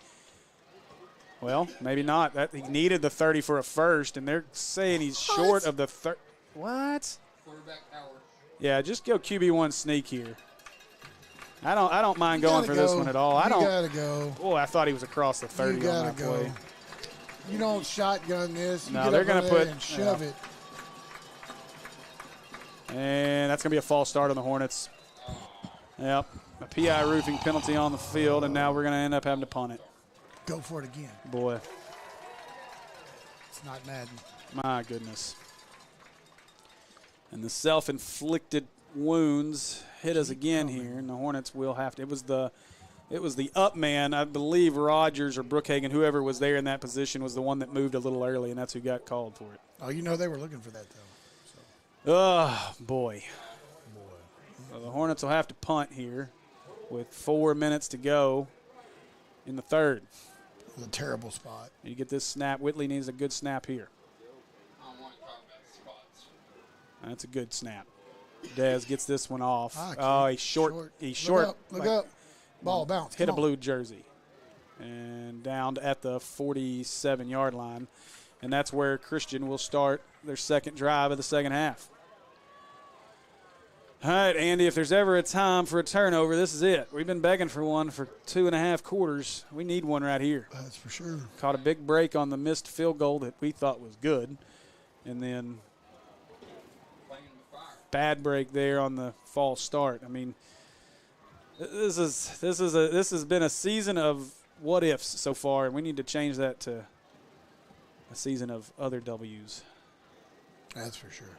Well, maybe not. He needed the 30 for a 1st, and they're saying he's short of the 30. What? Quarterback power. Yeah, just go QB1 sneak here. I don't mind going for this one at all. You gotta go. Oh, I thought he was across the 30 you on gotta that go. play. You don't shotgun this. You No, get they're up going to over there put and shove it. And that's going to be a false start on the Hornets. Yep. A PI roofing penalty on the field, and now we're going to end up having to punt it. Go for it again. Boy. It's not Madden. My goodness. And the self-inflicted wounds hit us again here, and the Hornets will have to. It was the up man, I believe Rogers or Brookhagen, whoever was there in that position, was the one that moved a little early, and that's who got called for it. Oh, you know they were looking for that, though. Oh, boy. So the Hornets will have to punt here with 4 minutes to go in the third. It was a terrible spot. You get this snap. Whitley needs a good snap here. That's a good snap. Dez gets this one off. He's short. He's short. Look up. Ball bounce. Hit a blue jersey. And down at the 47-yard line. And that's where Christian will start their second drive of the second half. All right, Andy, if there's ever a time for a turnover, this is it. We've been begging for one for 2.5 quarters. We need one right here. That's for sure. Caught a big break on the missed field goal that we thought was good. And then bad break there on the false start. I mean, this has been a season of what ifs so far, and we need to change that to a season of other W's. That's for sure.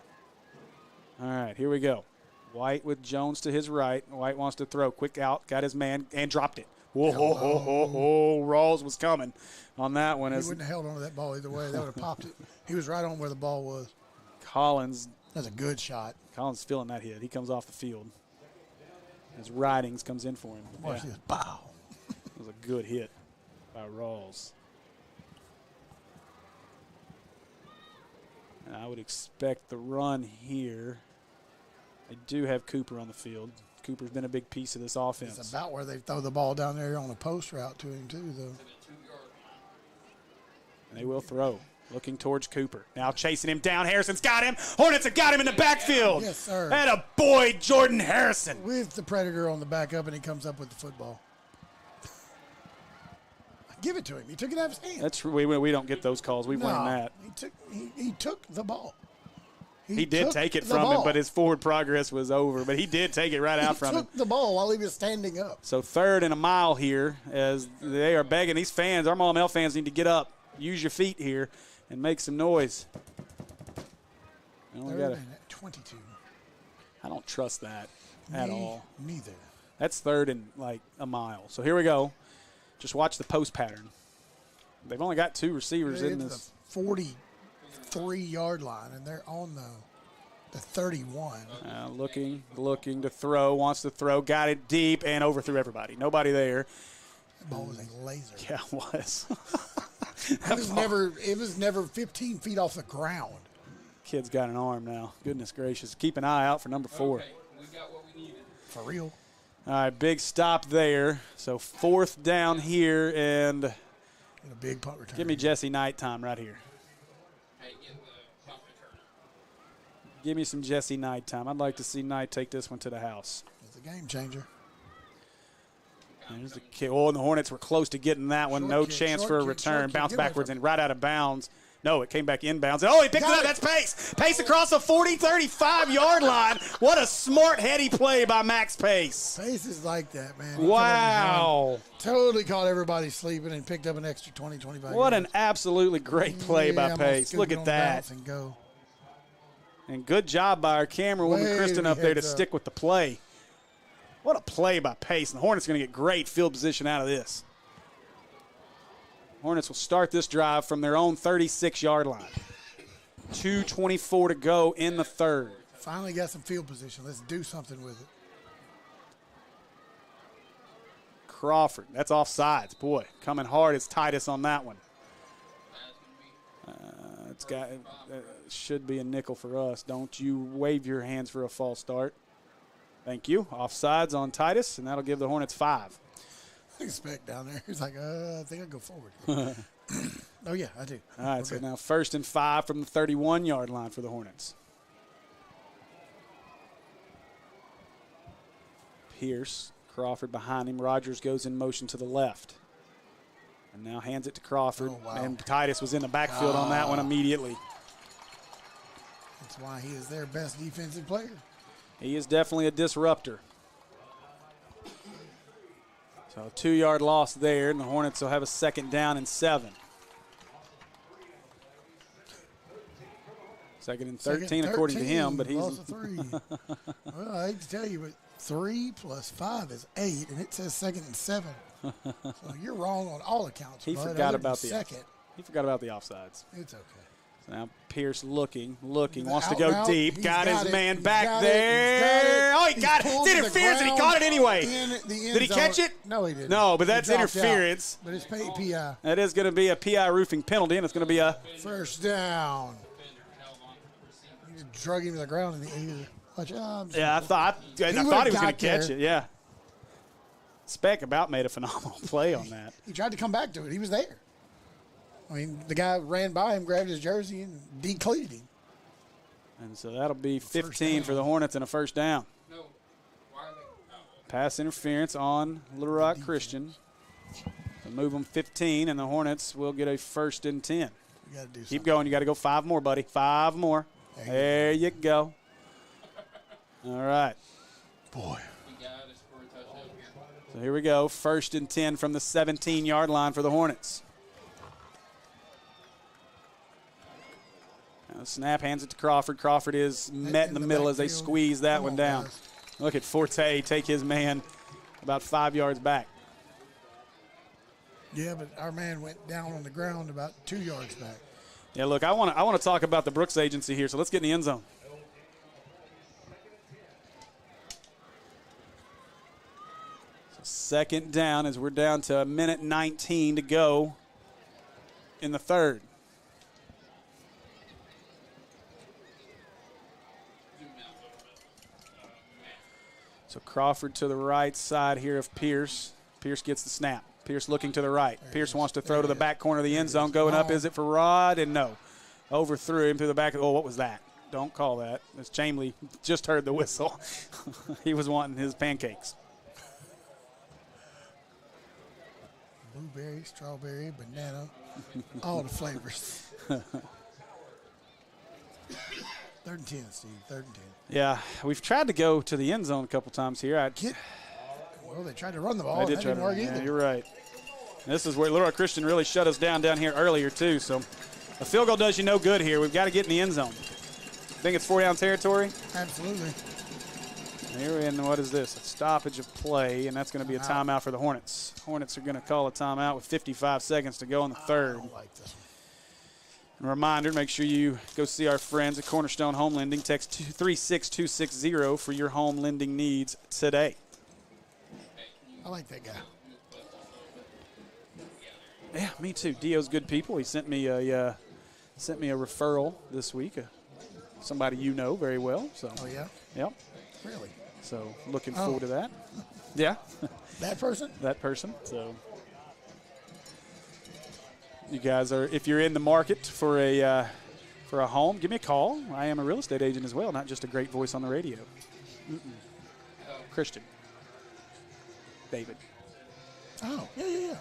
All right, here we go. White with Jones to his right. White wants to throw. Quick out. Got his man and dropped it. Whoa, Rawls was coming on that one. He wouldn't have held on to that ball either way. That would have popped it. He was right on where the ball was. Collins. That's a good shot. Collins feeling that hit. He comes off the field. As Ridings comes in for him. Watch this. Bow. It was a good hit by Rawls. And I would expect the run here. They do have Cooper on the field. Cooper's been a big piece of this offense. It's about where they throw the ball down there on a post route to him, too, though. And they will throw. Looking towards Cooper. Now chasing him down. Harrison's got him. Hornets have got him in the backfield. Yes, sir. And a boy, Jordan Harrison. With the Predator on the back up, and he comes up with the football. Give it to him. He took it out of his hand. That's we don't get those calls. We've learned that. He took the ball. He did take it from him, but his forward progress was over. But he did take it right out from him. He took the ball while he was standing up. So 3rd and a mile here as they are begging. These fans, our Maumelle fans, need to get up, use your feet here, and make some noise. 22. I don't trust that at all. Neither. That's 3rd and like a mile. So here we go. Just watch the post pattern. They've only got 2 receivers in this. The 43-yard line, and they're on the 31. Looking to throw, wants to throw, got it deep, and overthrew everybody. Nobody there. That ball was a laser. Yeah, it was. It was never 15 feet off the ground. Kid's got an arm now. Goodness gracious. Keep an eye out for number 4. Okay, we got what we needed. For real. All right, big stop there. So 4th down here, and a big punt return. Give me Jesse Knight time right here. Hey, get the punt return. Give me some Jesse Knight time. I'd like to see Knight take this one to the house. It's a game changer. There's the kick. Oh, and the Hornets were close to getting that one. No chance for a return. Bounce backwards and right out of bounds. No, it came back inbounds. Oh, he picked it up. That's Pace. Pace across the 40, 35-yard line. What a smart, heady play by Max Pace. Pace is like that, man. Wow. Totally caught everybody sleeping and picked up an extra 20, 25 What yards. an absolutely great play by Pace. Look at that. And go. And good job by our camera woman, Kristen, up there to stick with the play. What a play by Pace. And the Hornets are going to get great field position out of this. Hornets will start this drive from their own 36-yard line. 2:24 to go in the third. Finally got some field position. Let's do something with it. Crawford, that's offsides. Boy, coming hard is Titus on that one. Should be a nickel for us. Don't you wave your hands for a false start. Thank you. Offsides on Titus, and that'll give the Hornets 5. I expect down there. He's like, I think I'll go forward. Oh, yeah, I do. All right, so now 1st and 5 from the 31-yard line for the Hornets. Pierce, Crawford behind him. Rogers goes in motion to the left. And now hands it to Crawford. Oh, wow. And Titus was in the backfield on that one immediately. That's why he is their best defensive player. He is definitely a disruptor. So 2-yard loss there, and the Hornets will have a 2nd down and 7. 2nd and 13, according to him, but he's lost a 3. Well, I hate to tell you, but 3 plus 5 is 8, and it says 2nd and 7. So you're wrong on all accounts. He bud. forgot about the second. He forgot about the offsides. It's okay. So now Pierce looking, wants to out go route, deep. he's Got his it, man he's back got there. Oh, he He's got it. pulled It's to the interference, and he ground caught it anyway. in the end Did he zone. catch it? No, he didn't. No, but He that's dropped out. interference. But it's PI. That is going to be a PI roofing penalty, and it's going to be a First down. He just drug him to the ground, and he watch out. Yeah, I thought he was got going to catch there. it. Yeah. Speck about made a phenomenal play on that. He tried to come back to it. He was there. I mean, the guy ran by him, grabbed his jersey, and decleated him. And so that'll be 15 for the Hornets and a first down. No. Why are they? Pass interference on Little Rock Christian. So move them 15, and the Hornets will get a 1st and 10. You got to do something. Keep going. You got to go 5 more, buddy. 5 more. There you go. All right. Boy. We got to score a touchdown here. So here we go. 1st and 10 from the 17-yard line for the Hornets. Now snap, hands it to Crawford. Crawford is met in the middle as they squeeze that one down. Guys. Look at Forte take his man about 5 yards back. Yeah, but our man went down on the ground about 2 yards back. Yeah, look, I want to talk about the Brooks agency here, so let's get in the end zone. So 2nd down as we're down to 1:19 to go in the 3rd. So Crawford to the right side here of Pierce. Pierce gets the snap. Pierce looking to the right. Pierce wants to throw to the back corner of the end zone. Going up, is it for Rod? And no. Overthrew him through the back. Oh, what was that? Don't call that. As Chamley just heard the whistle. He was wanting his pancakes. Blueberry, strawberry, banana, all the flavors. 3rd and 10, Steve. 3rd and 10. Yeah, we've tried to go to the end zone a couple times here. Well, they tried to run the ball. They did That try didn't to work yeah, either. you're right. This is where Little Rock Christian really shut us down here earlier, too. So a field goal does you no good here. We've got to get in the end zone. Think it's 4-down territory? Absolutely. Here in, what is this? A stoppage of play, and that's going to be a timeout for the Hornets. Hornets are going to call a timeout with 55 seconds to go in the 3rd. I don't like this one. And a reminder, make sure you go see our friends at Cornerstone Home Lending. Text 36260 for your home lending needs today. I like that guy. Yeah, me too. Dio's good people. He sent me a referral this week. Somebody you know very well. So. Oh, yeah? Yep. Really? So looking forward to that. Yeah. That person? That person. So you guys are, if you're in the market for a home, give me a call. I am a real estate agent as well, not just a great voice on the radio. Christian. David. Oh, yeah.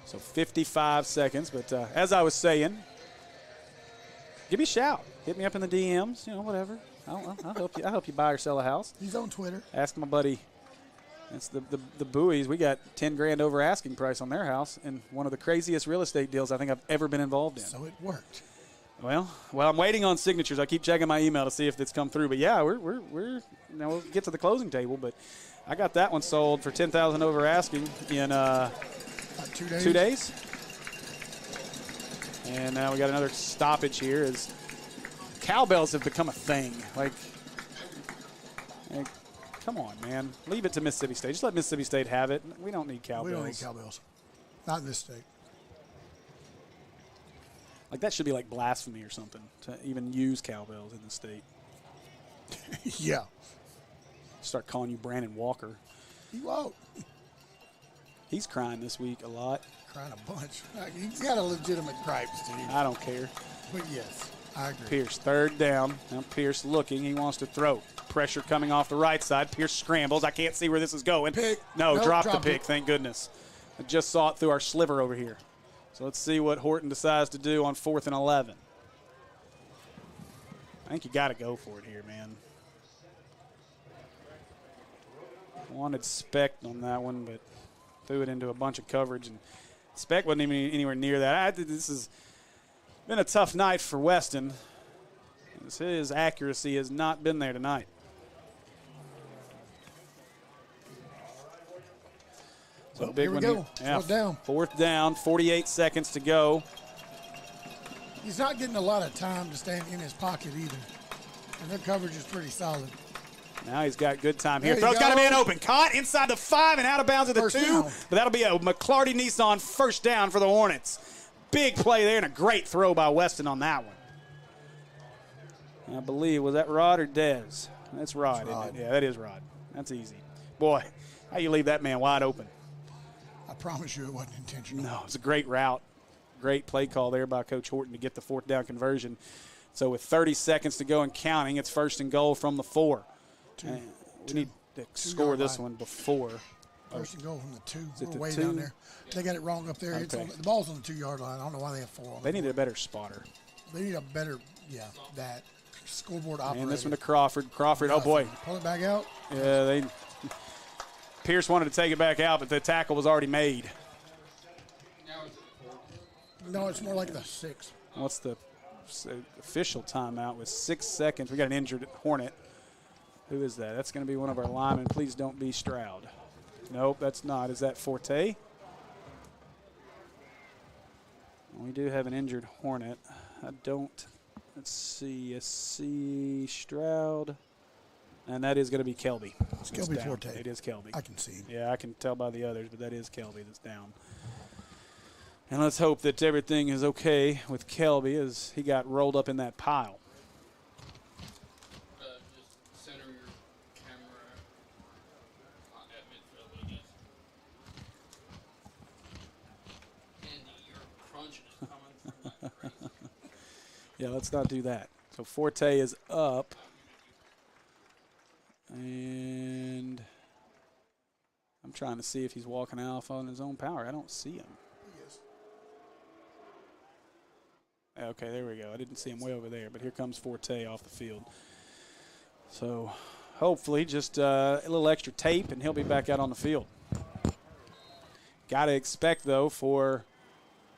So 55 seconds, but as I was saying, give me a shout. Hit me up in the DMs, whatever. I'll help you buy or sell a house. He's on Twitter. Ask my buddy. It's the Bowies. We got $10,000 over asking price on their house, and one of the craziest real estate deals I think I've ever been involved in. So it worked. Well, I'm waiting on signatures. I keep checking my email to see if it's come through. But yeah, we're now we'll get to the closing table. But I got that one sold for $10,000 over asking in 2 days. 2 days. And now we got another stoppage here as cowbells have become a thing. Like, come on, man. Leave it to Mississippi State. Just let Mississippi State have it. We don't need cowbells. We don't need cowbells. Not in this state. Like, that should be like blasphemy or something to even use cowbells in the state. Yeah. Start calling you Brandon Walker. He won't. He's crying this week a lot. Crying a bunch. He's got a legitimate gripe, Steve. I don't care. But yes, I agree. Pierce, 3rd down. Now Pierce looking. He wants to throw. Pressure coming off the right side. Pierce scrambles. I can't see where this is going. Pick. No, Nope, drop the dropped pick. it. Thank goodness. I just saw it through our sliver over here. So let's see what Horton decides to do on 4th and 11. I think you got to go for it here, man. Wanted Speck on that one, but threw it into a bunch of coverage, and Speck wasn't even anywhere near that. This has been a tough night for Weston. His accuracy has not been there tonight. So well, big here we one. go. Yeah, Fourth down. 4th down, 48 seconds to go. He's not getting a lot of time to stand in his pocket either. And their coverage is pretty solid. Now he's got good time here. There you Throw's got a go. man open. Caught inside the 5 and out of bounds at the First 2. down. But that'll be a McClarty Nissan first down for the Hornets. Big play there and a great throw by Weston on that one. I believe, was that Rod or Dez? That's Rod, isn't it? Yeah, that is Rod. That's easy. Boy, how you leave that man wide open? I promise you it wasn't intentional. No, it's a great route. Great play call there by Coach Horton to get the 4th down conversion. So with 30 seconds to go and counting, it's 1st and goal from the 4. We need to score this one before. 1st and goal from the 2. Is it We're the way 2? down there. They got it wrong up there. It's Okay. the ball's on the 2-yard line. I don't know why they have 4 on They it. need a better spotter. They need a better, that scoreboard operator. And this one to Crawford. Crawford, oh boy. Pull it back out. Yeah, Pierce wanted to take it back out, but the tackle was already made. No, it's more like the 6. What's the official timeout with 6 seconds? We got an injured Hornet. Who is that? That's going to be one of our linemen. Please don't be Stroud. Nope, that's not. Is that Forte? We do have an injured Hornet. Let's see, Stroud. And that is going to be Kelby. It's Kelby Forte. It is Kelby. I can see. Yeah, I can tell by the others, but that is Kelby that's down. And let's hope that everything is okay with Kelby as he got rolled up in that pile. Just center your camera at midfield, I guess. Andy, your crunch is coming from that brain. Yeah, let's not do that. So Forte is up. And I'm trying to see if he's walking off on his own power. I don't see him. Okay, there we go. I didn't see him way over there, but here comes Forte off the field. So hopefully just a little extra tape, and he'll be back out on the field. Got to expect, though, for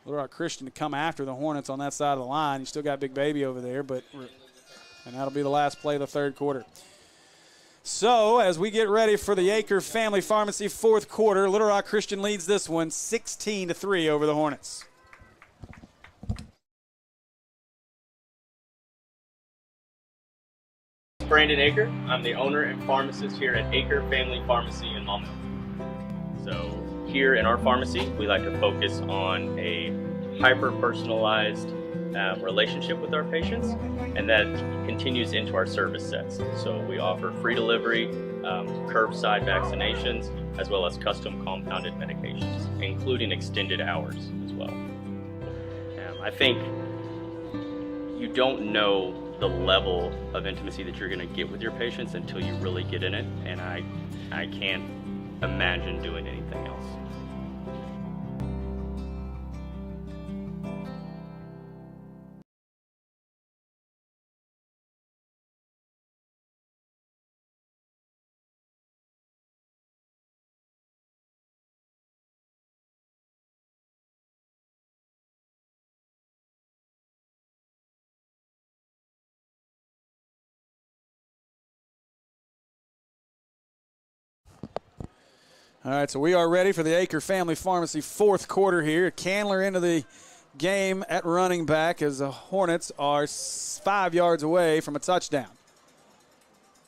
Little Rock Christian to come after the Hornets on that side of the line. You still got Big Baby over there, and that'll be the last play of the 3rd quarter. So as we get ready for the Acre Family Pharmacy 4th quarter, Little Rock Christian leads this one 16-3 over the Hornets. Brandon Aker. I'm the owner and pharmacist here at Aker Family Pharmacy in Maumelle. So here in our pharmacy, we like to focus on a hyper-personalized relationship with our patients, and that continues into our service sets. So we offer free delivery, curbside vaccinations, as well as custom compounded medications, including extended hours as well. I think you don't know the level of intimacy that you're going to get with your patients until you really get in it, and I can't imagine doing anything else. All right, so we are ready for the Acre Family Pharmacy 4th quarter here. Candler into the game at running back as the Hornets are 5 yards away from a touchdown.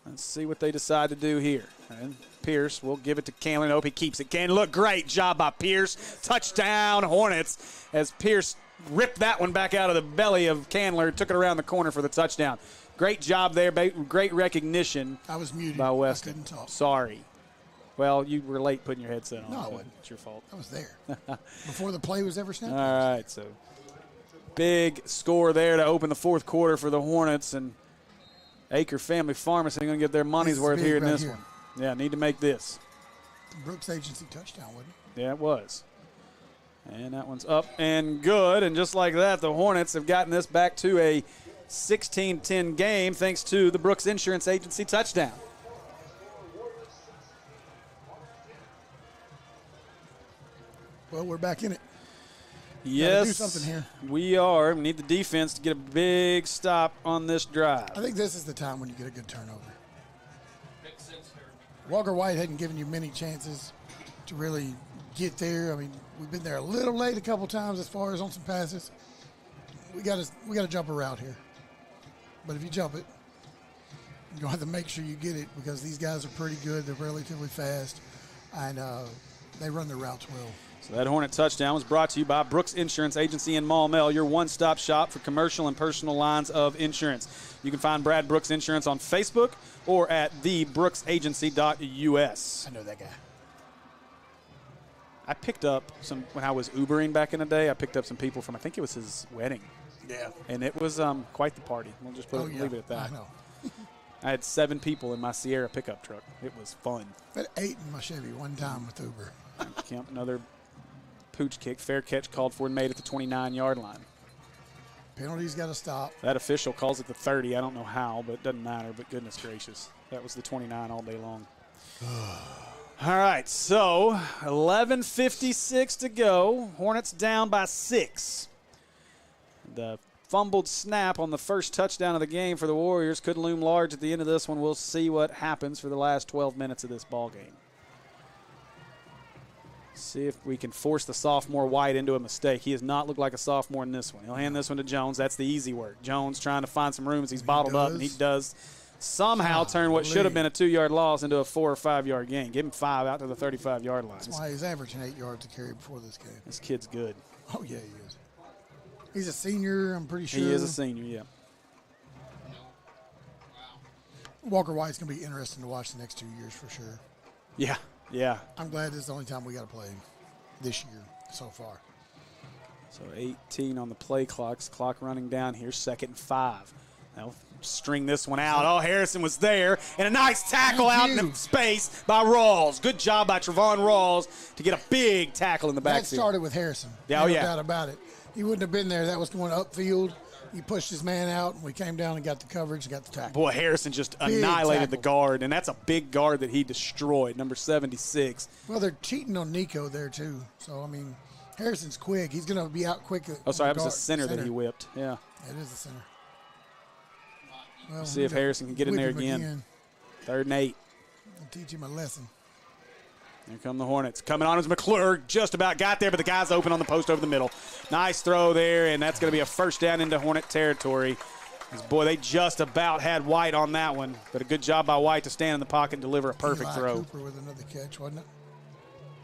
Let's see what they decide to do here. And Pierce will give it to Candler. Nope, he keeps it. Candler, look, great job by Pierce. Touchdown, Hornets, as Pierce ripped that one back out of the belly of Candler, took it around the corner for the touchdown. Great job there. Great recognition. I was muted by Weston. I couldn't talk. Sorry. Well, you were late putting your headset on. No, I so wasn't. It's your fault. I was there before the play was ever snapped. All right, so big score there to open the 4th quarter for the Hornets, and Acre Family Pharmacy going to get their money's worth here in this one. Yeah, need to make this. Brooks Agency touchdown, wasn't it? Yeah, it was. And that one's up and good, and just like that, the Hornets have gotten this back to a 16-10 game thanks to the Brooks Insurance Agency touchdown. Well, we're back in it. Yes, do something here. We are. We need the defense to get a big stop on this drive. I think this is the time when you get a good turnover. Walker White hadn't given you many chances to really get there. I mean, we've been there a little late a couple times as far as on some passes. We got to jump a route here. But if you jump it, you're going to have to make sure you get it because these guys are pretty good. They're relatively fast, and they run their routes well. So that Hornet touchdown was brought to you by Brooks Insurance Agency in Maumelle, your one-stop shop for commercial and personal lines of insurance. You can find Brad Brooks Insurance on Facebook or at thebrooksagency.us. I know that guy. I picked up some, when I was Ubering back in the day, I picked up some people from, I think it was his wedding. Yeah. And it was quite the party. We'll just leave it at that. I know. I had 7 people in my Sierra pickup truck. It was fun. I had 8 in my Chevy one time with Uber. Camp another pooch kick. Fair catch called for and made at the 29-yard line. Penalty's got to stop. That official calls it the 30. I don't know how, but it doesn't matter. But goodness gracious, that was the 29 all day long. All right, so 11:56 to go. Hornets down by 6. The fumbled snap on the first touchdown of the game for the Warriors could loom large at the end of this one. We'll see what happens for the last 12 minutes of this ball game. See if we can force the sophomore White into a mistake. He has not looked like a sophomore in this one. He'll hand this one to Jones. That's the easy work. Jones trying to find some room as he's bottled up, and he does somehow turn what should have been a 2-yard loss into a 4 or 5 yard gain. Give him 5 out to the 35-yard line. That's why he's averaging 8 yards a carry before this game. This kid's good. Oh, yeah, he is. He's a senior, I'm pretty sure. He is a senior, yeah. Walker White's going to be interesting to watch the next 2 years for sure. Yeah, yeah. I'm glad this is the only time we got to play him this year so far. So 18 on the play clock. Clock running down here, 2nd and 5. Now string this one out. Oh, Harrison was there. And a nice tackle out in space by Rawls. Good job by Trevon Rawls to get a big tackle in the backfield. That started with Harrison. Yeah, no doubt about it. He wouldn't have been there. That was going upfield. He pushed his man out, and we came down and got the coverage and got the tackle. Boy, Harrison just annihilated the guard, and that's a big guard that he destroyed, number 76. Well, they're cheating on Nico there, too. So, I mean, Harrison's quick. He's going to be out quick. Oh, sorry, that was a center that he whipped. Yeah. It is a center. Well, see if Harrison can get in there again. 3rd and 8. I'll teach him a lesson. Here come the Hornets. Coming on as McClure. Just about got there, but the guy's open on the post over the middle. Nice throw there, and that's going to be a first down into Hornet territory. Boy, they just about had White on that one, but a good job by White to stand in the pocket and deliver a perfect Eli throw. Cooper with another catch, wasn't it?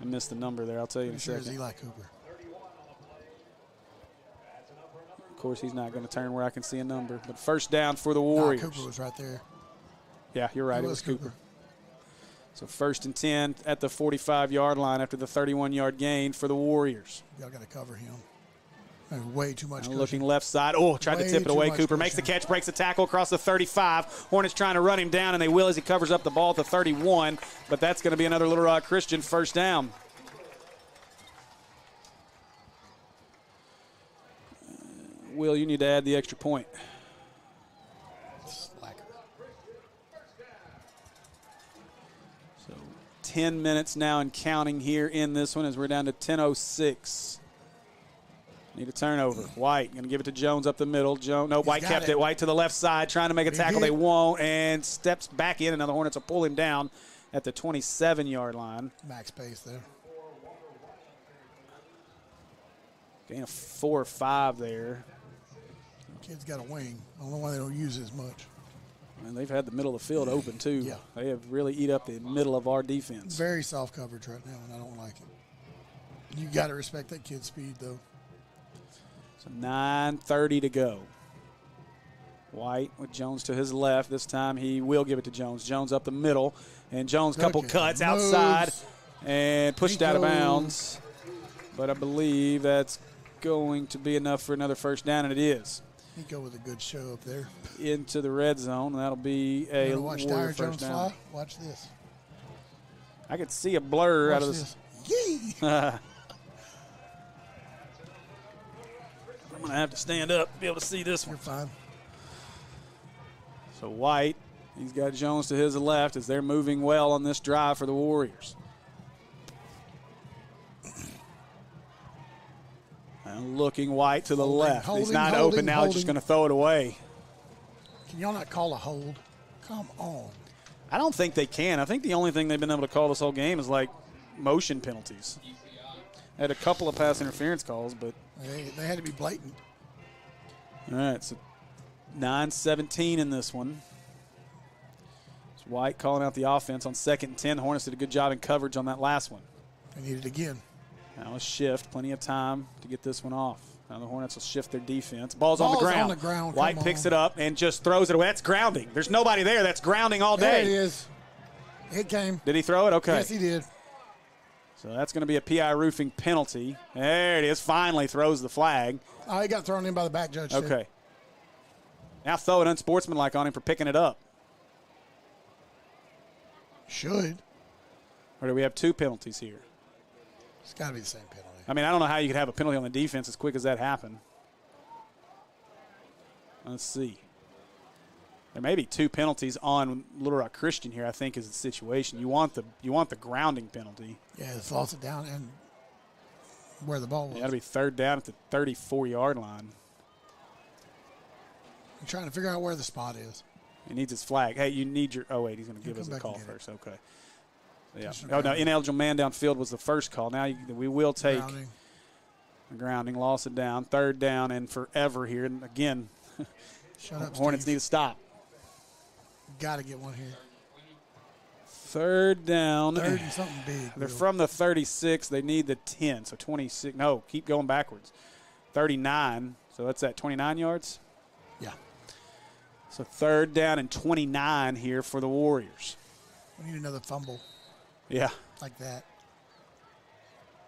I missed the number there. I'll tell you in a second. Sure, Eli Cooper. Of course, he's not going to turn where I can see a number, but first down for the Warriors. Cooper was right there. Yeah, you're right. It was Cooper. So 1st and 10 at the 45-yard line after the 31-yard gain for the Warriors. Y'all got to cover him. There's way too much. Looking left side. Oh, tried to tip it away. Cooper makes the catch, breaks the tackle across the 35. Hornets trying to run him down, and they will as he covers up the ball at the 31. But that's going to be another Little Rock Christian first down. Will, you need to add the extra point. 10 minutes now and counting here in this one as we're down to 10:06. Need a turnover. White going to give it to Jones up the middle. White kept it. White to the left side trying to make a tackle. They won't, and steps back in. And now the Hornets will pull him down at the 27-yard line. Max pace there. Gain of 4 or 5 there. Kid's got a wing. I don't know why they don't use it as much. And they've had the middle of the field open, too. Yeah. They have really eat up the middle of our defense. Very soft coverage right now, and I don't like it. You got to respect that kid's speed, though. So 9:30 to go. White with Jones to his left. This time he will give it to Jones. Jones up the middle. And Jones couple cuts outside and pushed out of bounds. But I believe that's going to be enough for another first down, and it is. He go with a good show up there. Into the red zone. That'll be a watch Dyer Jones fly. Watch this. I could see a blur out of this. Yee! I'm going to have to stand up to be able to see this one. You're fine. So White, he's got Jones to his left as they're moving well on this drive for the Warriors. Looking White to the left. holding, He's not holding, open now. He's just holding. going to throw it away. Can y'all not call a hold? Come on. I don't think they can. I think the only thing they've been able to call this whole game is like motion penalties. They had a couple of pass interference calls, but They had to be blatant. all right, so 9-17 in this one. It's White calling out the offense on 2nd and 10. Hornets did a good job in coverage on that last one. They need it again. Now a shift, plenty of time to get this one off. Now the Hornets will shift their defense. Ball's on the ground. White picks it up and just throws it away. That's grounding. There's nobody there. That's grounding all day. There it is. It came. Did he throw it? Okay. Yes, he did. So that's going to be a PI roofing penalty. There it is. Finally throws the flag. Oh, he got thrown in by the back judge. Okay. Now throw it unsportsmanlike on him for picking it up. Should. Or do we have 2 penalties here? It's got to be the same penalty. I mean, I don't know how you could have a penalty on the defense as quick as that happened. Let's see. There may be 2 penalties on Little Rock Christian here, I think, is the situation. You want the grounding penalty. Yeah, it's lost it down and where the ball was. Got to be 3rd down at the 34-yard line. I'm trying to figure out where the spot is. He needs his flag. Hey, you need your – oh, wait, he's going to give us a call first. Okay. Yeah. Oh, no, ineligible man downfield was the first call. Now we will take grounding, lost it down, 3rd down, and forever here. And again, Shut up, Hornets Steve. need to stop. Got to get one here. 3rd down. 3rd and something big. They're from the 36. They need the 10. So 26. No, keep going backwards. 39. So that's at 29 yards? Yeah. So 3rd down and 29 here for the Warriors. We need another fumble. Yeah. Like that.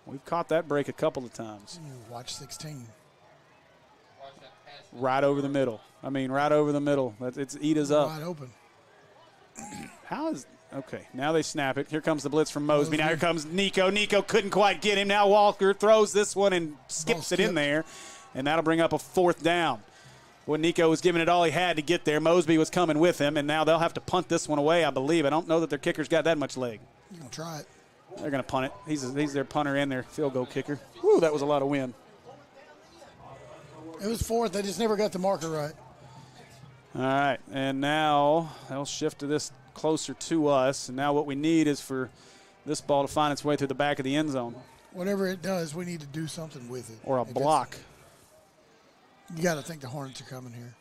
We've caught that break a couple of times. Watch 16. Right over the middle. Right over the middle. It's Ida's up. Wide open. How is – okay, now they snap it. Here comes the blitz from Mosby. Now here comes Nico. Nico couldn't quite get him. Now Walker throws this one and skips it in there, and that'll bring up a 4th down. Well, Nico was giving it all he had to get there. Mosby was coming with him, and now they'll have to punt this one away, I believe. I don't know that their kicker's got that much leg. You're going to try it. They're going to punt it. He's their punter and their field goal kicker. Whew, that was a lot of wind. It was 4th. They just never got the marker right. All right, and now they'll shift to this closer to us. And now what we need is for this ball to find its way through the back of the end zone. Whatever it does, we need to do something with it. Or a block. You got to think the Hornets are coming here.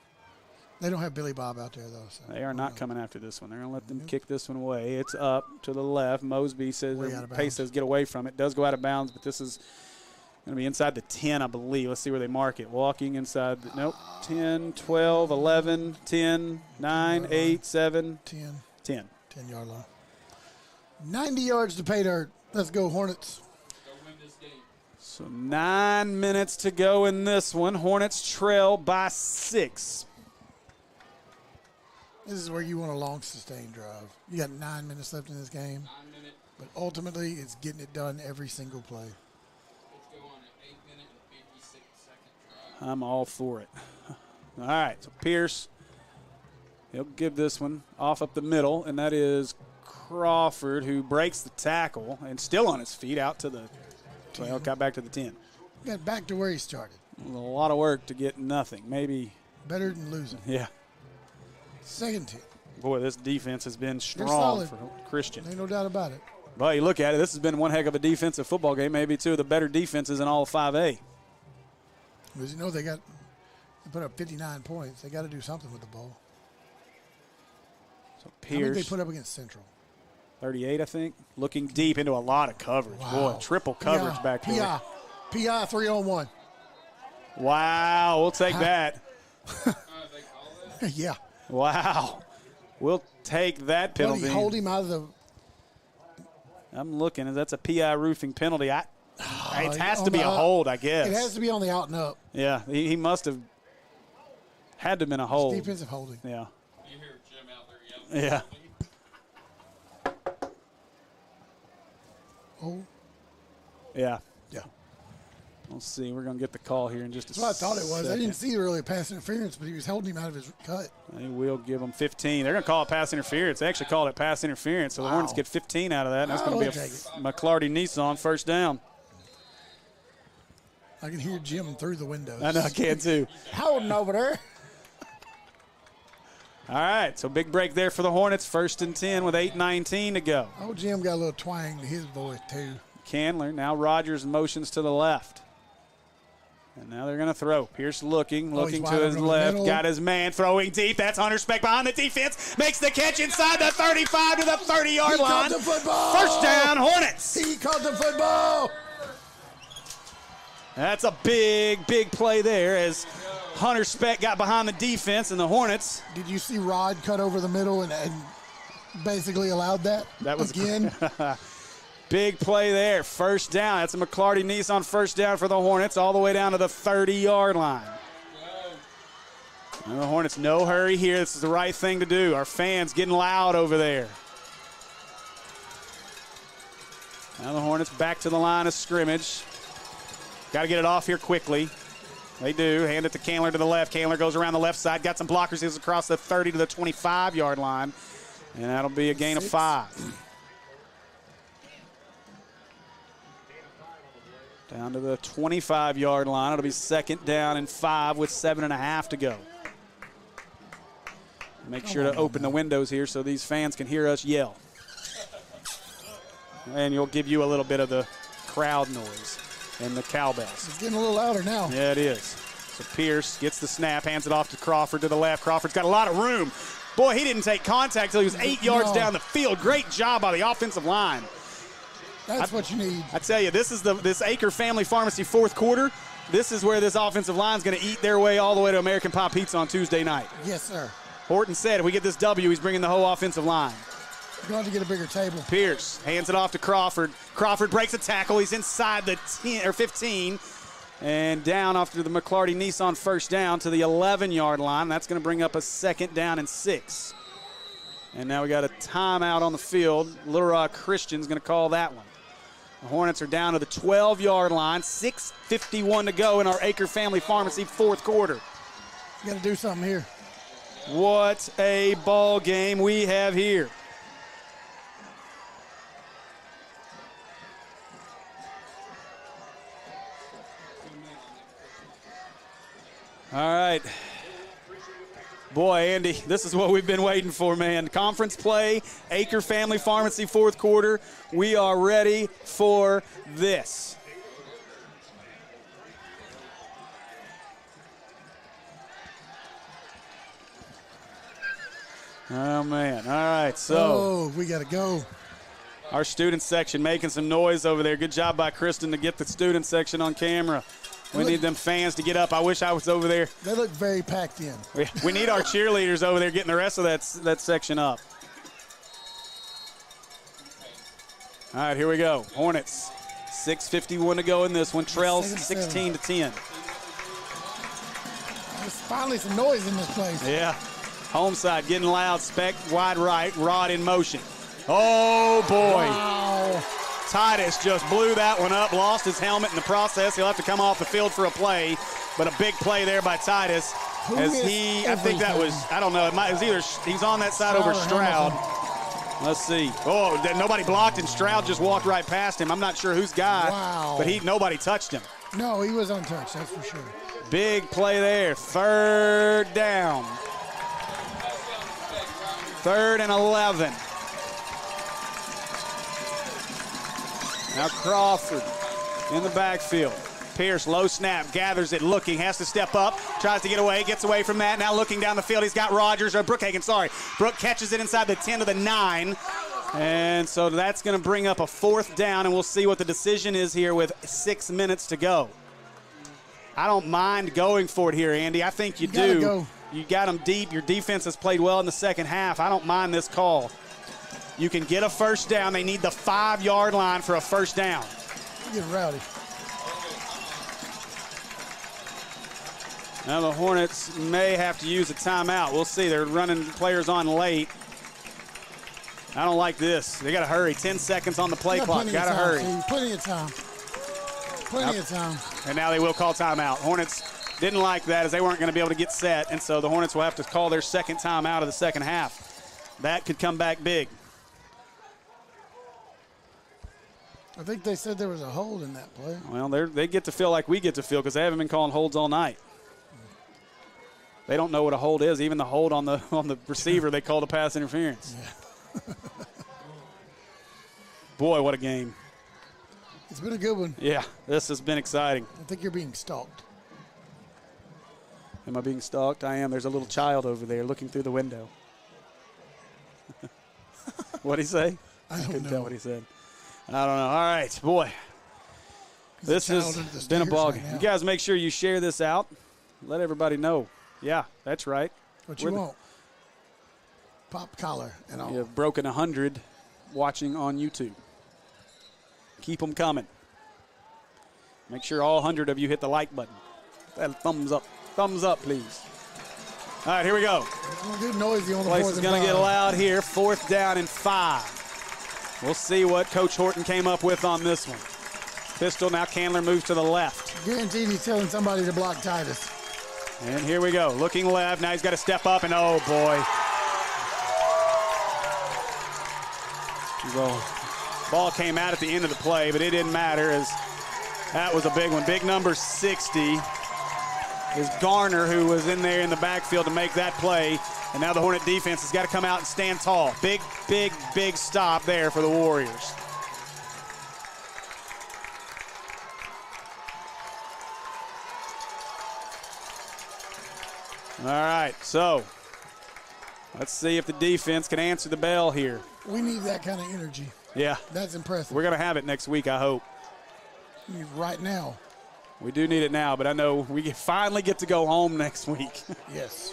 They don't have Billy Bob out there, though. So they are not coming after this one. They're going to let them kick this one away. It's up to the left. Mosby says, Pace says get away from it. Does go out of bounds, but this is going to be inside the 10, I believe. Let's see where they mark it. Walking inside. Nope. 10, 12, 11, 10, 9, 8, 7, 10. 10. 10-yard line. 90 yards to pay dirt. Let's go, Hornets. So 9 minutes to go in this one. Hornets trail by 6. This is where you want a long, sustained drive. You got 9 minutes left in this game. But ultimately, it's getting it done every single play. I'm all for it. All right, so Pierce, he'll give this one off up the middle, and that is Crawford, who breaks the tackle and still on his feet out to the 12, got back to the 10. Got back to where he started. A lot of work to get nothing. Maybe better than losing. Yeah. 2nd team. Boy, this defense has been strong for Christian. Ain't no doubt about it. Well, you look at it, this has been one heck of a defensive football game, maybe 2 of the better defenses in all of 5A. Because they put up 59 points. They got to do something with the ball. So Pierce. How many they put up against Central? 38, I think. Looking deep into a lot of coverage. Wow. Boy, triple coverage back there. PI 3-on-1. Wow, we'll take that. Yeah. Wow. We'll take that penalty. What, he hold him out of the... I'm looking. That's a PI roofing penalty. It has to be a hold, I guess. It has to be on the out and up. Yeah, he must have had to have been a hold. It's defensive holding. Yeah. You hear Jim out there yelling. Yeah. Oh. Yeah. Yeah. We'll see. We're going to get the call here in just a second. That's what I thought it was. I didn't see really a pass interference, but he was holding him out of his cut. They will give him 15. They're going to call it pass interference. They actually called it pass interference, so the Hornets get 15 out of that, and that's going to be a McClarty Nissan 1st down. I can hear Jim through the windows. I know, I can too. Holding over there. All right, so big break there for the Hornets. 1st and 10 with 8:19 to go. Oh, Jim got a little twang to his voice, too. Candler, now Rogers motions to the left. And now they're going to throw. Pierce looking to his left. Got his man throwing deep. That's Hunter Speck behind the defense. Makes the catch inside the 35 to the 30-yard line. Caught the football. First down, Hornets. He caught the football. That's a big, big play there as Hunter Speck got behind the defense, and the Hornets. Did you see Rod cut over the middle and basically allowed that? That was again. Big play there. First down. That's a McClarty Nissan first down for the Hornets all the way down to the 30-yard line. And the Hornets, no hurry here. This is the right thing to do. Our fans getting loud over there. Now the Hornets back to the line of scrimmage. Got to get it off here quickly. They do. Hand it to Candler to the left. Candler goes around the left side. Got some blockers. He's across the 30 to the 25-yard line. And that'll be a gain of 5. Down to the 25-yard line. It'll be 2nd down and 5 with 7.5 to go. Make sure to open the windows here so these fans can hear us yell. And you'll give you a little bit of the crowd noise and the cowbells. It's getting a little louder now. Yeah, it is. So Pierce gets the snap, hands it off to Crawford to the left. Crawford's got a lot of room. Boy, he didn't take contact until he was 8 yards down the field. Great job by the offensive line. That's what you need. I tell you, this is this Acre Family Pharmacy 4th quarter. This is where this offensive line is going to eat their way all the way to American Pie Pizza on Tuesday night. Yes, sir. Horton said if we get this W, he's bringing the whole offensive line. You're going to get a bigger table. Pierce hands it off to Crawford. Crawford breaks a tackle. He's inside the 10 or 15 and down after the McClarty Nissan first down to the 11-yard line. That's going to bring up a 2nd down and 6. And now we got a timeout on the field. Little Rock Christian's going to call that one. The Hornets are down to the 12-yard line. 6:51 to go in our Acre Family Pharmacy 4th quarter. You got to do something here. What a ball game we have here. All right. Boy, Andy, this is what we've been waiting for, man. Conference play, Acre Family Pharmacy 4th quarter. We are ready for this. Oh, man. All right, so. Oh, we got to go. Our student section making some noise over there. Good job by Kristen to get the student section on camera. We need them fans to get up. I wish I was over there. They look very packed in. We need our cheerleaders over there getting the rest of that section up. All right, here we go. Hornets, 6:51 to go in this one. Trails 16 to 10. There's finally some noise in this place. Yeah. Home side getting loud. Speck wide right. Rod in motion. Oh, boy. Wow. Titus just blew that one up, lost his helmet in the process. He'll have to come off the field for a play, but a big play there by Titus. I think that was, I don't know, it was either he's on that side over Stroud. Let's see. Oh, nobody blocked, and Stroud just walked right past him. I'm not sure whose guy, but nobody touched him. No, he was untouched, that's for sure. Big play there. 3rd down. 3rd and 11. Now Crawford in the backfield. Pierce, low snap, gathers it, looking, has to step up, tries to get away, gets away from that. Now looking down the field, he's got Brookhagen, sorry. Brook catches it inside the 10 to the 9. And so that's going to bring up a 4th down, and we'll see what the decision is here with 6 minutes to go. I don't mind going for it here, Andy. I think you do. Go. You got them deep. Your defense has played well in the second half. I don't mind this call. You can get a 1st down. They need the 5-yard line for a 1st down. Get rowdy. Now the Hornets may have to use a timeout. We'll see. They're running players on late. I don't like this. They got to hurry. 10 seconds on the play clock. Got to hurry. Plenty of time. Plenty of time. And now they will call timeout. Hornets didn't like that as they weren't going to be able to get set, and so the Hornets will have to call their 2nd timeout of the second half. That could come back big. I think they said there was a hold in that play. Well, they get to feel like we get to feel because they haven't been calling holds all night. They don't know what a hold is. Even the hold on the receiver, they called a pass interference. Yeah. Boy, what a game. It's been a good one. Yeah, this has been exciting. I think you're being stalked. Am I being stalked? I am. There's a little child over there looking through the window. What'd he say? I couldn't tell what he said. I don't know. All right, boy. This has been a ball game. You guys make sure you share this out. Let everybody know. Yeah, that's right. What you want? Pop collar and all. You've broken 100 watching on YouTube. Keep them coming. Make sure all 100 of you hit the like button. That thumbs up. Thumbs up, please. All right, here we go. Get noisy on the place is going to get loud here. 4th down and 5. We'll see what Coach Horton came up with on this one. Pistol, now Candler moves to the left. Guaranteed he's telling somebody to block Titus. And here we go. Looking left. Now he's got to step up, and oh, boy. The ball came out at the end of the play, but it didn't matter as that was a big one. Big number 60 is Garner, who was in there in the backfield to make that play. And now the Hornet defense has got to come out and stand tall. Big, big, big stop there for the Warriors. All right, so let's see if the defense can answer the bell here. We need that kind of energy. Yeah. That's impressive. We're going to have it next week, I hope. We need it right now. We do need it now, but I know we finally get to go home next week. Yes.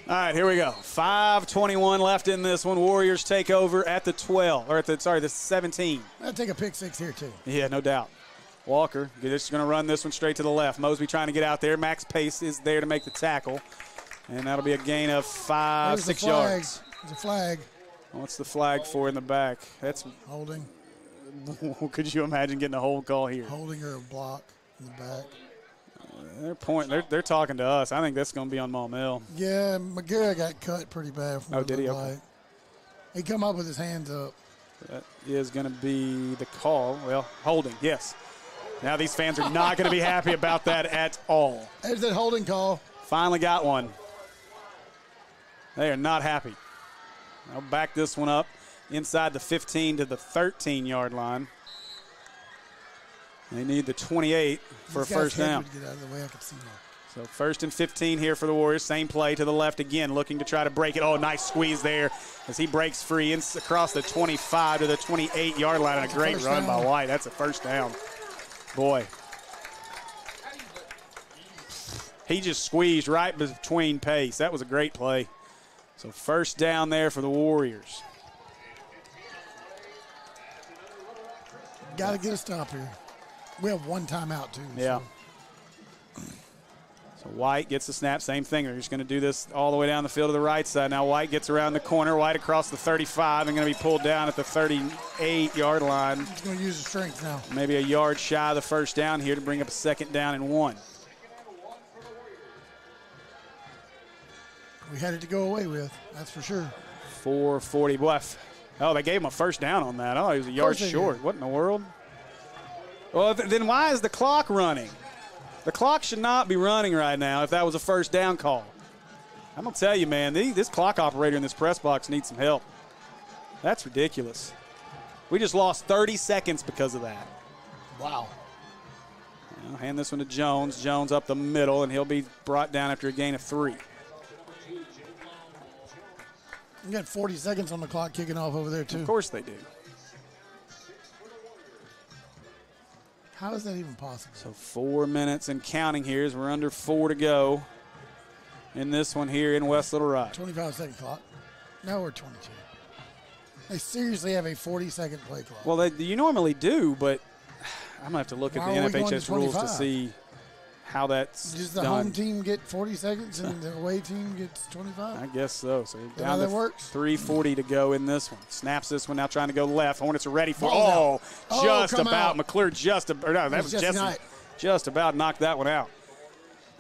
All right, here we go. 5:21 left in this one. Warriors take over at the 12, or the 17. I'll take a pick 6 here, too. Yeah, no doubt. Walker just going to run this one straight to the left. Mosby trying to get out there. Max Pace is there to make the tackle. And that'll be a gain of 6 yards. There's a flag. What's the flag for in the back? That's holding. Could you imagine getting a hold call here? Holding or a block in the back. They're talking to us. I think that's going to be on Maumelle. Yeah, McGarrett got cut pretty bad. Oh, did he? Okay. He come up with his hands up. That is going to be the call. Well, holding, yes. Now these fans are not going to be happy about that at all. There's that holding call. Finally got one. They are not happy. I'll back this one up inside the 15 to the 13-yard line. They need the 28 for a first down. Get out of the way. I can see So 1st and 15 here for the Warriors. Same play to the left again, looking to try to break it. Oh, nice squeeze there as he breaks free across the 25 to the 28-yard line. And a great run by White. That's a first down. Boy. He just squeezed right between Pace. That was a great play. So first down there for the Warriors. Got to get a stop here. We have one timeout, too. Yeah. So White gets the snap. Same thing. They're just going to do this all the way down the field to the right side. Now White gets around the corner. White across the 35 and going to be pulled down at the 38-yard line. He's going to use his strength now. Maybe a yard shy of the first down here to bring up a 2nd down and 1. We had it to go away with, that's for sure. 4:40. Boy, oh, they gave him a first down on that. Oh, he was a yard short. What in the world? Well, then why is the clock running? The clock should not be running right now if that was a first down call. I'm going to tell you, man, this clock operator in this press box needs some help. That's ridiculous. We just lost 30 seconds because of that. Wow. I'll hand this one to Jones. Jones up the middle, and he'll be brought down after a gain of 3. You got 40 seconds on the clock kicking off over there, too. Of course they do. How is that even possible? So 4 minutes and counting here as we're under 4 to go in this one here in West Little Rock. 25-second clock. Now we're 22. They seriously have a 40-second play clock. Well, you normally do, but I'm going to have to look at the NFHS rules to see how that's Does the done. home team get 40 seconds and the away team gets 25? I guess so. So Is that down how to that works? 3:40 to go in this one. Snaps this one now, trying to go left. Hornets are ready for. Ball's Oh, out. just come about. out. McClure just. Or no, that was Jesse Jesse. Knight. Just about knocked that one out.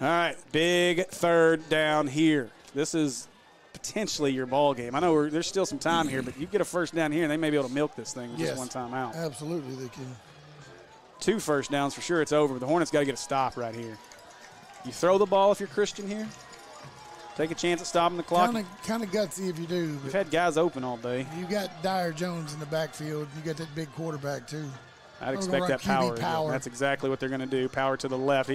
All right, big 3rd down here. This is potentially your ball game. I know there's still some time here, but you get a first down here, and they may be able to milk this thing with just one time out. Absolutely, they can. 2 first downs for sure, it's over. But the Hornets got to get a stop right here. You throw the ball if you're Christian here. Take a chance at stopping the clock. Kind of gutsy if you do. We've had guys open all day. You got Dyer Jones in the backfield. You got that big quarterback too. I'd expect that power. That's exactly what they're going to do. Power to the left.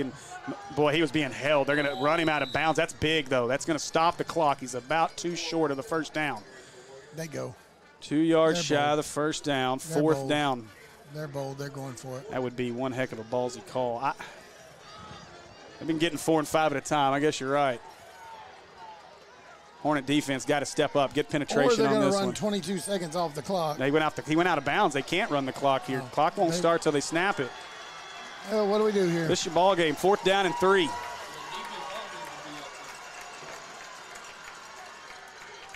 Boy, he was being held. They're going to run him out of bounds. That's big, though. That's going to stop the clock. He's about too short of the first down. They go. 2 yards shy of the first down. Fourth down. They're bold. They're going for it. That would be one heck of a ballsy call. They've been getting 4 and 5 at a time. I guess you're right. Hornet defense got to step up, get penetration on this one. Or they're going to run 22 seconds off the clock. He went out of bounds. They can't run the clock here. Clock won't start till they snap it. What do we do here? This is your ball game. 4th down and 3.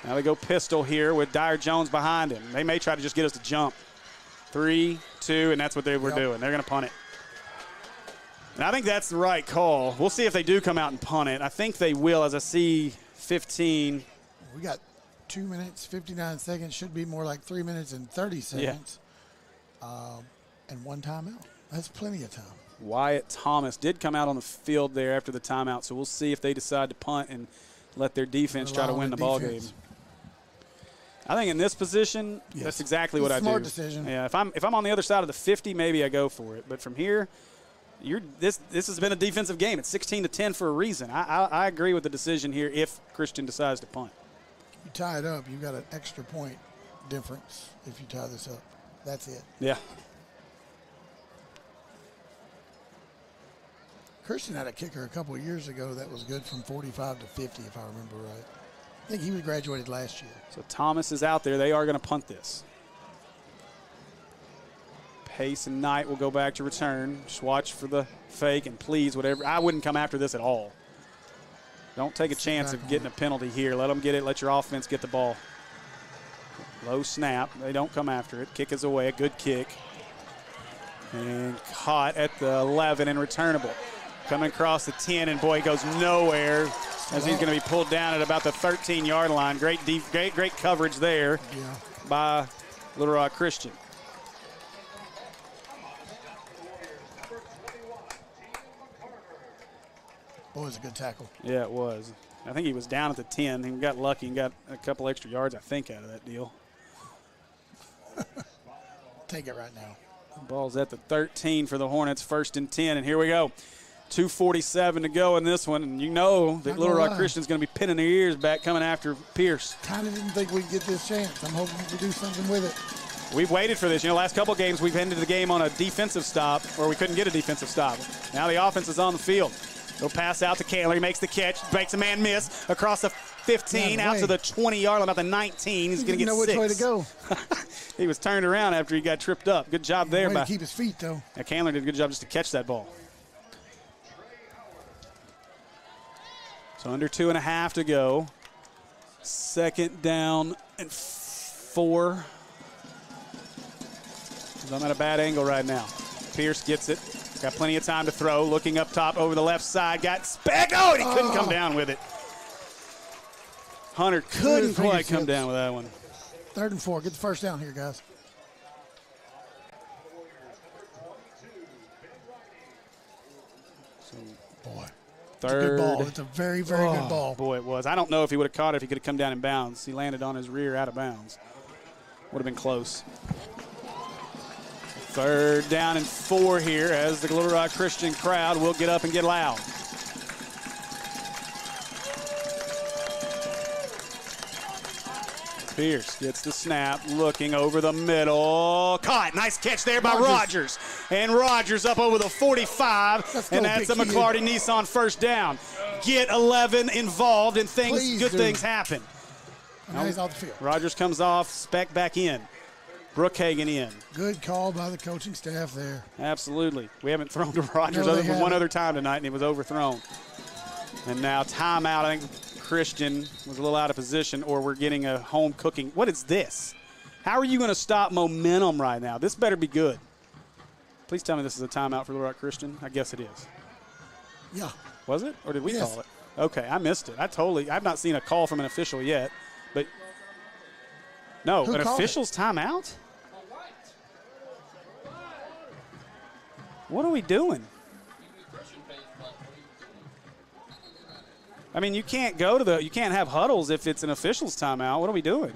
Now they go pistol here with Dyer Jones behind him. They may try to just get us to jump. 3, 2, and that's what they were doing. They're going to punt it. And I think that's the right call. We'll see if they do come out and punt it. I think they will, as I see 15. We got 2 minutes, 59 seconds. Should be more like 3 minutes and 30 seconds. Yeah. And 1 timeout. That's plenty of time. Wyatt Thomas did come out on the field there after the timeout, so we'll see if they decide to punt and let their defense try to win the ball game. I think in this position, that's exactly what I do. Smart decision. Yeah, if I'm on the other side of the 50, maybe I go for it. But from here, this has been a defensive game. It's 16-10 for a reason. I agree with the decision here if Christian decides to punt. You tie it up, you've got an extra point difference if you tie this up. That's it. Yeah. Christian had a kicker a couple of years ago that was good from 45 to 50, if I remember right. I think he was graduated last year. So Thomas is out there. They are going to punt this. Pace and Knight will go back to return. Just watch for the fake and please, whatever. I wouldn't come after this at all. Don't take a chance of getting a penalty here. Let them get it. Let your offense get the ball. Low snap. They don't come after it. Kick is away. A good kick. And caught at the 11 and returnable. Coming across the 10, and boy, he goes nowhere as he's going to be pulled down at about the 13-yard line. Great coverage there by Little Rock Christian. Boy, it was a good tackle. Yeah, it was. I think he was down at the 10. He got lucky and got a couple extra yards, I think, out of that deal. Take it right now. Ball's at the 13 for the Hornets, 1st and 10, and here we go. 2:47 to go in this one, and you know that Little Rock Christian's going to be pinning their ears back coming after Pierce. Kind of didn't think we'd get this chance. I'm hoping we do something with it. We've waited for this. You know, last couple games we've ended the game on a defensive stop, or we couldn't get a defensive stop. Now the offense is on the field. They'll pass out to Candler. He makes the catch, makes a man miss across the 15, out to the 20-yard line, about the 19. He's going to get 6. Know which way to go. He was turned around after he got tripped up. Good job there. Way to keep his feet, though. Yeah, Candler did a good job just to catch that ball. So under 2.5 to go. 2nd down and 4. I'm at a bad angle right now. Pierce gets it. Got plenty of time to throw. Looking up top over the left side. Got Speck. Oh, and he couldn't come down with it. Hunter couldn't quite come down with that one. 3rd and 4. Get the first down here, guys. Boy. It's a good ball. It's a very, very good ball. Boy, it was. I don't know if he would have caught it if he could have come down in bounds. He landed on his rear out of bounds. Would have been close. 3rd down and 4 here as the Little Rock Christian crowd will get up and get loud. Pierce gets the snap, looking over the middle. Caught. Nice catch there by Rogers. And Rogers up over the 45. And that's a McClarty Nissan 1st down. Get 11 involved and good things happen. Now he's off the field. Rogers comes off, Speck back in. Brookhagen in. Good call by the coaching staff there. Other than one other time tonight, and he was overthrown. And now timeout. I think Christian was a little out of position, or we're getting a home cooking. What is this? How are you going to stop momentum right now? This better be good. Please tell me this is a timeout for Little Rock Christian. I guess it is. Yeah. Was it? Or did we call it? Okay, I missed it. I've not seen a call from an official yet. But no, an official's timeout? What are we doing? I mean, you can't you can't have huddles if it's an official's timeout. What are we doing?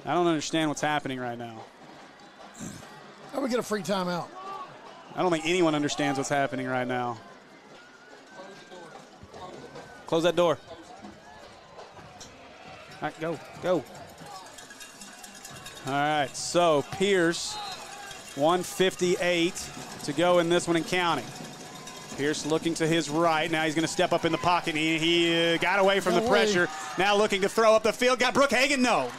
I don't understand what's happening right now. How do we get a free timeout? I don't think anyone understands what's happening right now. Close that door. All right, go. All right, so Pierce, 1:58 to go in this one and counting. Pierce looking to his right. Now he's going to step up in the pocket. He got away from the pressure. Now looking to throw up the field. Got Brooke Hagan? No.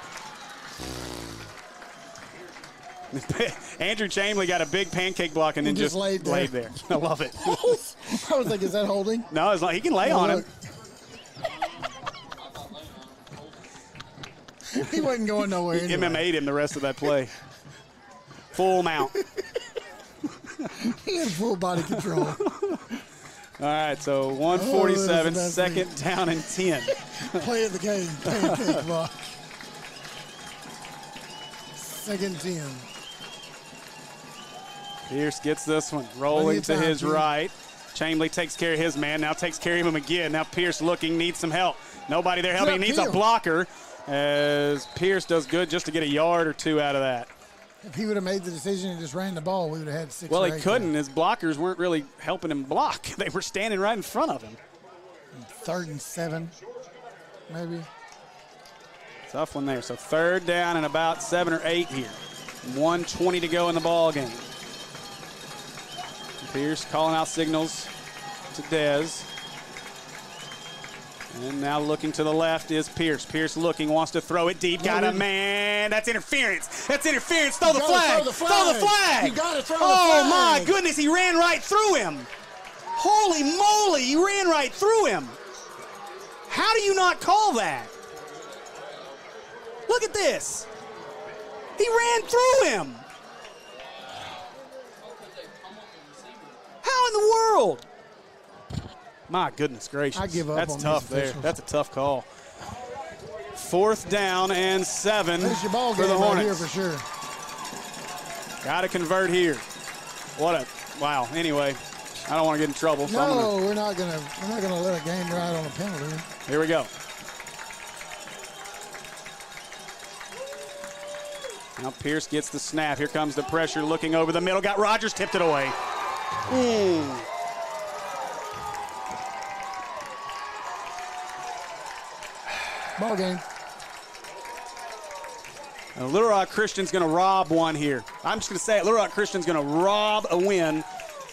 Andrew Chamberlain got a big pancake block and then just laid there. I love it. I was like, is that holding? No, it's like he can lay on him. He wasn't going nowhere. He MMA'd him the rest of that play. Full mount. He had full body control. All right, so 147, second down and 10. Play of the game. Pancake block. Second 10. Pierce gets this one, rolling to his right. Chamberlain takes care of his man, now takes care of him again. Now Pierce looking, needs some help. Nobody there helping, he needs a blocker. As Pierce does good just to get a yard or two out of that. If he would have made the decision and just ran the ball, we would have had 6 Well, or he 8 couldn't. His blockers weren't really helping him block. They were standing right in front of him. 3rd and 7, maybe. Tough one there. So 3rd down and about 7 or 8 here. 1:20 to go in the ball game. Pierce calling out signals to Dez. And now looking to the left is Pierce. Pierce looking, wants to throw it deep. Got a man. That's interference. That's interference. Throw the flag. Throw the flag. You got to throw the flag. Oh, my goodness. He ran right through him. Holy moly. He ran right through him. How do you not call that? Look at this. He ran through him. How in the world? My goodness gracious. I give up That's on tough these there. officials. That's a tough call. 4th down and 7 There's your ball for game the right here Hornets. for sure. Got to convert here. Wow. Anyway, I don't want to get in trouble. So No, we're not gonna let a game ride on a penalty. Here we go. Now Pierce gets the snap. Here comes the pressure, looking over the middle. Got Rogers, tipped it away. Ball game. Little Rock Christian's going to rob one here. I'm just going to say it. Little Rock Christian's going to rob a win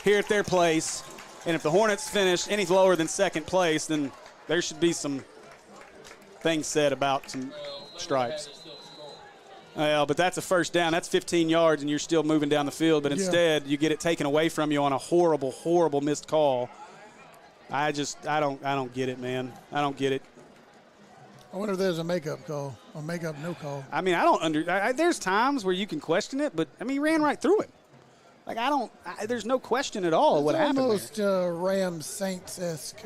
here at their place. And if the Hornets finish any lower than 2nd place, then there should be some things said about some stripes. Well, but that's a 1st down. That's 15 yards, and you're still moving down the field. But instead, you get it taken away from you on a horrible, horrible missed call. I don't get it, man. I don't get it. I wonder if there's a makeup call, a makeup no call. I mean, there's times where you can question it, but I mean, he ran right through it. Like there's no question at all what happened. Almost Rams Saints-esque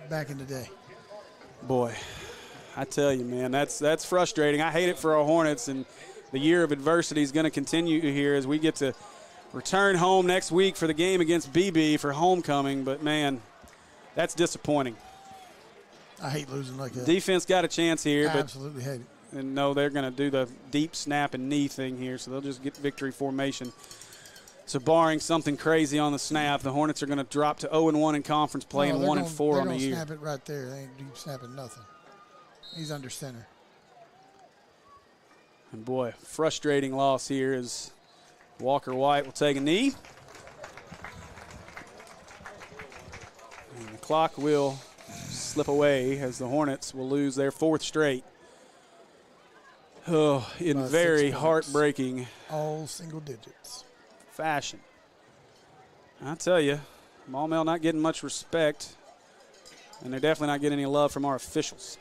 back in the day. Boy, I tell you, man, that's frustrating. I hate it for our Hornets, and the year of adversity is going to continue here as we get to return home next week for the game against BB for homecoming. But man, that's disappointing. I hate losing like that. Defense got a chance here, I but absolutely hate it. And no, they're going to do the deep snap and knee thing here, so they'll just get victory formation. So barring something crazy on the snap, the Hornets are going to drop to 0-1 in conference play and 1-4 on the year. They're going to snap it right there. They ain't deep snapping nothing. He's under center. And boy, frustrating loss here as Walker White will take a knee. And the clock will slip away as the Hornets will lose their 4th straight. Oh, in very heartbreaking all single digits fashion. I tell you, Maumelle not getting much respect, and they're definitely not getting any love from our officials.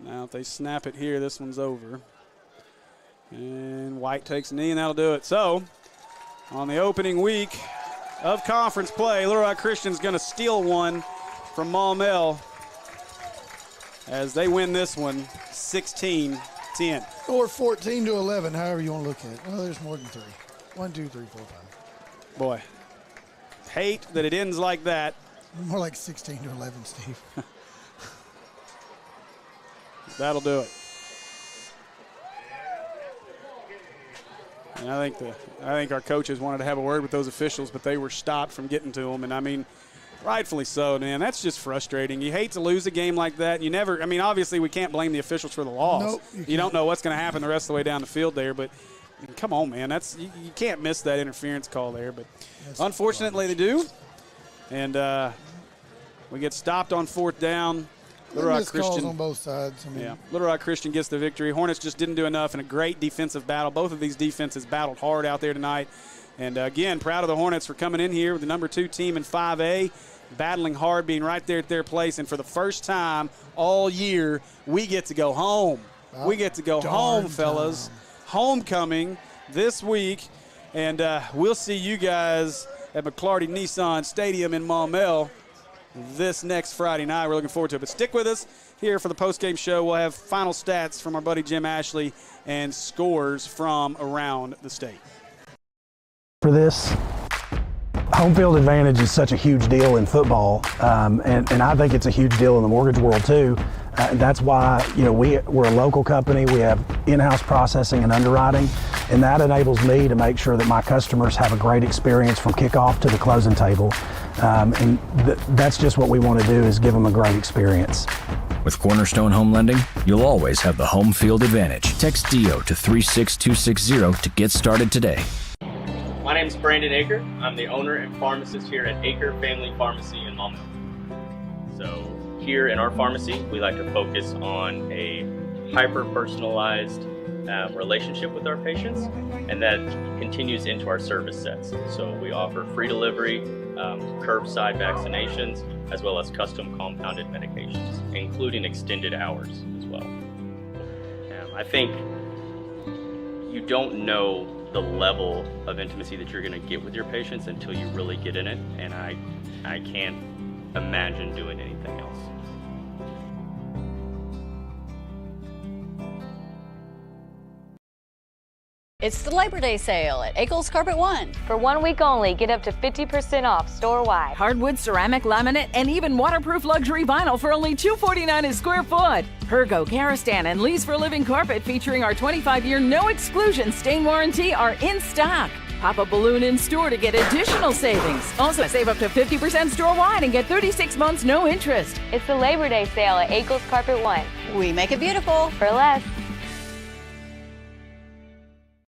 Now if they snap it here, this one's over. And White takes a knee, and that'll do it. So, on the opening week of conference play, Little Rock Christian's going to steal one from Maumelle. as they win this one 16-10. Or 14-11, however you want to look at it. Well, there's more than 3. 1, 2, 3, 4, 5. Boy, hate that it ends like that. More like 16-11, Steve. That'll do it. And I think our coaches wanted to have a word with those officials, but they were stopped from getting to them. And I mean, rightfully so, man. That's just frustrating. You hate to lose a game like that. You never. I mean, obviously we can't blame the officials for the loss. Nope, you don't know what's going to happen the rest of the way down the field there, but. I mean, come on, man. You can't miss that interference call there. But unfortunately, they do. And we get stopped on 4th down. Little Rock Christian on both sides. I mean, Little Rock Christian gets the victory. Hornets just didn't do enough in a great defensive battle. Both of these defenses battled hard out there tonight. And, again, proud of the Hornets for coming in here with the number 2 team in 5A, battling hard, being right there at their place. And for the first time all year, we get to go home. We get to go home, fellas. Homecoming this week, and we'll see you guys at McClarty Nissan Stadium in Maumelle this next Friday night. We're looking forward to it. But stick with us here for the post-game show. We'll have final stats from our buddy Jim Ashley and scores from around the state. For this, home field advantage is such a huge deal in football, and I think it's a huge deal in the mortgage world too. That's why, we're a local company. We have in-house processing and underwriting, and that enables me to make sure that my customers have a great experience from kickoff to the closing table. And that's just what we want to do, is give them a great experience. With Cornerstone Home Lending, you'll always have the home field advantage. Text DIO to 36260 to get started today. My name is Brandon Aker. I'm the owner and pharmacist here at Aker Family Pharmacy in Maumelle. So here in our pharmacy, we like to focus on a hyper-personalized relationship with our patients, and that continues into our service sets. So we offer free delivery, curbside vaccinations, as well as custom compounded medications, including extended hours as well. I think you don't know the level of intimacy that you're going to get with your patients until you really get in it, and I can't imagine doing anything else. It's the Labor Day sale at Eccles Carpet One. For 1 week only, get up to 50% off store-wide. Hardwood, ceramic, laminate, and even waterproof luxury vinyl for only $249 a square foot. Pergo, Karastan, and Lease for Living carpet featuring our 25-year no-exclusion stain warranty are in stock. Pop a balloon in store to get additional savings. Also, save up to 50% store-wide and get 36 months no interest. It's the Labor Day sale at Eccles Carpet One. We make it beautiful. For less.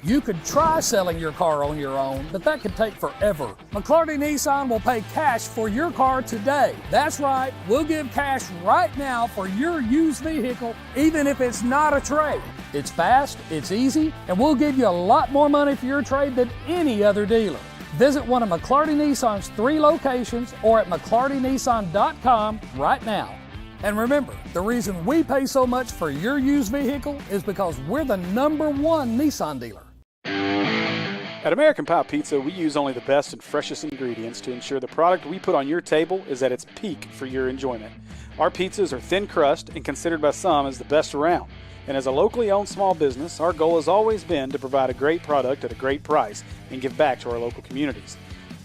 You could try selling your car on your own, but that could take forever. McClarty Nissan will pay cash for your car today. That's right, we'll give cash right now for your used vehicle, even if it's not a trade. It's fast, it's easy, and we'll give you a lot more money for your trade than any other dealer. Visit one of McClarty Nissan's 3 locations or at McClartyNissan.com right now. And remember, the reason we pay so much for your used vehicle is because we're the #1 Nissan dealer. At American Pie Pizza, we use only the best and freshest ingredients to ensure the product we put on your table is at its peak for your enjoyment. Our pizzas are thin crust and considered by some as the best around. And as a locally owned small business, our goal has always been to provide a great product at a great price and give back to our local communities.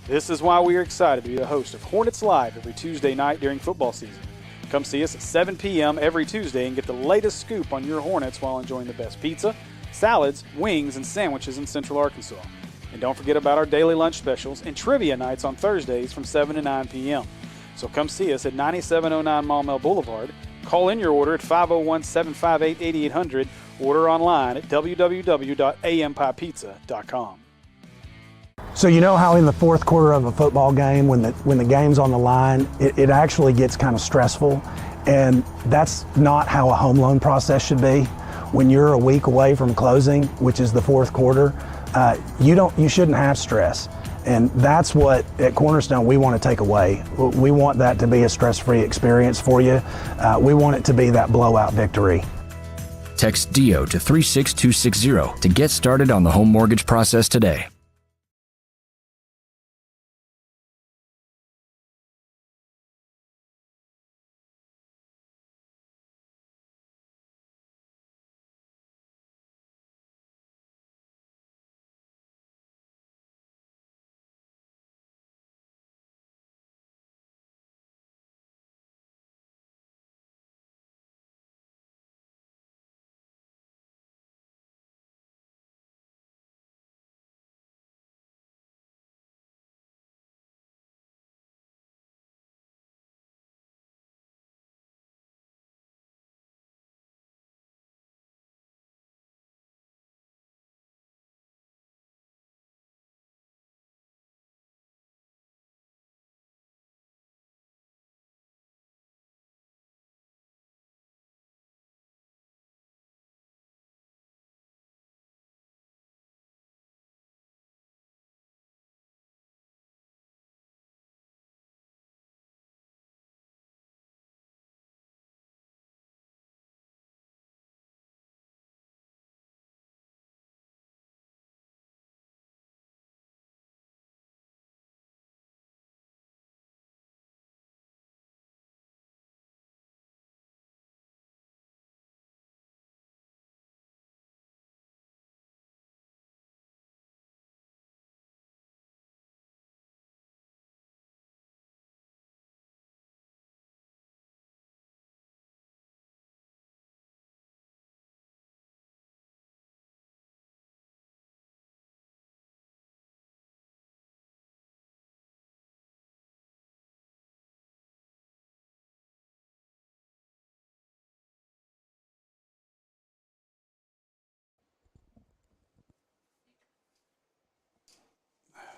This is why we are excited to be the host of Hornets Live every Tuesday night during football season. Come see us at 7 p.m. every Tuesday and get the latest scoop on your Hornets while enjoying the best pizza, salads, wings, and sandwiches in Central Arkansas. And don't forget about our daily lunch specials and trivia nights on Thursdays from 7 to 9 p.m. So come see us at 9709 Maumelle Boulevard. Call in your order at 501-758-8800. Order online at www.ampiepizza.com. So you know how in the fourth quarter of a football game, when the game's on the line, it actually gets kind of stressful, and that's not how a home loan process should be. When you're a week away from closing, which is the fourth quarter, you shouldn't have stress. And that's what at Cornerstone we want to take away. We want that to be a stress-free experience for you. We want it to be that blowout victory. Text DIO to 36260 to get started on the home mortgage process today.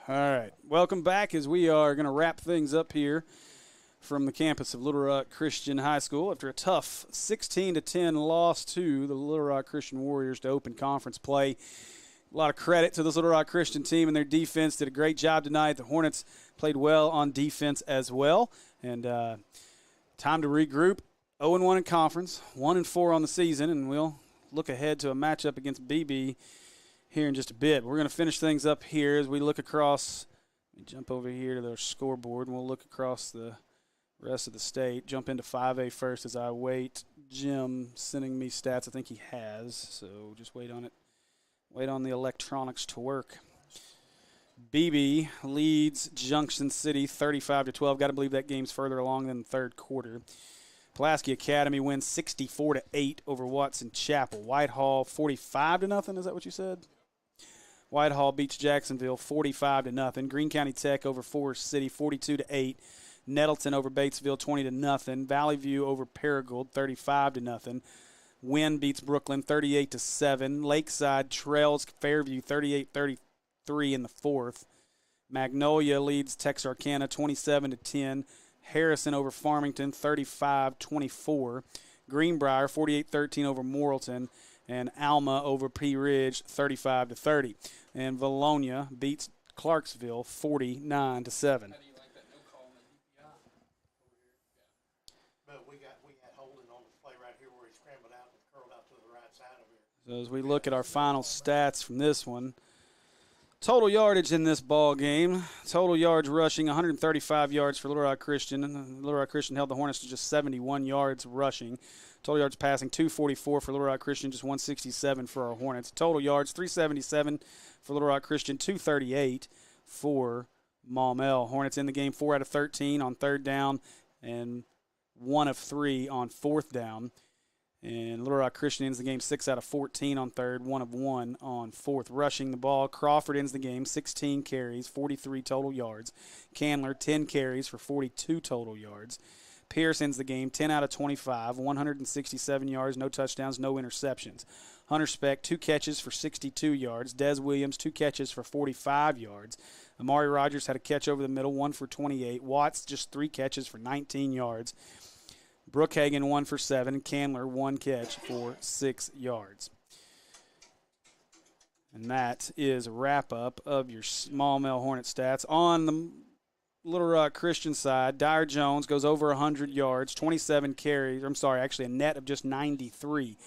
All right. Welcome back as we are going to wrap things up here from the campus of Little Rock Christian High School after a tough 16-10 loss to the Little Rock Christian Warriors to open conference play. A lot of credit to this Little Rock Christian team and their defense. Did a great job tonight. The Hornets played well on defense as well. And time to regroup. 0-1 in conference, 1-4 on the season, and we'll look ahead to a matchup against BB here in just a bit. We're going to finish things up here as we look across. Let me jump over here to their scoreboard, and we'll look across the rest of the state. Jump into 5A first as I wait. Jim sending me stats. I think he has, so just wait on it. Wait on the electronics to work. BB leads Junction City 35-12. Got to believe that game's further along than the third quarter. Pulaski Academy wins 64-8 over Watson Chapel. Whitehall 45-0. Is that what you said? Whitehall beats Jacksonville 45-0. Greene County Tech over Forest City 42-8. Nettleton over Batesville 20-0. Valley View over Paragould 35-0. Wynn beats Brooklyn 38-7. Lakeside trails Fairview 38-33 in the fourth. Magnolia leads Texarkana 27-10. Harrison over Farmington 35-24. Greenbrier 48-13 over Morrilton. And Alma over Pea Ridge 35-30. And Valonia beats Clarksville 49-7. So as we look at our final stats from this one, total yardage in this ball game, total yards rushing, 135 yards for Little Rock Christian. Little Rock Christian held the Hornets to just 71 yards rushing. Total yards passing, 244 for Little Rock Christian, just 167 for our Hornets. Total yards, 377 for Little Rock Christian, 238 for Maumelle. Hornets in the game 4 out of 13 on third down and 1 of 3 on fourth down. And Little Rock Christian ends the game 6 out of 14 on third, 1 of 1 on fourth. Rushing the ball, Crawford ends the game 16 carries, 43 total yards. Candler 10 carries for 42 total yards. Pierce ends the game 10 out of 25, 167 yards, no touchdowns, no interceptions. Hunter Speck 2 catches for 62 yards. Des Williams 2 catches for 45 yards. Amari Rogers had a catch over the middle, 1 for 28. Watts just 3 catches for 19 yards. Brookhagen 1 for 7. Candler 1 catch for 6 yards. And that is a wrap-up of your Maumelle Hornet stats. On the Little Rock Christian side, Dyer Jones goes over 100 yards, 27 carries. Actually a net of just 93.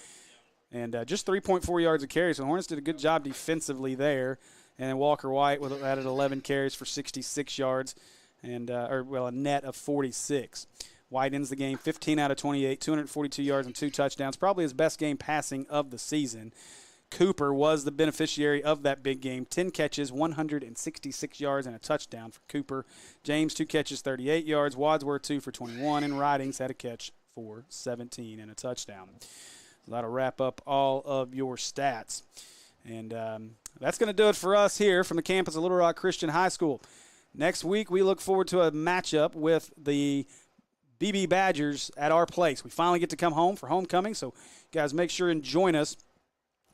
And just 3.4 yards a carry. So the Hornets did a good job defensively there. And then Walker White added 11 carries for 66 yards, and a net of 46. White ends the game 15 out of 28, 242 yards and 2 touchdowns. Probably his best game passing of the season. Cooper was the beneficiary of that big game. 10 catches, 166 yards, and a touchdown for Cooper. James, 2 catches, 38 yards. Wadsworth, 2 for 21. And Ridings had a catch for 17 and a touchdown. So that'll wrap up all of your stats. And that's going to do it for us here from the campus of Little Rock Christian High School. Next week, we look forward to a matchup with the BB Badgers at our place. We finally get to come home for homecoming, so guys, make sure and join us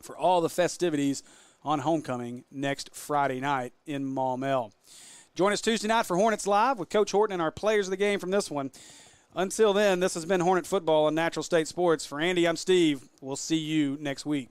for all the festivities on homecoming next Friday night in Maumelle. Join us Tuesday night for Hornets Live with Coach Horton and our players of the game from this one. Until then, this has been Hornet Football on Natural State Sports. For Andy, I'm Steve. We'll see you next week.